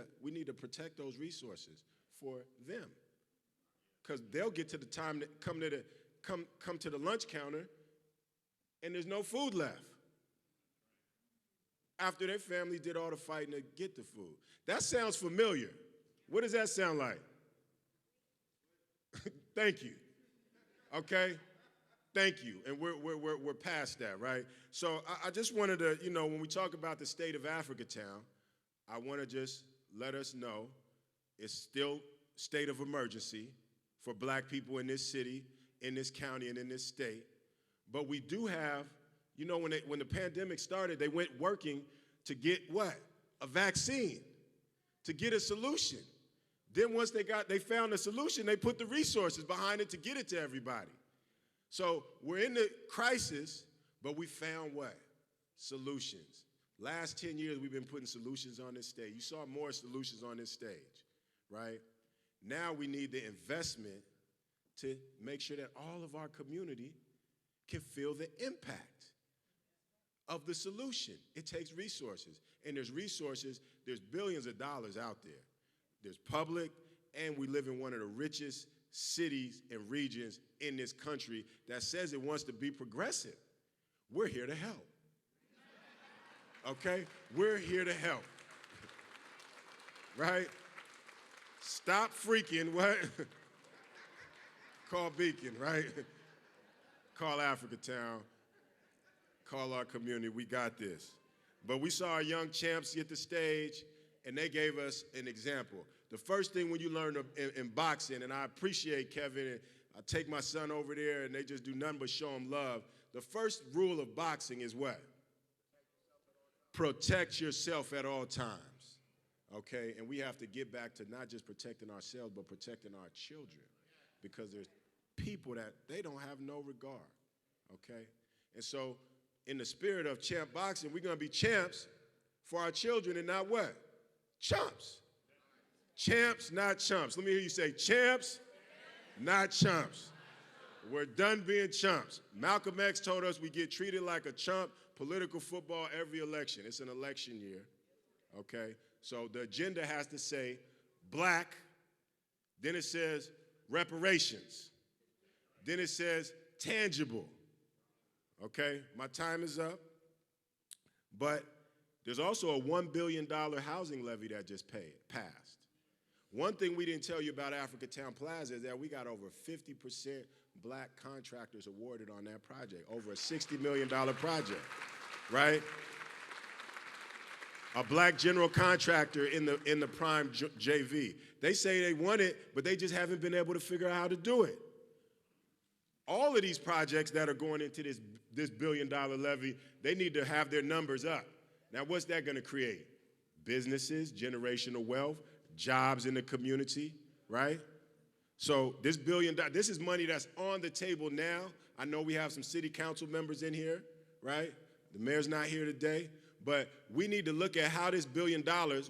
to protect those resources for them, because they'll get to the time that come to the lunch counter, and there's no food left after their family did all the fighting to get the food. That sounds familiar. What does that sound like? Thank you. Okay? Thank you. And we're past that, right? So I just wanted to, when we talk about the state of Africatown, I want to just let us know it's still state of emergency for black people in this city, in this county, and in this state. But we do have, when the pandemic started, they went working to get what? A vaccine, to get a solution. Then once they found a solution, they put the resources behind it to get it to everybody. So we're in the crisis, but we found what? Solutions. Last 10 years, we've been putting solutions on this stage. You saw more solutions on this stage, right? Now we need the investment to make sure that all of our community can feel the impact of the solution. It takes resources, and there's billions of dollars out there. There's public, and we live in one of the richest cities and regions in this country that says it wants to be progressive. We're here to help. Okay? We're here to help. Right? Stop freaking, what? Call Beacon, right? Call Africatown. Call our community. We got this. But we saw our young champs get the stage, and they gave us an example. The first thing when you learn in boxing, and I appreciate Kevin, and I take my son over there, and they just do nothing but show him love. The first rule of boxing is what? Protect yourself at all times, okay? And we have to get back to not just protecting ourselves, but protecting our children, because there's people that they don't have no regard, okay? And so in the spirit of champ boxing, we're gonna be champs for our children and not what? Chumps. Champs, not chumps. Let me hear you say champs, not chumps. We're done being chumps. Malcolm X told us we get treated like a chump, political football every election. It's an election year, okay? So the agenda has to say black, then it says reparations, then it says tangible, okay? My time is up, but there's also a $1 billion housing levy that just passed. One thing we didn't tell you about Africatown Plaza is that we got over 50% black contractors awarded on that project, over a $60 million project, right? A black general contractor in the prime JV. They say they want it, but they just haven't been able to figure out how to do it. All of these projects that are going into this $1 billion levy, they need to have their numbers up. Now, what's that gonna create? Businesses, generational wealth, jobs in the community, right? So this $1 billion, this is money that's on the table now. I know we have some city council members in here, right? The mayor's not here today, but we need to look at how this $1 billion,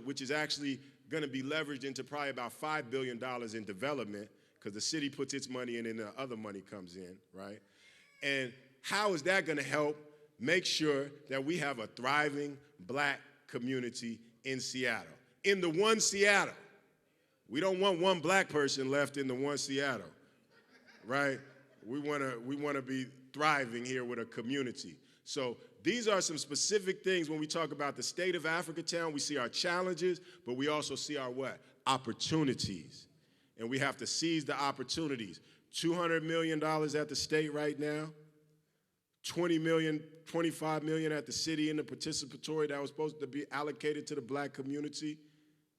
which is actually gonna be leveraged into probably about $5 billion in development, because the city puts its money in and the other money comes in, right? And how is that gonna help make sure that we have a thriving black community in Seattle? In the one Seattle. We don't want one black person left in the one Seattle, right? We wanna be thriving here with a community. So these are some specific things when we talk about the state of Africatown. We see our challenges, but we also see our what? Opportunities. And we have to seize the opportunities. $200 million at the state right now, $20 million, $25 million at the city in the participatory that was supposed to be allocated to the black community,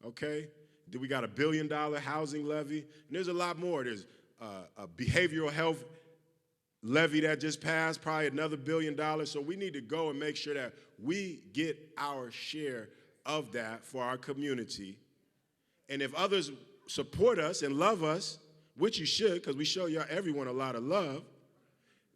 okay? Then we got a $1 billion housing levy, and there's a lot more. There's a behavioral health levy that just passed, probably another $1 billion. So we need to go and make sure that we get our share of that for our community. And if others support us and love us, which you should, because we show y'all everyone a lot of love,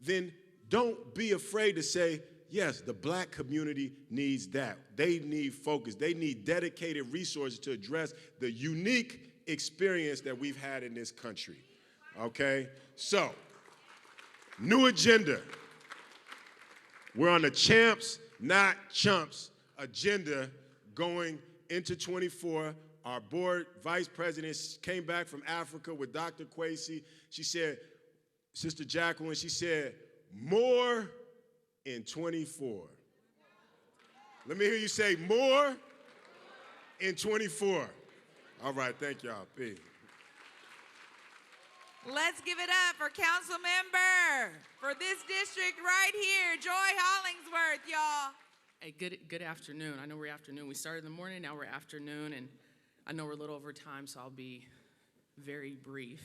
then don't be afraid to say, yes, the black community needs that. They need focus. They need dedicated resources to address the unique experience that we've had in this country, okay? So, new agenda. We're on the champs, not chumps agenda going into 24. Our board vice president came back from Africa with Dr. Kwesi. She said, Sister Jacqueline, she said, more in 24. Let me hear you say more in 24. All right, thank y'all. P. Let's give it up for council member for this district right here, Joy Hollingsworth, y'all. Hey, good afternoon. I know we're afternoon. We started in the morning, now we're afternoon, and I know we're a little over time, so I'll be very brief.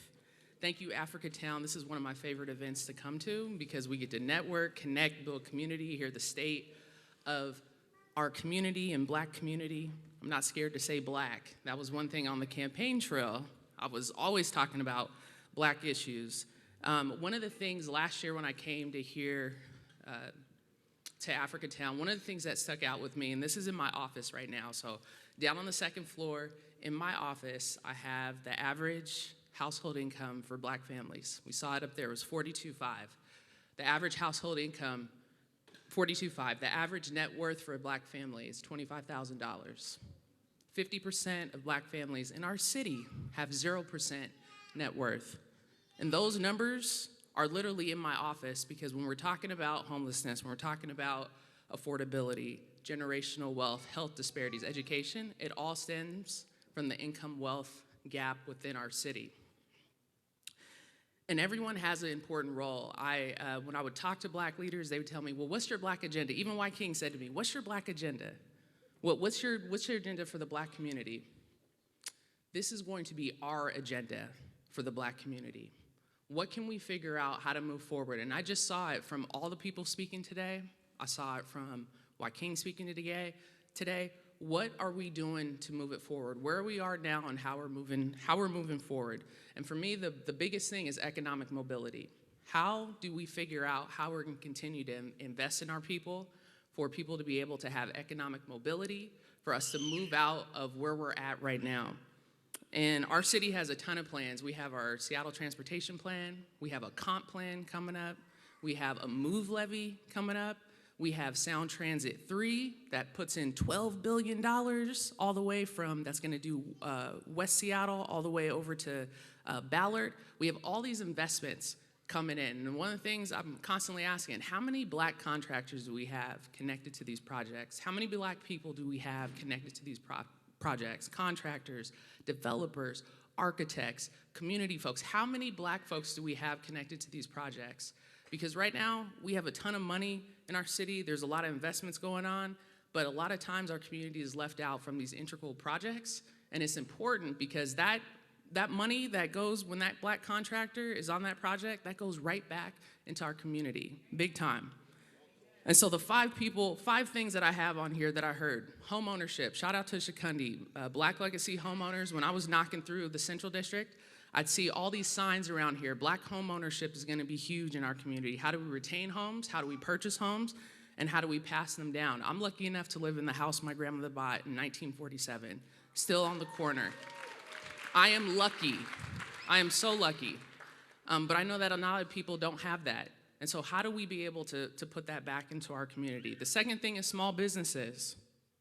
Thank you, Africatown. This is one of my favorite events to come to because we get to network, connect, build community, hear the state of our community and black community. I'm not scared to say black. That was one thing on the campaign trail. I was always talking about black issues. One of the things last year when I came to here to Africatown, one of the things that stuck out with me, and this is in my office right now, so down on the second floor in my office, I have the average household income for black families. We saw it up there, it was $42,500. The average household income, $42,500. The average net worth for a black family is $25,000. 50% of black families in our city have 0% net worth. And those numbers are literally in my office because when we're talking about homelessness, when we're talking about affordability, generational wealth, health disparities, education, it all stems from the income wealth gap within our city. And everyone has an important role. When I would talk to black leaders, they would tell me, well, what's your black agenda? Even Y. King said to me, what's your black agenda? What's your agenda for the black community? This is going to be our agenda for the black community. What can we figure out how to move forward? And I just saw it from all the people speaking today. I saw it from Y. King speaking today. what are we doing to move it forward? Where we are now and how we're moving forward. And for me, the biggest thing is economic mobility. How do we figure out how we're gonna continue to invest in our people, for people to be able to have economic mobility, for us to move out of where we're at right now? And our city has a ton of plans. We have our Seattle Transportation Plan, we have a comp plan coming up, we have a move levy coming up, we have Sound Transit 3 that puts in $12 billion all the way from, that's gonna do West Seattle all the way over to Ballard. We have all these investments coming in. And one of the things I'm constantly asking, how many black contractors do we have connected to these projects? How many black people do we have connected to these projects? Contractors, developers, architects, community folks. How many black folks do we have connected to these projects? Because right now, we have a ton of money in our city. There's a lot of investments going on, but a lot of times our community is left out from these integral projects. And it's important because that money that goes when that black contractor is on that project, that goes right back into our community, big time. And so the five things that I have on here that I heard: home ownership, shout out to Shikundi, Black Legacy homeowners. When I was knocking through the Central District, I'd see all these signs around here. Black home ownership is gonna be huge in our community. How do we retain homes? How do we purchase homes? And how do we pass them down? I'm lucky enough to live in the house my grandmother bought in 1947, still on the corner. I am lucky. I am so lucky. But I know that a lot of people don't have that. And so how do we be able to put that back into our community? The second thing is small businesses.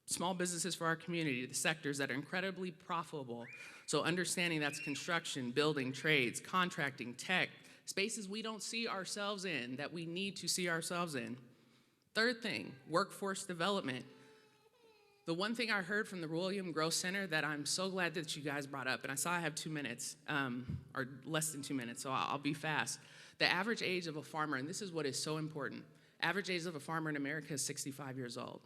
Small businesses for our community, the sectors that are incredibly profitable. So understanding that's construction, building, trades, contracting, tech, spaces we don't see ourselves in, that we need to see ourselves in. Third thing, workforce development. The one thing I heard from the William Gross Center that I'm so glad that you guys brought up, and I saw I have 2 minutes, or less than 2 minutes, so I'll be fast. The average age of a farmer, and this is what is so important, average age of a farmer in America is 65 years old.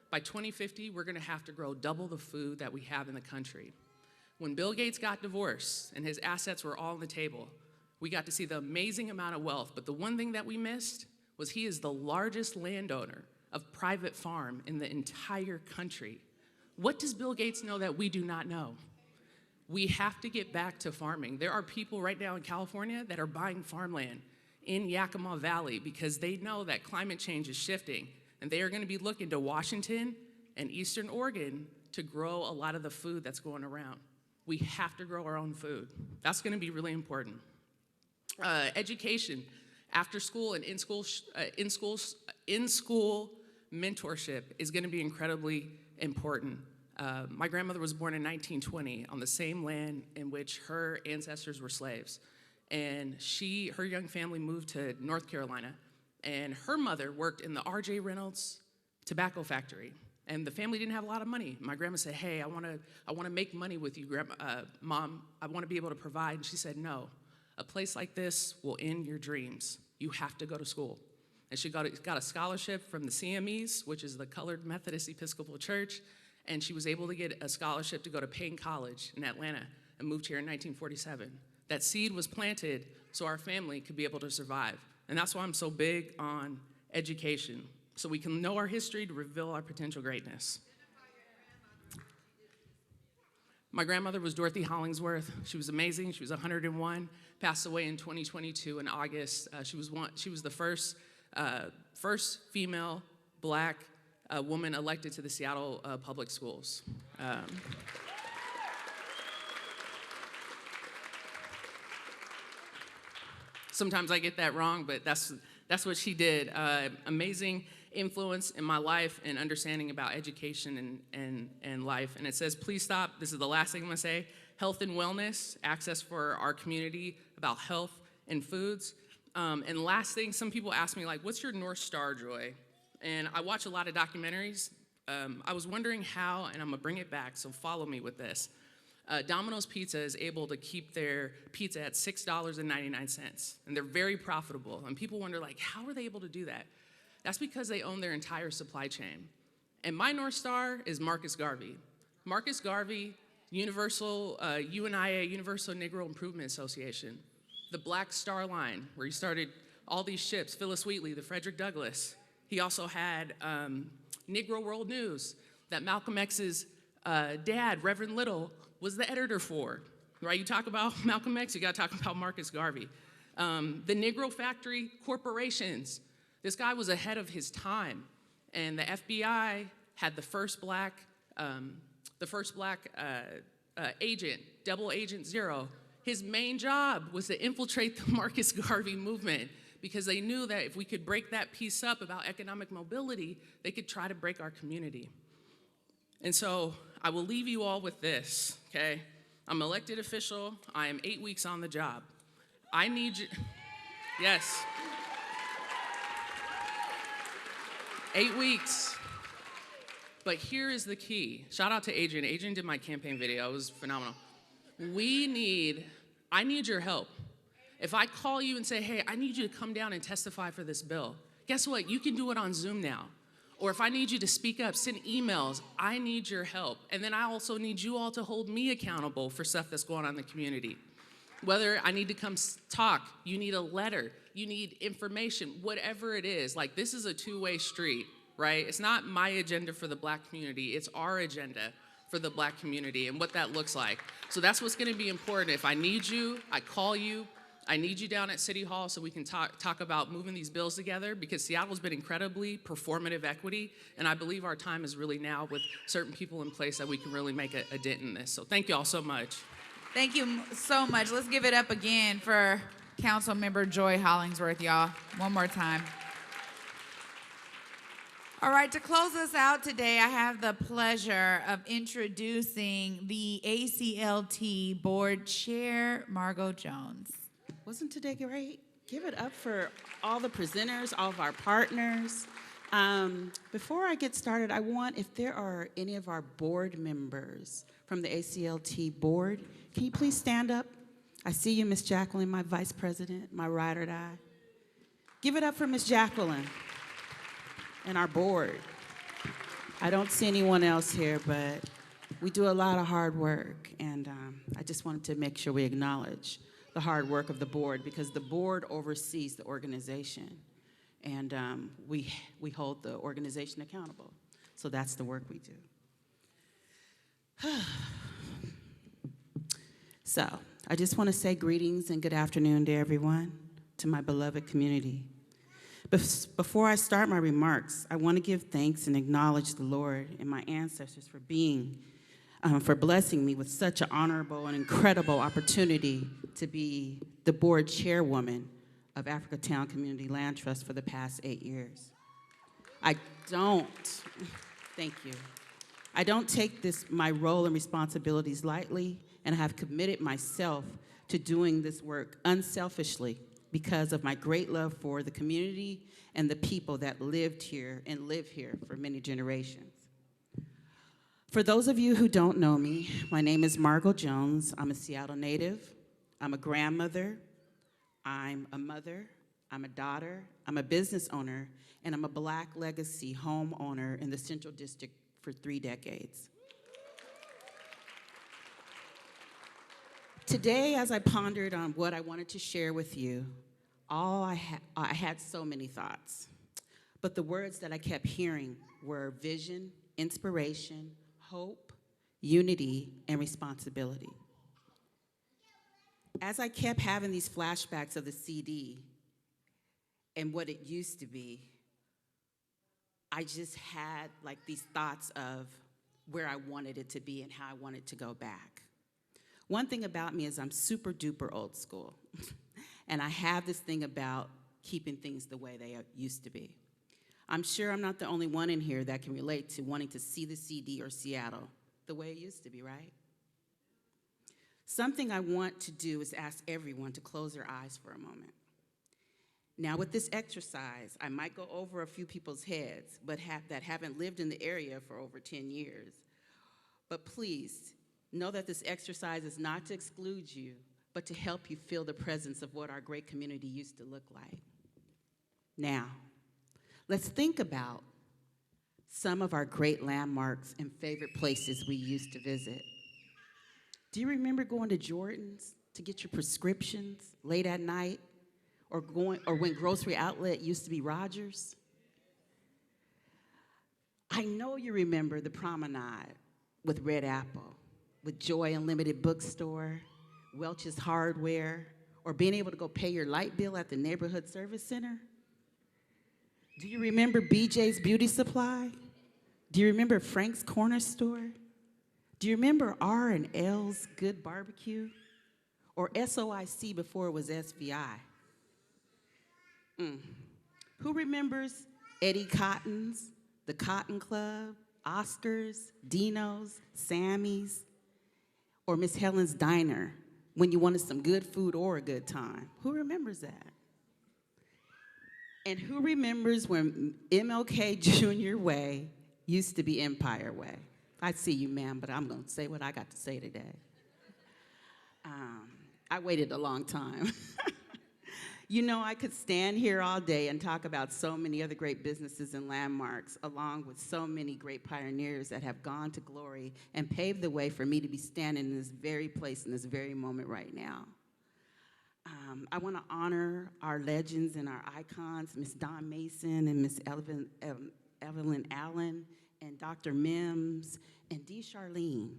By 2050, we're gonna have to grow double the food that we have in the country. When Bill Gates got divorced and his assets were all on the table, we got to see the amazing amount of wealth, but the one thing that we missed was he is the largest landowner of private farm in the entire country. What does Bill Gates know that we do not know? We have to get back to farming. There are people right now in California that are buying farmland in Yakima Valley because they know that climate change is shifting, and they are gonna be looking to Washington and Eastern Oregon to grow a lot of the food that's going around. We have to grow our own food. That's gonna be really important. Education, after school and in-school mentorship is gonna be incredibly important. My grandmother was born in 1920 on the same land in which her ancestors were slaves. And her young family moved to North Carolina, and her mother worked in the R.J. Reynolds tobacco factory. And the family didn't have a lot of money. My grandma said, hey, I wanna make money with you, Mom. I wanna be able to provide. And she said, no, a place like this will end your dreams. You have to go to school. And she got a scholarship from the CMEs, which is the Colored Methodist Episcopal Church, and she was able to get a scholarship to go to Payne College in Atlanta and moved here in 1947. That seed was planted so our family could be able to survive. And that's why I'm so big on education, so we can know our history to reveal our potential greatness. My grandmother was Dorothy Hollingsworth. She was amazing. She was 101, passed away in 2022 in August. She was the first female Black woman elected to the Seattle public schools. Sometimes I get that wrong, but that's what she did. Amazing influence in my life and understanding about education and life. And it says, please stop. This is the last thing I'm gonna say. Health and wellness, access for our community about health and foods. And last thing, some people ask me, like, what's your North Star, Joy? And I watch a lot of documentaries. I was wondering how, and I'm gonna bring it back, so follow me with this. Domino's Pizza is able to keep their pizza at $6.99, and they're very profitable. And people wonder, like, how are they able to do that? That's because they own their entire supply chain. And my North Star is Marcus Garvey. Marcus Garvey, UNIA, Universal Negro Improvement Association, the Black Star Line, where he started all these ships, Phyllis Wheatley, the Frederick Douglass. He also had Negro World News. that Malcolm X's dad, Reverend Little, was the editor for, right? You talk about Malcolm X, you gotta talk about Marcus Garvey. The Negro Factory Corporations, this guy was ahead of his time, and the FBI had the first black agent, Double Agent Zero. His main job was to infiltrate the Marcus Garvey movement because they knew that if we could break that piece up about economic mobility, they could try to break our community. And so I will leave you all with this, okay? I'm an elected official. I am 8 weeks on the job. I need you, yes. 8 weeks. But here is the key. Shout out to Adrian. Adrian did my campaign video. It was phenomenal. I need your help. If I call you and say, hey, I need you to come down and testify for this bill, guess what? You can do it on Zoom now. Or if I need you to speak up, send emails, I need your help. And then I also need you all to hold me accountable for stuff that's going on in the community. Whether I need to come talk, you need a letter, you need information, whatever it is. Like, this is a two-way street, right? It's not my agenda for the Black community, it's our agenda for the Black community and what that looks like. So that's what's gonna be important. If I need you, I call you. I need you down at City Hall so we can talk about moving these bills together, because Seattle's been incredibly performative equity, and I believe our time is really now with certain people in place that we can really make a dent in this. So thank you all so much. Thank you so much. Let's give it up again for Councilmember Joy Hollingsworth, y'all. One more time. All right, to close us out today, I have the pleasure of introducing the ACLT Board Chair, Margot Jones. Wasn't today great? Give it up for all the presenters, all of our partners. Before I get started, I want, if there are any of our board members from the ACLT board, can you please stand up? I see you, Miss Jacqueline, my vice president, my ride or die. Give it up for Miss Jacqueline and our board. I don't see anyone else here, but we do a lot of hard work, and I just wanted to make sure we acknowledge the hard work of the board, because the board oversees the organization, and we hold the organization accountable. So that's the work we do. So I just want to say greetings and good afternoon to everyone, to my beloved community. Before I start my remarks, I want to give thanks and acknowledge the Lord and my ancestors for blessing me with such an honorable and incredible opportunity to be the board chairwoman of Africatown Community Land Trust for the past 8 years. Thank you. I don't take my role and responsibilities lightly, and I have committed myself to doing this work unselfishly because of my great love for the community and the people that lived here and live here for many generations. For those of you who don't know me, my name is Margot Jones. I'm a Seattle native. I'm a grandmother. I'm a mother. I'm a daughter. I'm a business owner. And I'm a Black legacy homeowner in the Central District for 3 decades. Today, as I pondered on what I wanted to share with you, I had so many thoughts. But the words that I kept hearing were vision, inspiration, hope, unity, and responsibility. As I kept having these flashbacks of the CD and what it used to be, I just had like these thoughts of where I wanted it to be and how I wanted to go back. One thing about me is I'm super duper old school. And I have this thing about keeping things the way they used to be. I'm sure I'm not the only one in here that can relate to wanting to see the CD or Seattle the way it used to be, right? Something I want to do is ask everyone to close their eyes for a moment. Now, with this exercise, I might go over a few people's heads that haven't lived in the area for over 10 years. But please, know that this exercise is not to exclude you, but to help you feel the presence of what our great community used to look like. Now, let's think about some of our great landmarks and favorite places we used to visit. Do you remember going to Jordan's to get your prescriptions late at night, or when grocery outlet used to be Rogers? I know you remember the promenade with Red Apple, with Joy Unlimited Bookstore, Welch's Hardware, or being able to go pay your light bill at the neighborhood service center. Do you remember BJ's Beauty Supply? Do you remember Frank's Corner Store? Do you remember R&L's Good Barbecue? Or SOIC before it was SVI? Who remembers Eddie Cotton's, the Cotton Club, Oscars, Dino's, Sammy's, or Miss Helen's Diner when you wanted some good food or a good time? Who remembers that? And who remembers when MLK Jr. Way used to be Empire Way? I see you, ma'am, but I'm going to say what I got to say today. I waited a long time. You know, I could stand here all day and talk about so many other great businesses and landmarks, along with so many great pioneers that have gone to glory and paved the way for me to be standing in this very place in this very moment right now. I want to honor our legends and our icons, Miss Dawn Mason and Miss Evelyn Allen and Dr. Mims and D. Charlene,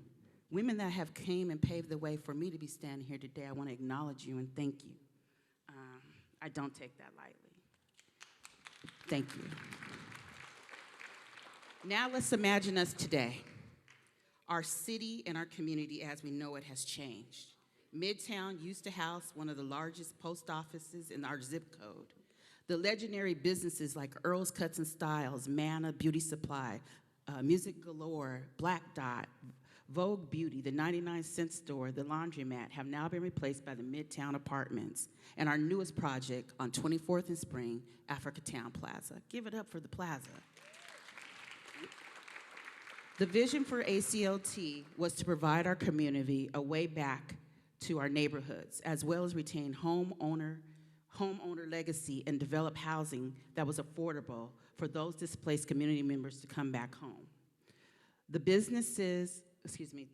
women that have came and paved the way for me to be standing here today. I want to acknowledge you and thank you. I don't take that lightly. Thank you. Now let's imagine us today. Our city and our community as we know it has changed. Midtown used to house one of the largest post offices in our zip code. The legendary businesses like Earl's Cuts and Styles, Manna Beauty Supply, Music Galore, Black Dot, Vogue Beauty, the 99-cent store, the laundromat have now been replaced by the Midtown Apartments and our newest project on 24th and Spring, Africatown Plaza. Give it up for the plaza. The vision for ACLT was to provide our community a way back to our neighborhoods, as well as retain homeowner legacy and develop housing that was affordable for those displaced community members to come back home. The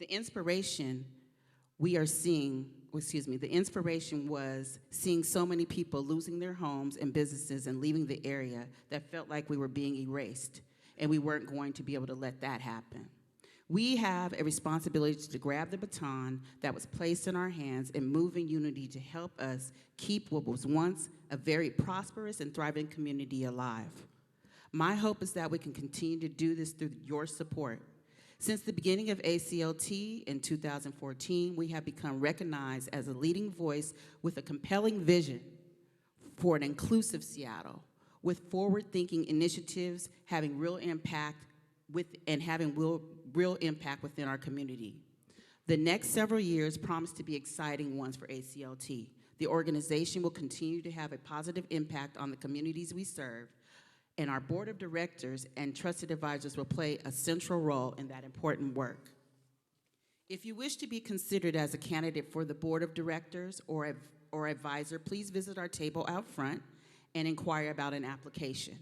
inspiration was seeing so many people losing their homes and businesses and leaving the area that felt like we were being erased, and we weren't going to be able to let that happen. We have a responsibility to grab the baton that was placed in our hands and move in unity to help us keep what was once a very prosperous and thriving community alive. My hope is that we can continue to do this through your support. Since the beginning of ACLT in 2014, we have become recognized as a leading voice with a compelling vision for an inclusive Seattle, with forward-thinking initiatives having real impact real impact within our community. The next several years promise to be exciting ones for ACLT. The organization will continue to have a positive impact on the communities we serve, and our board of directors and trusted advisors will play a central role in that important work. If you wish to be considered as a candidate for the board of directors or advisor, please visit our table out front and inquire about an application.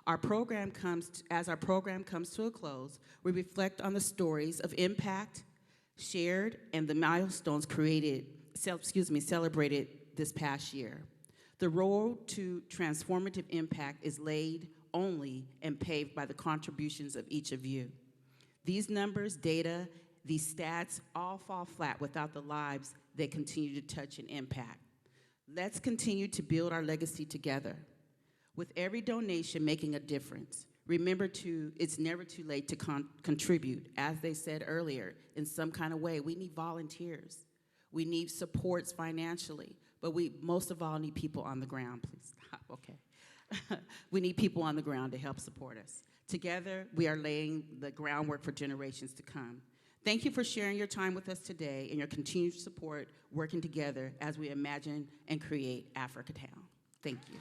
As our program comes to a close, we reflect on the stories of impact shared and the milestones celebrated this past year. The road to transformative impact is laid only and paved by the contributions of each of you. These numbers, data, these stats all fall flat without the lives they continue to touch and impact. Let's continue to build our legacy together. With every donation making a difference, remember it's never too late to contribute. As they said earlier, in some kind of way, we need volunteers. We need supports financially, but we most of all need people on the ground. Please stop, okay. We need people on the ground to help support us. Together, we are laying the groundwork for generations to come. Thank you for sharing your time with us today and your continued support working together as we imagine and create Africatown. Thank you.